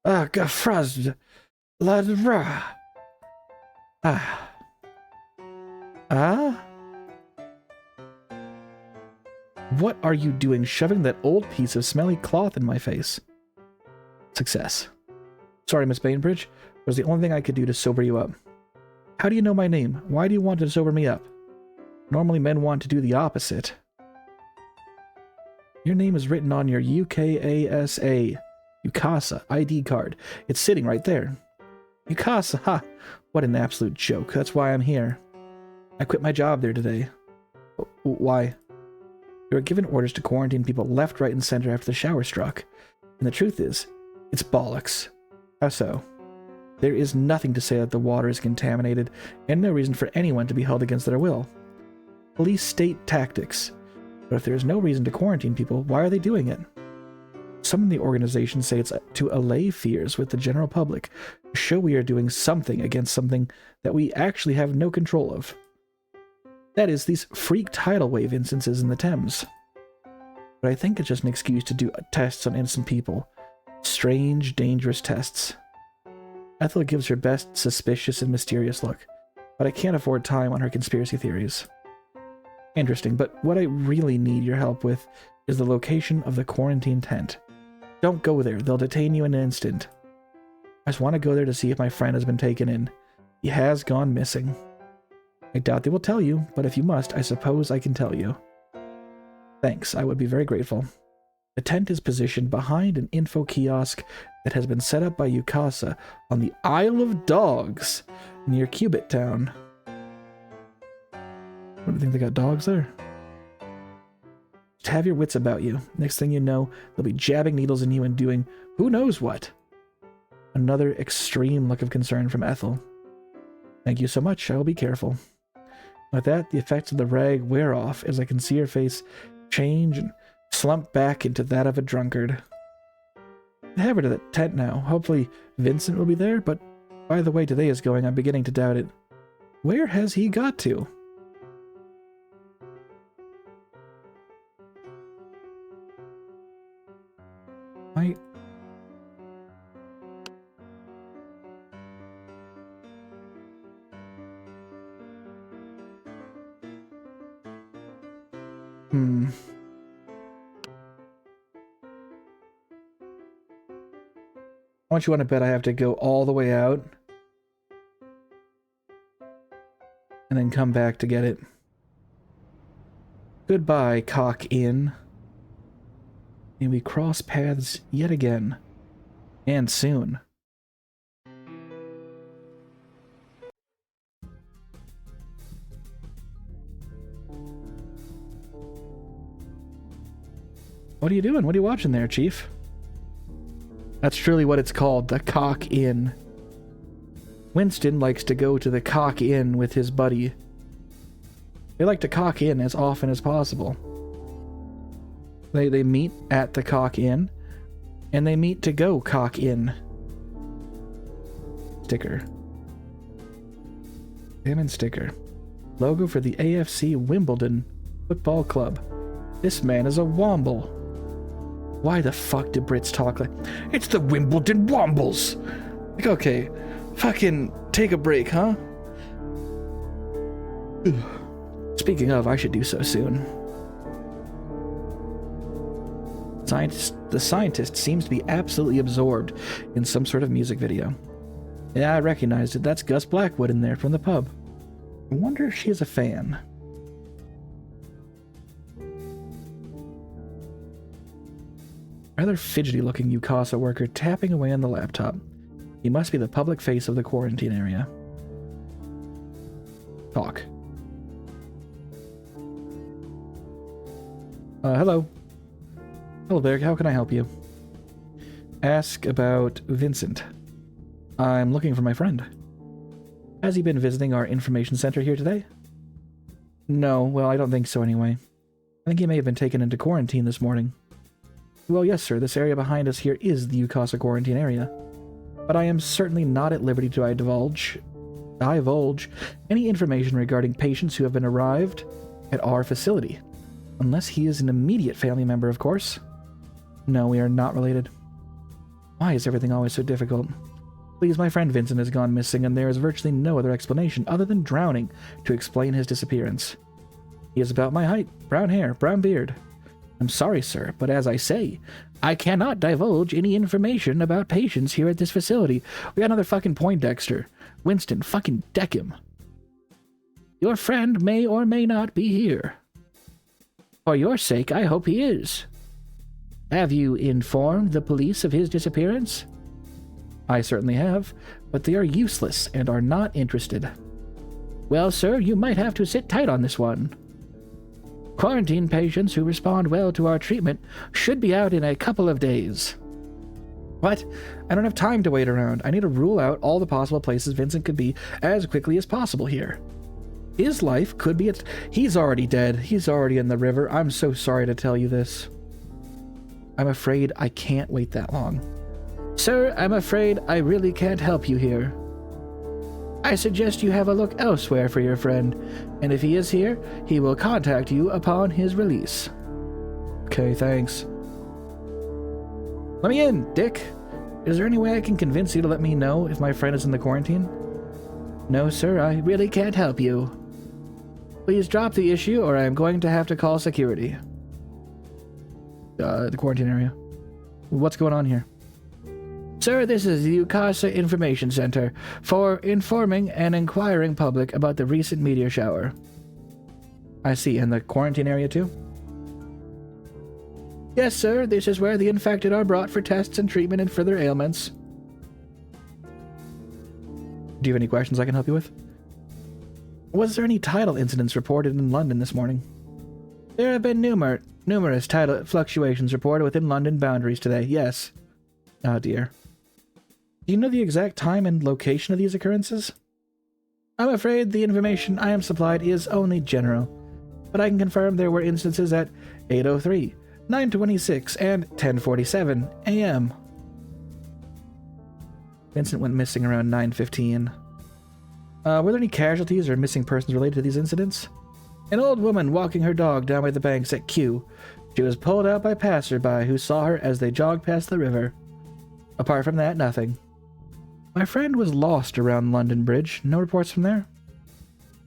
Ah, gafrazd. La dra. Ah. Ah? What are you doing shoving that old piece of smelly cloth in my face? Success. Sorry, Miss Bainbridge. It was the only thing I could do to sober you up. How do you know my name? Why do you want to sober me up? Normally men want to do the opposite. Your name is written on your UKASA, UCASA ID card. It's sitting right there. UCASA, ha! What an absolute joke. That's why I'm here. I quit my job there today. Why? You were given orders to quarantine people left, right, and center after the shower struck. And the truth is, it's bollocks. How so? There is nothing to say that the water is contaminated, and no reason for anyone to be held against their will. Police state tactics. But if there is no reason to quarantine people, why are they doing it? Some in the organization say it's to allay fears with the general public, to show we are doing something against something that we actually have no control of. That is, these freak tidal wave instances in the Thames. But I think it's just an excuse to do tests on innocent people. Strange, dangerous tests. Ethel gives her best suspicious and mysterious look, but I can't afford time on her conspiracy theories. Interesting, but what I really need your help with is the location of the quarantine tent. Don't go there, they'll detain you in an instant. I just want to go there to see if my friend has been taken in. He has gone missing. I doubt they will tell you, but if you must, I suppose I can tell you. Thanks, I would be very grateful. The tent is positioned behind an info kiosk that has been set up by UCASA on the Isle of Dogs, near Cubit Town. What do you think, they got dogs there? Just have your wits about you. Next thing you know, they'll be jabbing needles in you and doing who knows what. Another extreme look of concern from Ethel. Thank you so much, I will be careful. With that, the effects of the rag wear off as I can see her face change and slump back into that of a drunkard. I have her to the tent now. Hopefully Vincent will be there, but by the way today is going, I'm beginning to doubt it. Where has he got to? How much you want to bet I have to go all the way out and then come back to get it? Goodbye, Cock Inn. May we cross paths yet again, and soon. What are you doing? What are you watching there, Chief? That's truly what it's called, the Cock Inn. Winston likes to go to the Cock Inn with his buddy. They like to cock in as often as possible. They meet at the Cock Inn, and they meet to go cock in. Sticker. Salmon sticker. Logo for the AFC Wimbledon Football Club. This man is a Womble. Why the fuck do Brits talk like... It's the Wimbledon Wombles! Like, okay, fucking take a break, huh? Speaking of, I should do so soon. The scientist seems to be absolutely absorbed in some sort of music video. Yeah, I recognized it. That's Gus Blackwood in there from the pub. I wonder if she is a fan. Rather fidgety-looking UCASA worker tapping away on the laptop. He must be the public face of the quarantine area. Talk. Hello. Hello there, how can I help you? Ask about Vincent. I'm looking for my friend. Has he been visiting our information center here today? No, well, I don't think so anyway. I think he may have been taken into quarantine this morning. Well, yes, sir, this area behind us here is the UCASA quarantine area. But I am certainly not at liberty to divulge any information regarding patients who have been arrived at our facility. Unless he is an immediate family member, of course. No, we are not related. Why is everything always so difficult? Please, my friend Vincent has gone missing, and there is virtually no other explanation other than drowning to explain his disappearance. He is about my height, brown hair, brown beard. I'm sorry, sir, but as I say, I cannot divulge any information about patients here at this facility. We got another fucking Poindexter. Winston, fucking deck him. Your friend may or may not be here. For your sake, I hope he is. Have you informed the police of his disappearance? I certainly have, but they are useless and are not interested. Well, sir, you might have to sit tight on this one. Quarantine patients who respond well to our treatment should be out in a couple of days. What? I don't have time to wait around. I need to rule out all the possible places Vincent could be as quickly as possible here. His life could be... He's already dead. He's already in the river. I'm so sorry to tell you this. I'm afraid I can't wait that long. Sir, I'm afraid I really can't help you here. I suggest you have a look elsewhere for your friend, and if he is here, he will contact you upon his release. Okay, thanks. Let me in, Dick. Is there any way I can convince you to let me know if my friend is in the quarantine? No, sir, I really can't help you. Please drop the issue, or I am going to have to call security. The quarantine area. What's going on here? Sir, this is the UCASA Information Center for informing and inquiring public about the recent meteor shower. I see. And the quarantine area too? Yes, sir. This is where the infected are brought for tests and treatment and further ailments. Do you have any questions I can help you with? Was there any tidal incidents reported in London this morning? There have been numerous tidal fluctuations reported within London boundaries today, yes. Oh dear. Do you know the exact time and location of these occurrences? I'm afraid the information I am supplied is only general, but I can confirm there were instances at 8:03, 9:26, and 10:47 a.m. Vincent went missing around 9:15. Were there any casualties or missing persons related to these incidents? An old woman walking her dog down by the banks at Kew. She was pulled out by passerby who saw her as they jogged past the river. Apart from that, nothing. My friend was lost around London Bridge. No reports from there?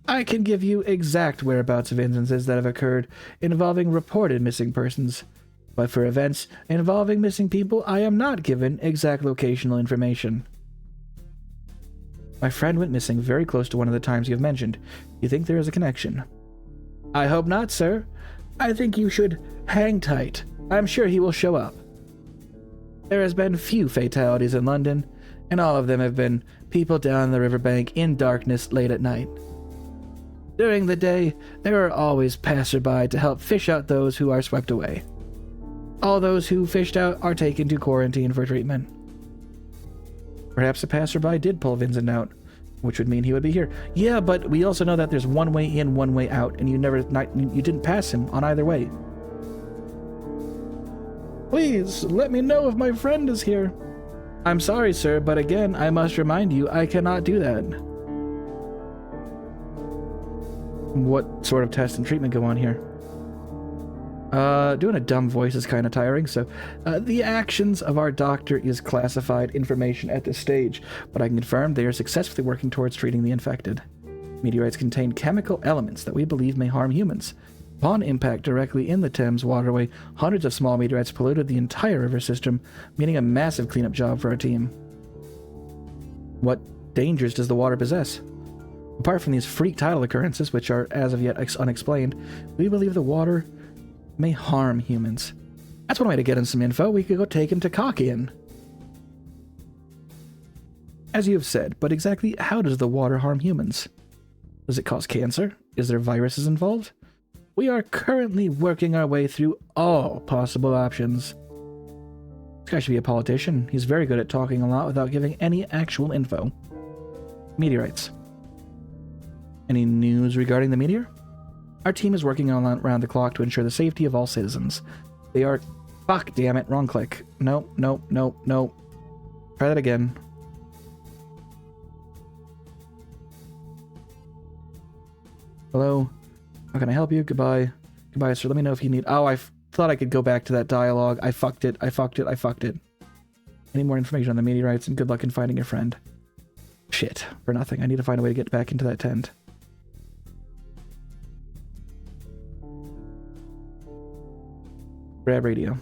I can give you exact whereabouts of instances that have occurred involving reported missing persons, but for events involving missing people, I am not given exact locational information. My friend went missing very close to one of the times you have mentioned. You think there is a connection? I hope not, sir. I think you should hang tight. I'm sure he will show up. There has been few fatalities in London, and all of them have been people down the riverbank in darkness late at night. During the day, there are always passerby to help fish out those who are swept away. All those who fished out are taken to quarantine for treatment. Perhaps a passerby did pull Vincent out, which would mean he would be here. Yeah, but we also know that there's one way in, one way out, and you didn't pass him on either way. Please, let me know if my friend is here. I'm sorry, sir, but again, I must remind you, I cannot do that. What sort of test and treatment go on here? Doing a dumb voice is kind of tiring, so the actions of our doctor is classified information at this stage, but I can confirm they are successfully working towards treating the infected. Meteorites contain chemical elements that we believe may harm humans. Upon impact directly in the Thames waterway, hundreds of small meteorites polluted the entire river system, meaning a massive cleanup job for our team. What dangers does the water possess? Apart from these freak tidal occurrences, which are as of yet unexplained, we believe the water may harm humans. That's one way to get him some info. We could go take him to Cockian. As you have said, but exactly how does the water harm humans? Does it cause cancer? Is there viruses involved? We are currently working our way through all possible options. This guy should be a politician. He's very good at talking a lot without giving any actual info. Meteorites. Any news regarding the meteor? Our team is working on around the clock to ensure the safety of all citizens. They are... Fuck, damn it, wrong click. Nope. Try that again. Hello? How can I help you? Goodbye. Goodbye, sir. Let me know if you need... Oh, I thought I could go back to that dialogue. I fucked it. I fucked it. Any more information on the meteorites, and good luck in finding your friend. Shit. For nothing. I need to find a way to get back into that tent. Grab radio.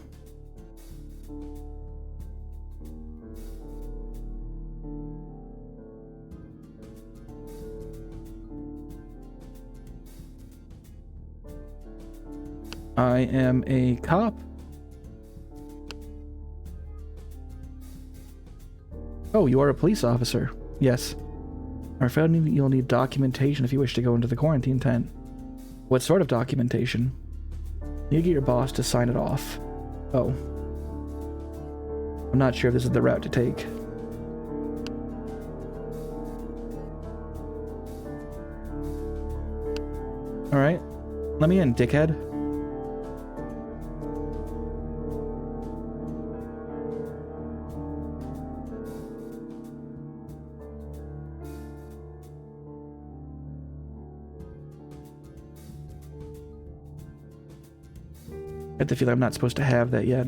I am a cop. Oh, you are a police officer. Yes. I'm afraid you'll need documentation if you wish to go into the quarantine tent. What sort of documentation? You get your boss to sign it off. Oh. I'm not sure if this is the route to take. Alright. Let me in, dickhead. I get the feeling I'm not supposed to have that yet.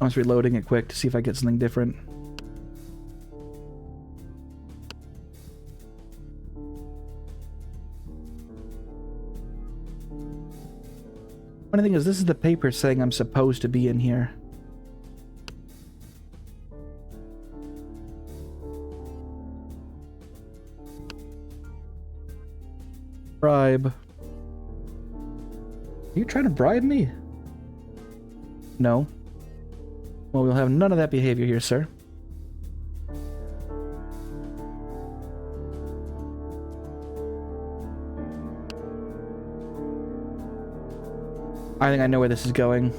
I was reloading it quick to see if I get something different. Funny thing is, this is the paper saying I'm supposed to be in here. Bribe. Are you trying to bribe me? No. Well, we'll have none of that behavior here, sir. I think I know where this is going.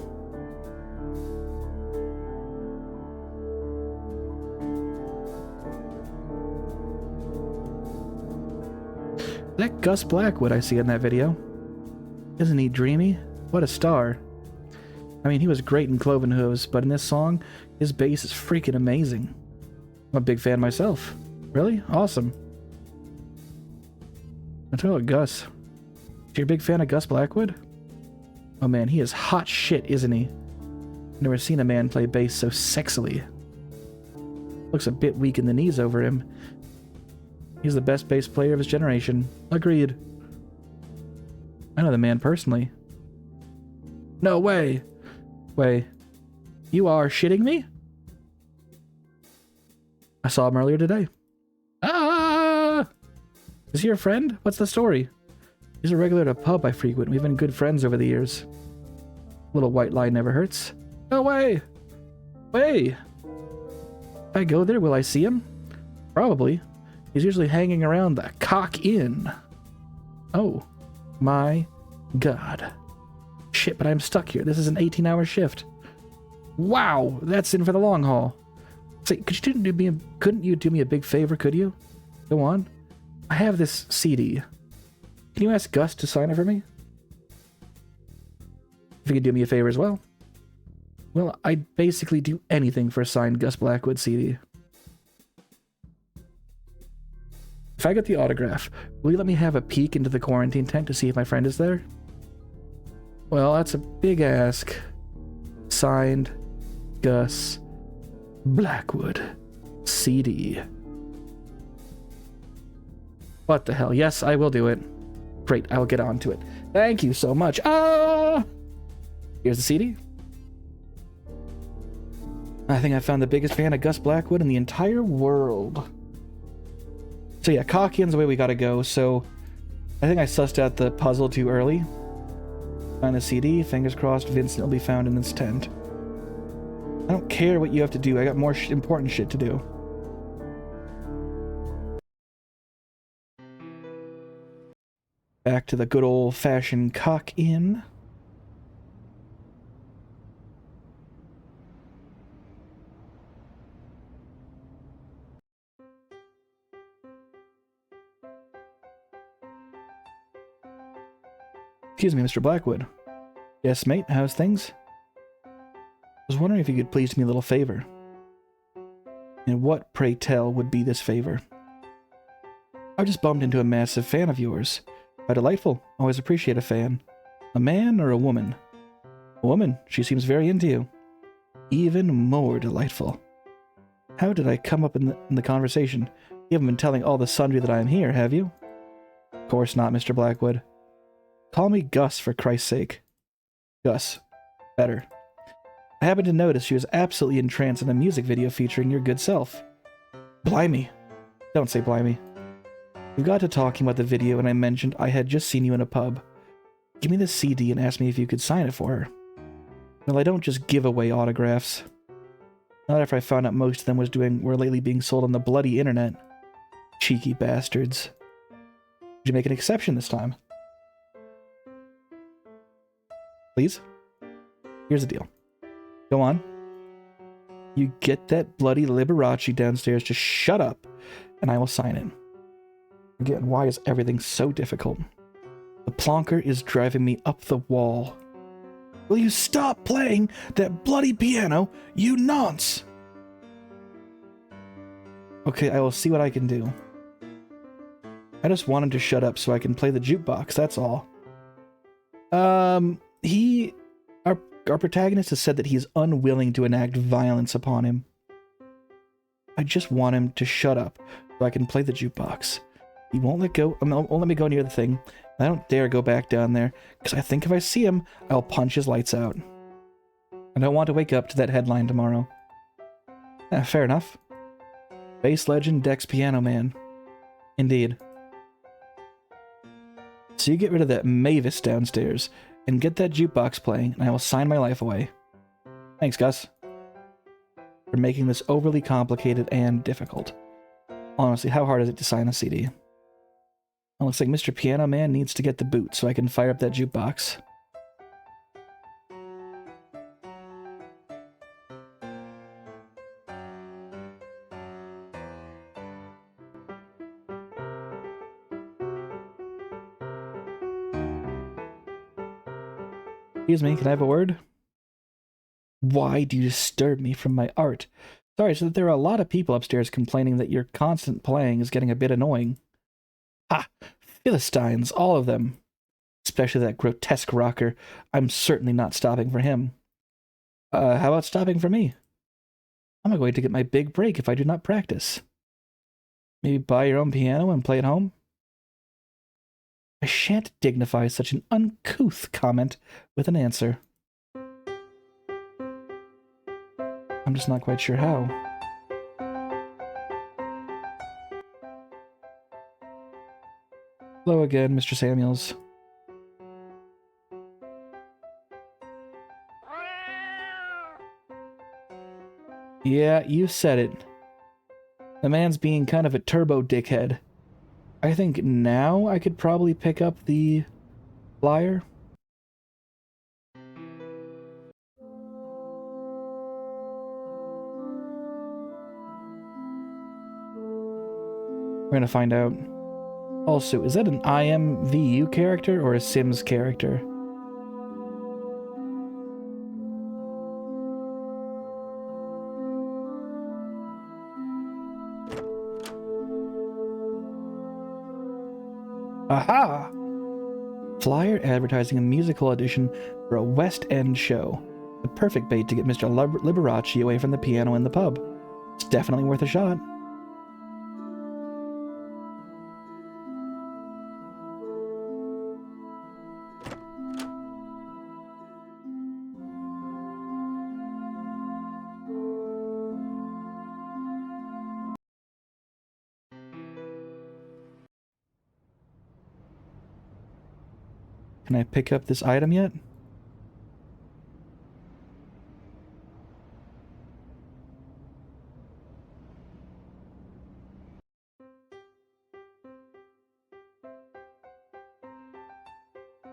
That Gus Blackwood I see in that video. Isn't he dreamy? What a star. I mean, he was great in Cloven Hooves, but in this song, his bass is freaking amazing. I'm a big fan myself. Really? Awesome. I tell you what, Gus. You're a big fan of Gus Blackwood? Oh man, he is hot shit, isn't he? I've never seen a man play bass so sexily. Looks a bit weak in the knees over him. He's the best bass player of his generation. Agreed. I know the man personally. No way! Way. You are shitting me? I saw him earlier today. Ah! Is he your friend? What's the story? He's a regular at a pub I frequent. We've been good friends over the years. A little white lie never hurts. No way! Way! I go there, will I see him? Probably. He's usually hanging around the Cock Inn. Oh, my God. Shit, but I'm stuck here. This is an 18-hour shift. Wow, that's in for the long haul. Say, couldn't you do me a big favor, could you? Go on. I have this CD. Can you ask Gus to sign it for me? If you could do me a favor as well. Well, I'd basically do anything for a signed Gus Blackwood CD. If I get the autograph, will you let me have a peek into the quarantine tent to see if my friend is there? Well, that's a big ask. Signed, Gus Blackwood CD. What the hell? Yes, I will do it. Great, I will get on to it. Thank you so much. Here's the CD. I think I found the biggest fan of Gus Blackwood in the entire world. So yeah, Cock Inn's the way we gotta go, so I think I sussed out the puzzle too early. Find the CD, fingers crossed Vincent will be found in this tent. I don't care what you have to do, I got more important shit to do. Back to the good old-fashioned Cock Inn. Excuse me, Mr. Blackwood. Yes, mate, how's things? I was wondering if you could please do me a little favor. And what, pray tell, would be this favor? I just bumped into a massive fan of yours. How delightful. Always appreciate a fan. A man or a woman? A woman. She seems very into you. Even more delightful. How did I come up in the conversation? You haven't been telling all the sundry that I am here, have you? Of course not, Mr. Blackwood. Call me Gus, for Christ's sake. Gus. Better. I happened to notice she was absolutely entranced in a music video featuring your good self. Blimey. Don't say blimey. We got to talking about the video and I mentioned I had just seen you in a pub. Give me the CD and ask me if you could sign it for her. Well, I don't just give away autographs. Not after I found out most of them were lately being sold on the bloody internet. Cheeky bastards. Did you make an exception this time? Please? Here's the deal. Go on. You get that bloody Liberace downstairs to shut up, and I will sign it. Again, why is everything so difficult? The plonker is driving me up the wall. Will you stop playing that bloody piano, you nonce? Okay, I will see what I can do. I just want him to shut up so I can play the jukebox, that's all. Our protagonist has said that he is unwilling to enact violence upon him. I just want him to shut up so I can play the jukebox. He won't won't let me go near the thing. I don't dare go back down there, because I think if I see him, I'll punch his lights out. I don't want to wake up to that headline tomorrow. Fair enough. Bass legend Dex Piano Man. Indeed. So you get rid of that Mavis downstairs, and get that jukebox playing, and I will sign my life away. Thanks, Gus. For making this overly complicated and difficult. Honestly, how hard is it to sign a CD? It looks like Mr. Piano Man needs to get the boot so I can fire up that jukebox. Excuse me, can I have a word? Why do you disturb me from my art? Sorry, so that there are a lot of people upstairs complaining that your constant playing is getting a bit annoying. Ha! Philistines, all of them. Especially that grotesque rocker. I'm certainly not stopping for him. How about stopping for me? I'm not going to get my big break if I do not practice. Maybe buy your own piano and play at home? I shan't dignify such an uncouth comment with an answer. I'm just not quite sure how. Hello again, Mr. Samuels. Yeah, you said it. The man's being kind of a turbo dickhead. I think now I could probably pick up the flyer. We're gonna find out. Also, is that an IMVU character or a Sims character? Aha! Flyer advertising a musical audition for a West End show. The perfect bait to get Mr. Liberace away from the piano in the pub. It's definitely worth a shot. Can I pick up this item yet?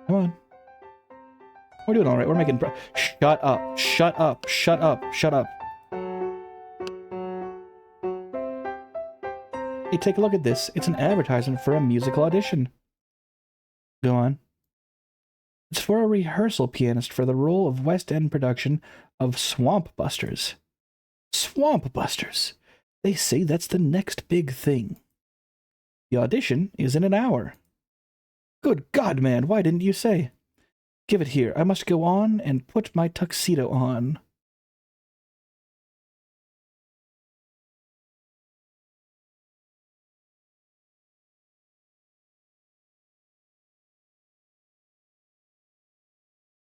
Come on. We're doing all right. We're making Shut up. Shut up. Shut up. Shut up. Hey, take a look at this. It's an advertisement for a musical audition. Go on. It's for a rehearsal pianist for the role of West End production of Swamp Busters. Swamp Busters. They say that's the next big thing. The audition is in an hour. Good God, man, why didn't you say? Give it here. I must go on and put my tuxedo on.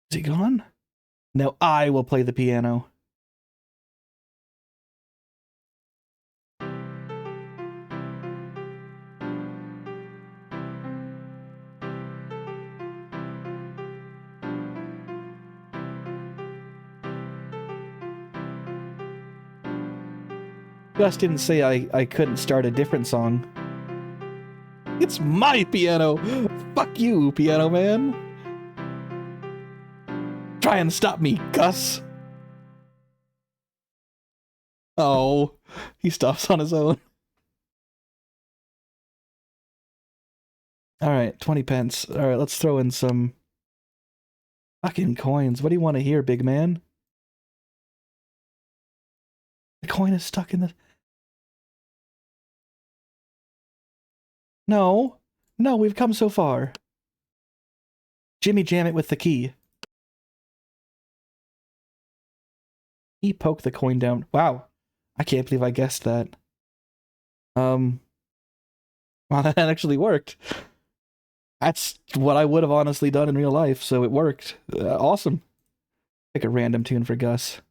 Is he gone? Now I will play the piano. Gus didn't say I couldn't start a different song. It's my piano! Fuck you, piano man! Try and stop me, Gus! Oh, he stops on his own. Alright, 20 pence. Alright, let's throw in some fucking coins. What do you want to hear, big man? The coin is stuck in the... No. No, we've come so far. Jimmy jam it with the key. He poked the coin down. Wow. I can't believe I guessed that. Well, that actually worked. That's what I would have honestly done in real life, so it worked. Awesome. Pick a random tune for Gus.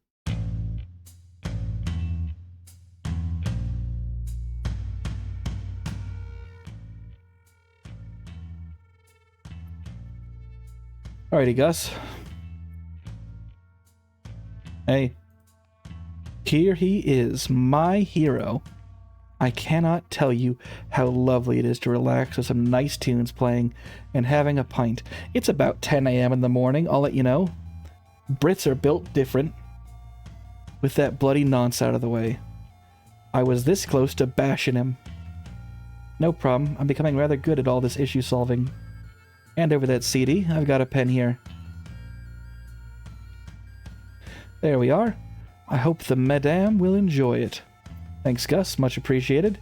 Alrighty, Gus. Hey. Here he is, my hero. I cannot tell you how lovely it is to relax with some nice tunes playing and having a pint. It's about 10 a.m. in the morning, I'll let you know. Brits are built different. With that bloody nonce out of the way. I was this close to bashing him. No problem, I'm becoming rather good at all this issue solving. Hand over that CD, I've got a pen here. There we are. I hope the madame will enjoy it. Thanks, Gus. Much appreciated.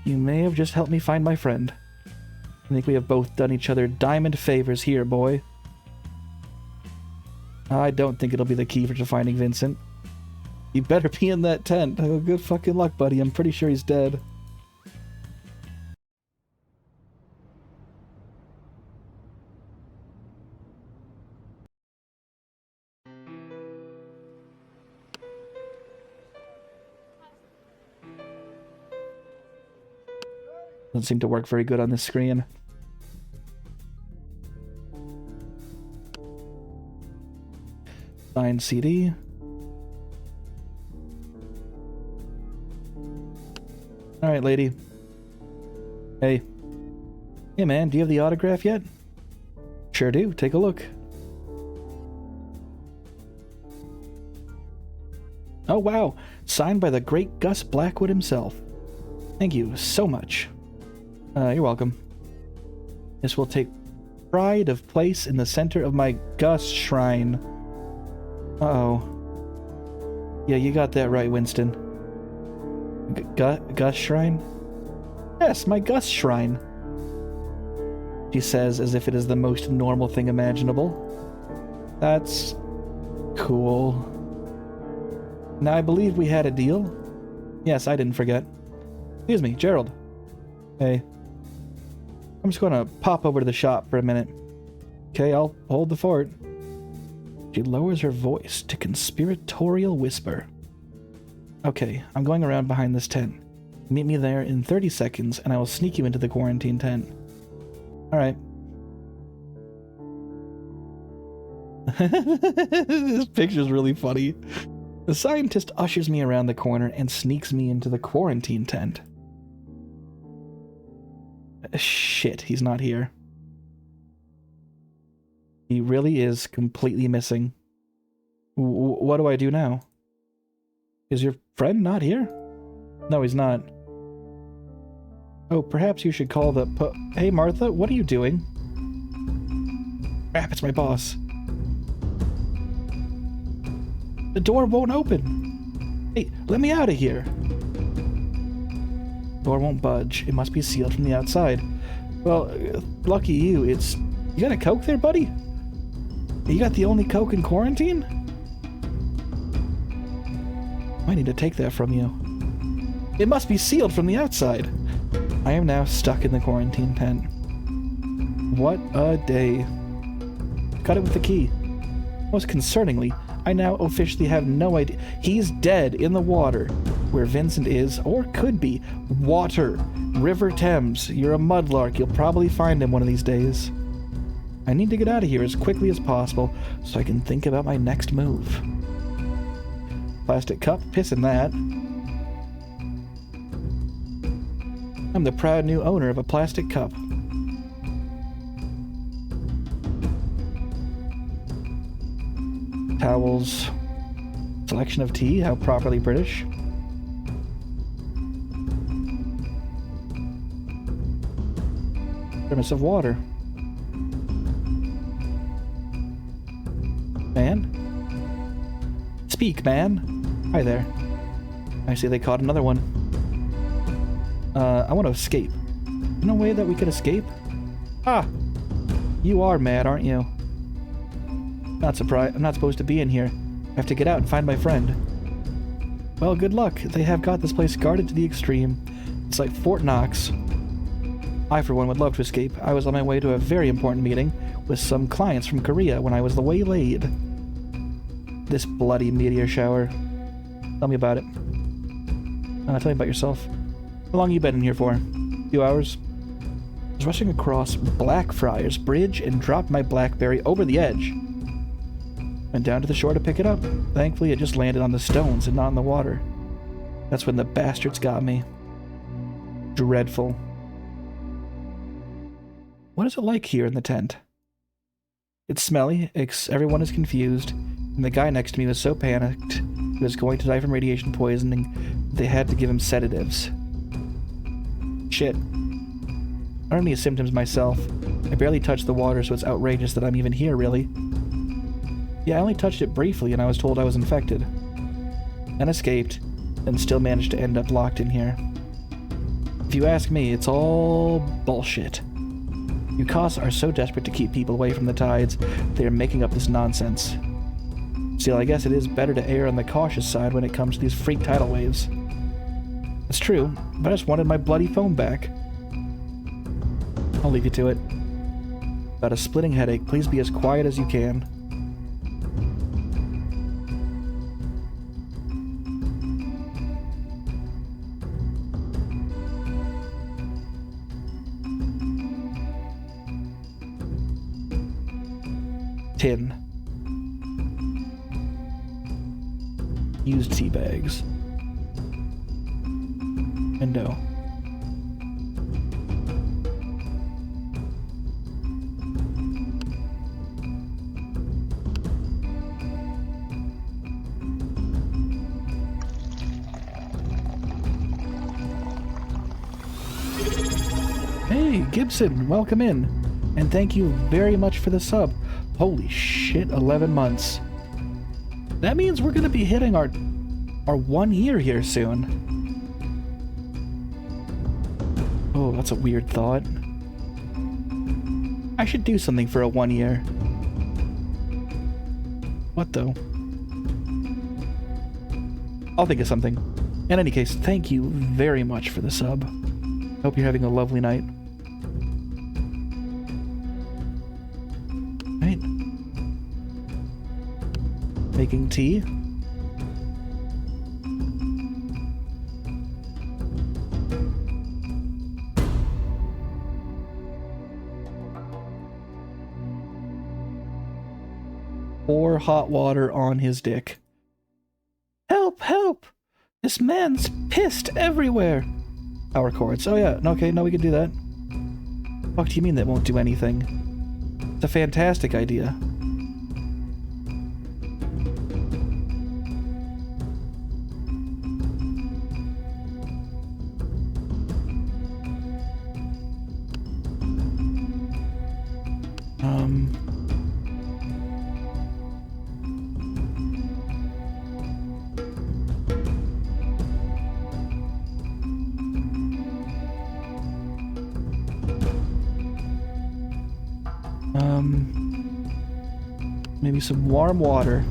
You may have just helped me find my friend. I think we have both done each other diamond favors here, boy. I don't think it'll be the key to finding Vincent. You better be in that tent. Oh, good fucking luck, buddy. I'm pretty sure he's dead. Doesn't seem to work very good on this screen. Signed CD. Alright, lady. Hey. Hey, man, do you have the autograph yet? Sure do. Take a look. Oh, wow. Signed by the great Gus Blackwood himself. Thank you so much. You're welcome. This will take pride of place in the center of my Gus shrine. Uh-oh. Yeah, you got that right, Winston. Gus shrine? Yes, my Gus shrine. She says as if it is the most normal thing imaginable. That's cool. Now, I believe we had a deal. Yes, I didn't forget. Excuse me, Gerald. Hey. I'm just going to pop over to the shop for a minute. Okay, I'll hold the fort. She lowers her voice to conspiratorial whisper. Okay, I'm going around behind this tent. Meet me there in 30 seconds, and I will sneak you into the quarantine tent. Alright. This picture's really funny. The scientist ushers me around the corner and sneaks me into the quarantine tent. Shit, he's not here. He really is completely missing. What do I do now? Is your friend not here? No, he's not. Oh, perhaps you should call the Hey, Martha, what are you doing? Crap, it's my boss. The door won't open. Hey, let me out of here. Door won't budge. It must be sealed from the outside. Well, lucky you. You got a Coke there, buddy? You got the only Coke in quarantine? I need to take that from you. It must be sealed from the outside. I am now stuck in the quarantine tent. What a day. Cut it with the key. Most concerningly, I now officially have no idea. He's dead in the water, where Vincent is, or could be. Water. River Thames. You're a mudlark. You'll probably find him one of these days. I need to get out of here as quickly as possible so I can think about my next move. Plastic cup. Piss in that. I'm the proud new owner of a plastic cup. Towels. Selection of tea. How properly British. Thermos of water. Man? Speak, man. Hi there. I see they caught another one. I want to escape. No way that we could escape? Ah! You are mad, aren't you? Not surprised. I'm not supposed to be in here. I have to get out and find my friend. Well, good luck. They have got this place guarded to the extreme. It's like Fort Knox. I, for one, would love to escape. I was on my way to a very important meeting with some clients from Korea when I was waylaid. This bloody meteor shower. Tell me about it. Tell me about yourself. How long you been in here for? A few hours? I was rushing across Blackfriars Bridge and dropped my BlackBerry over the edge. Went down to the shore to pick it up. Thankfully, it just landed on the stones and not in the water. That's when the bastards got me. Dreadful. What is it like here in the tent? It's smelly, everyone is confused, and the guy next to me was so panicked he was going to die from radiation poisoning they had to give him sedatives. Shit. I don't have any symptoms myself. I barely touched the water, so it's outrageous that I'm even here, really. Yeah, I only touched it briefly and I was told I was infected. And escaped, and still managed to end up locked in here. If you ask me, it's all bullshit. UCAS are so desperate to keep people away from the tides, they are making up this nonsense. Still, I guess it is better to err on the cautious side when it comes to these freak tidal waves. It's true, but I just wanted my bloody phone back. I'll leave you to it. Got a splitting headache. Please be as quiet as you can. Tin. Used tea bags. Window. Hey, Gibson, welcome in. And thank you very much for the sub. Holy shit, 11 months. That means we're going to be hitting our 1 year here soon. Oh, that's a weird thought. I should do something for a 1 year. What though? I'll think of something. In any case, thank you very much for the sub. Hope you're having a lovely night. Right. Making tea. Pour hot water on his dick. Help! Help! This man's pissed everywhere! Power cords. Oh yeah, okay, no, we can do that. Fuck do you mean that won't do anything? It's a fantastic idea. Maybe some warm water.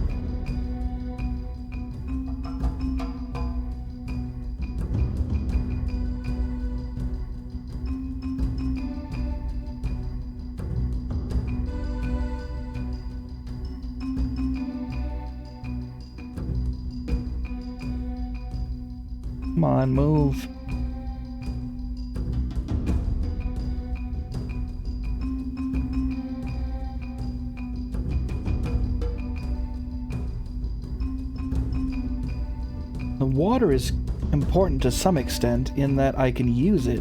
Come on, move. The water is important to some extent in that I can use it.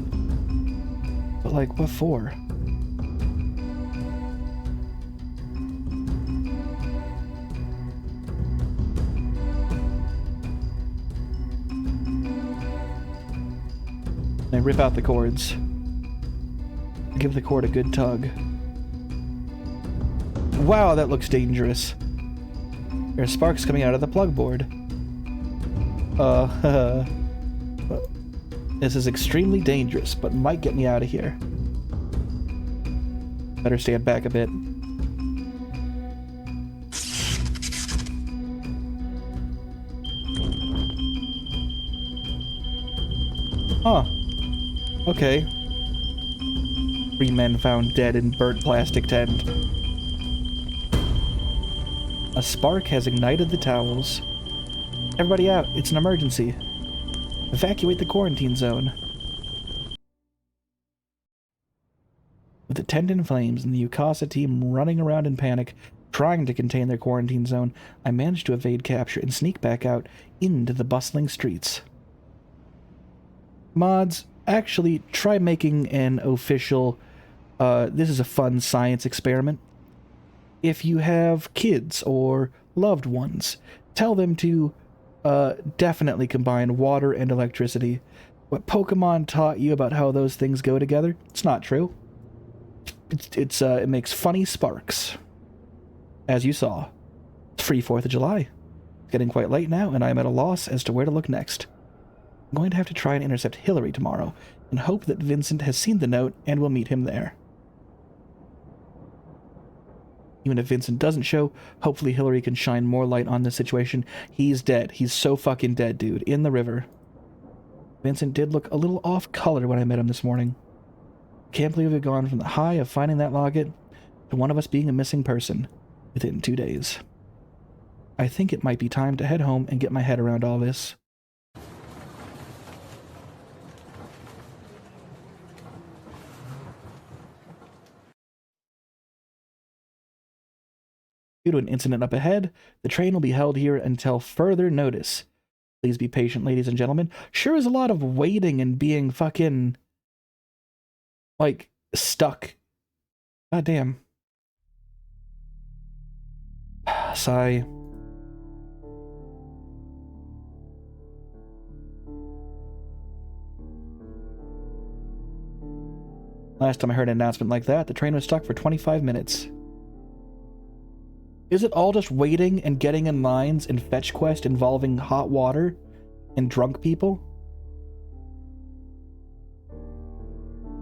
But like, what for? I rip out the cords. Give the cord a good tug. Wow, that looks dangerous. There are sparks coming out of the plug board. This is extremely dangerous, but might get me out of here. Better stand back a bit. Huh. Okay. 3 men found dead in burnt plastic tent. A spark has ignited the towels. Everybody out, it's an emergency. Evacuate the quarantine zone. With the tent in flames and the Yukasa team running around in panic, trying to contain their quarantine zone, I managed to evade capture and sneak back out into the bustling streets. Mods, actually try making an official, this is a fun science experiment. If you have kids or loved ones, tell them to definitely combine water and electricity. What Pokemon taught you about how those things go together, it's not true. It makes funny sparks. As you saw. It's free 4th of July. It's getting quite late now, and I'm at a loss as to where to look next. I'm going to have to try and intercept Hillary tomorrow, and hope that Vincent has seen the note and will meet him there. Even if Vincent doesn't show, hopefully Hillary can shine more light on this situation. He's dead. He's so fucking dead, dude. In the river. Vincent did look a little off-color when I met him this morning. Can't believe we've gone from the high of finding that locket to one of us being a missing person within 2 days. I think it might be time to head home and get my head around all this. Due to an incident up ahead, the train will be held here until further notice. Please be patient, ladies and gentlemen. Sure is a lot of waiting and being fucking, like, stuck. God damn. Sigh. Last time I heard an announcement like that, the train was stuck for 25 minutes. Is it all just waiting and getting in lines in fetch quest involving hot water and drunk people?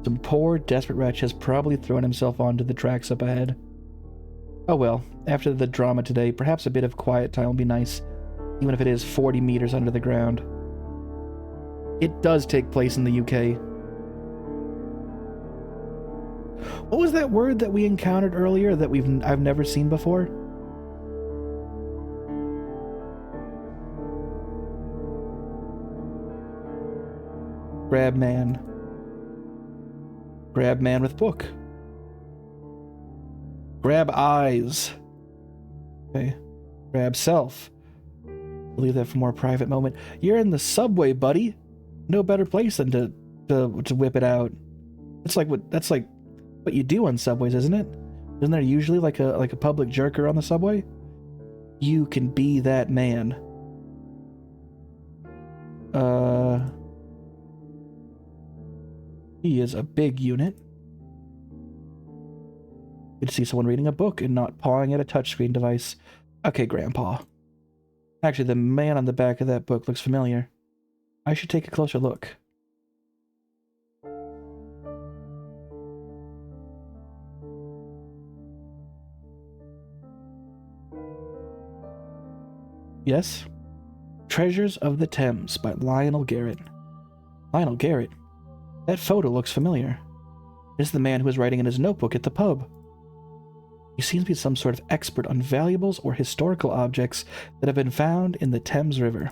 Some poor, desperate wretch has probably thrown himself onto the tracks up ahead. Oh well, after the drama today, perhaps a bit of quiet time will be nice, even if it is 40 meters under the ground. It does take place in the UK. What was that word that we encountered earlier that I've never seen before? Grab man. Grab man with book. Grab eyes. Okay. Grab self. We'll leave that for a more private moment. You're in the subway, buddy. No better place than to whip it out. That's like what you do on subways, isn't it? Isn't there usually like a public jerker on the subway? You can be that man. He is a big unit. Good to see someone reading a book and not pawing at a touchscreen device. Okay, Grandpa. Actually, the man on the back of that book looks familiar. I should take a closer look. Yes? Treasures of the Thames by Lionel Garrett. Lionel Garrett? That photo looks familiar. This is the man who was writing in his notebook at the pub. He seems to be some sort of expert on valuables or historical objects that have been found in the Thames River.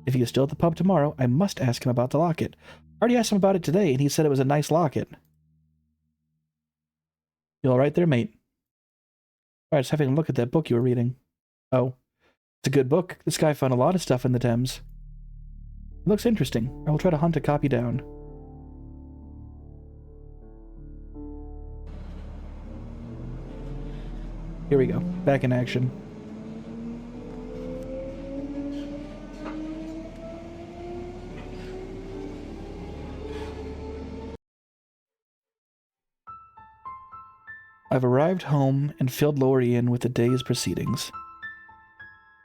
If he is still at the pub tomorrow, I must ask him about the locket. I already asked him about it today, and he said it was a nice locket. You all right there, mate? I was having a look at that book you were reading. Oh. It's a good book. This guy found a lot of stuff in the Thames. It looks interesting. I will try to hunt a copy down. Here we go. Back in action. I've arrived home and filled Lori in with the day's proceedings.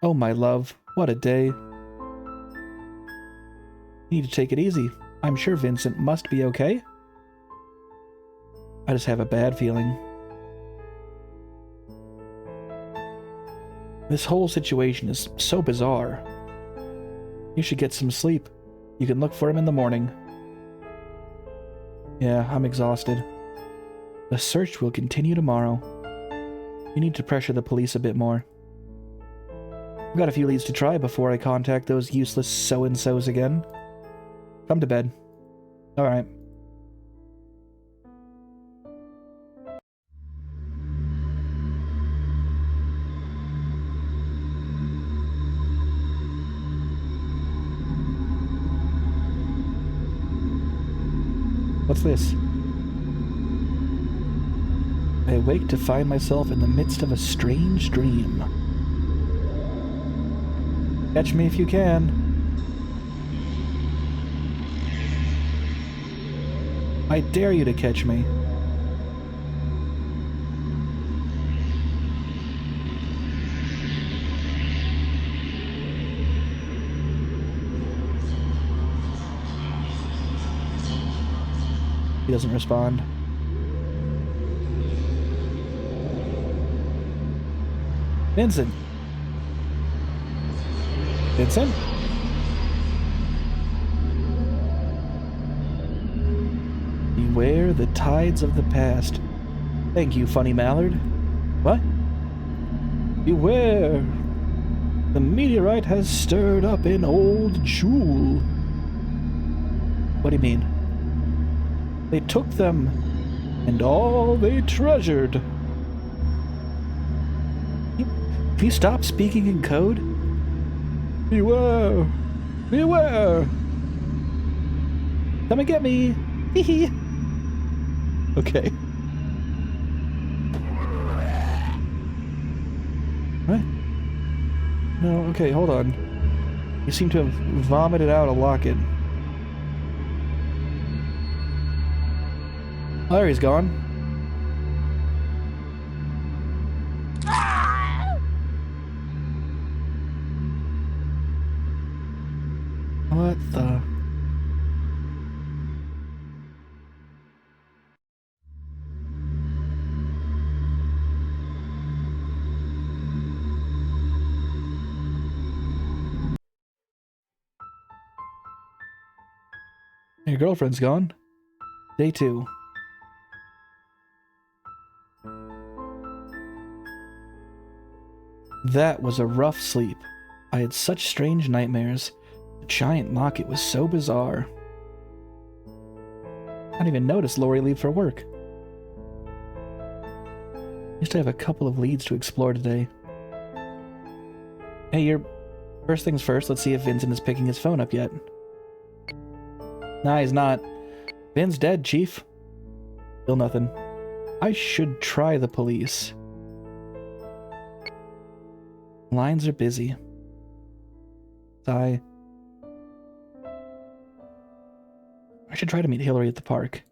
Oh, my love, what a day. You need to take it easy. I'm sure Vincent must be okay. I just have a bad feeling. This whole situation is so bizarre. You should get some sleep. You can look for him in the morning. Yeah, I'm exhausted. The search will continue tomorrow. You need to pressure the police a bit more. I've got a few leads to try before I contact those useless so-and-sos again. Come to bed. Alright. What's this? I awake to find myself in the midst of a strange dream. Catch me if you can. I dare you to catch me. He doesn't respond. Vincent. Vincent? Beware the tides of the past. Thank you, funny mallard. What? Beware. The meteorite has stirred up an old jewel. What do you mean? They took them, and all they treasured. Can you stop speaking in code? Beware! Beware! Come and get me! Hee hee! Okay. What? No, okay, hold on. You seem to have vomited out a locket. Larry's gone. What the? Your girlfriend's gone. Day 2. That was a rough sleep. I had such strange nightmares. The giant locket was so bizarre. I didn't even notice Lori leave for work. Used to have a couple of leads to explore today. Hey, first things first, let's see if Vincent is picking his phone up yet. Nah, he's not. Vin's dead, Chief. Still nothing. I should try the police. Lines are busy. I should try to meet Hillary at the park.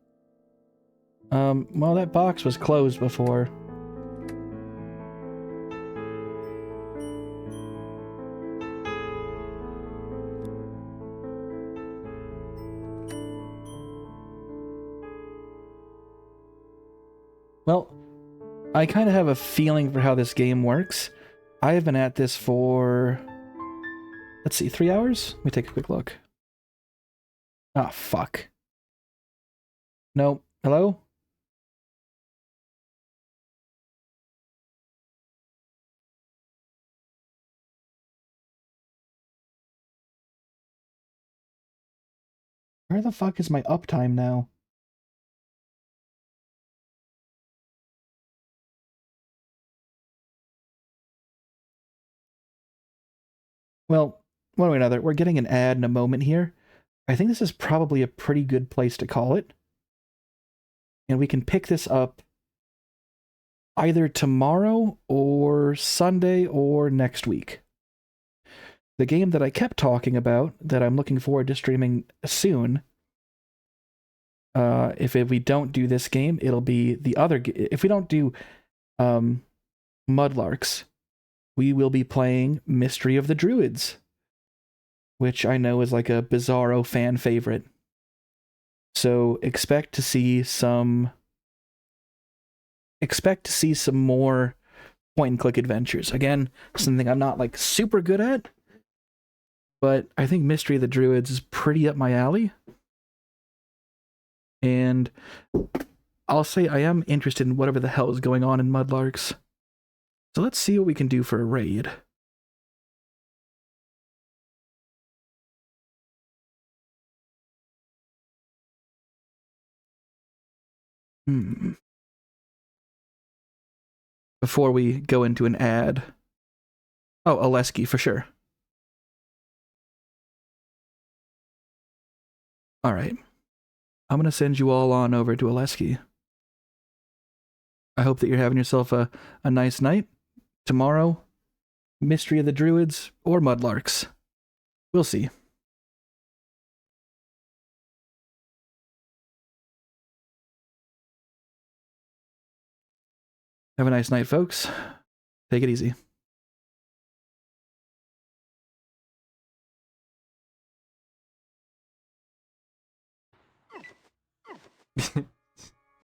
Well, that box was closed before. Well, I kind of have a feeling for how this game works. I have been at this for, let's see, 3 hours? Let me take a quick look. Ah, fuck. Nope. Hello? Where the fuck is my uptime now? Well, one way or another, we're getting an ad in a moment here. I think this is probably a pretty good place to call it. And we can pick this up either tomorrow or Sunday or next week. The game that I kept talking about that I'm looking forward to streaming soon, if we don't do this game, it'll be the other if we don't do Mudlarks, we will be playing Mystery of the Druids, which I know is like a bizarro fan favorite. So expect to see some more point and click adventures. Again, something I'm not like super good at, but I think Mystery of the Druids is pretty up my alley. And I'll say I am interested in whatever the hell is going on in Mudlarks. So let's see what we can do for a raid. Before we go into an ad. Oh, Oleski, for sure. Alright. I'm going to send you all on over to Oleski. I hope that you're having yourself a nice night. Tomorrow, Mystery of the Druids or Mudlarks. We'll see. Have a nice night, folks. Take it easy.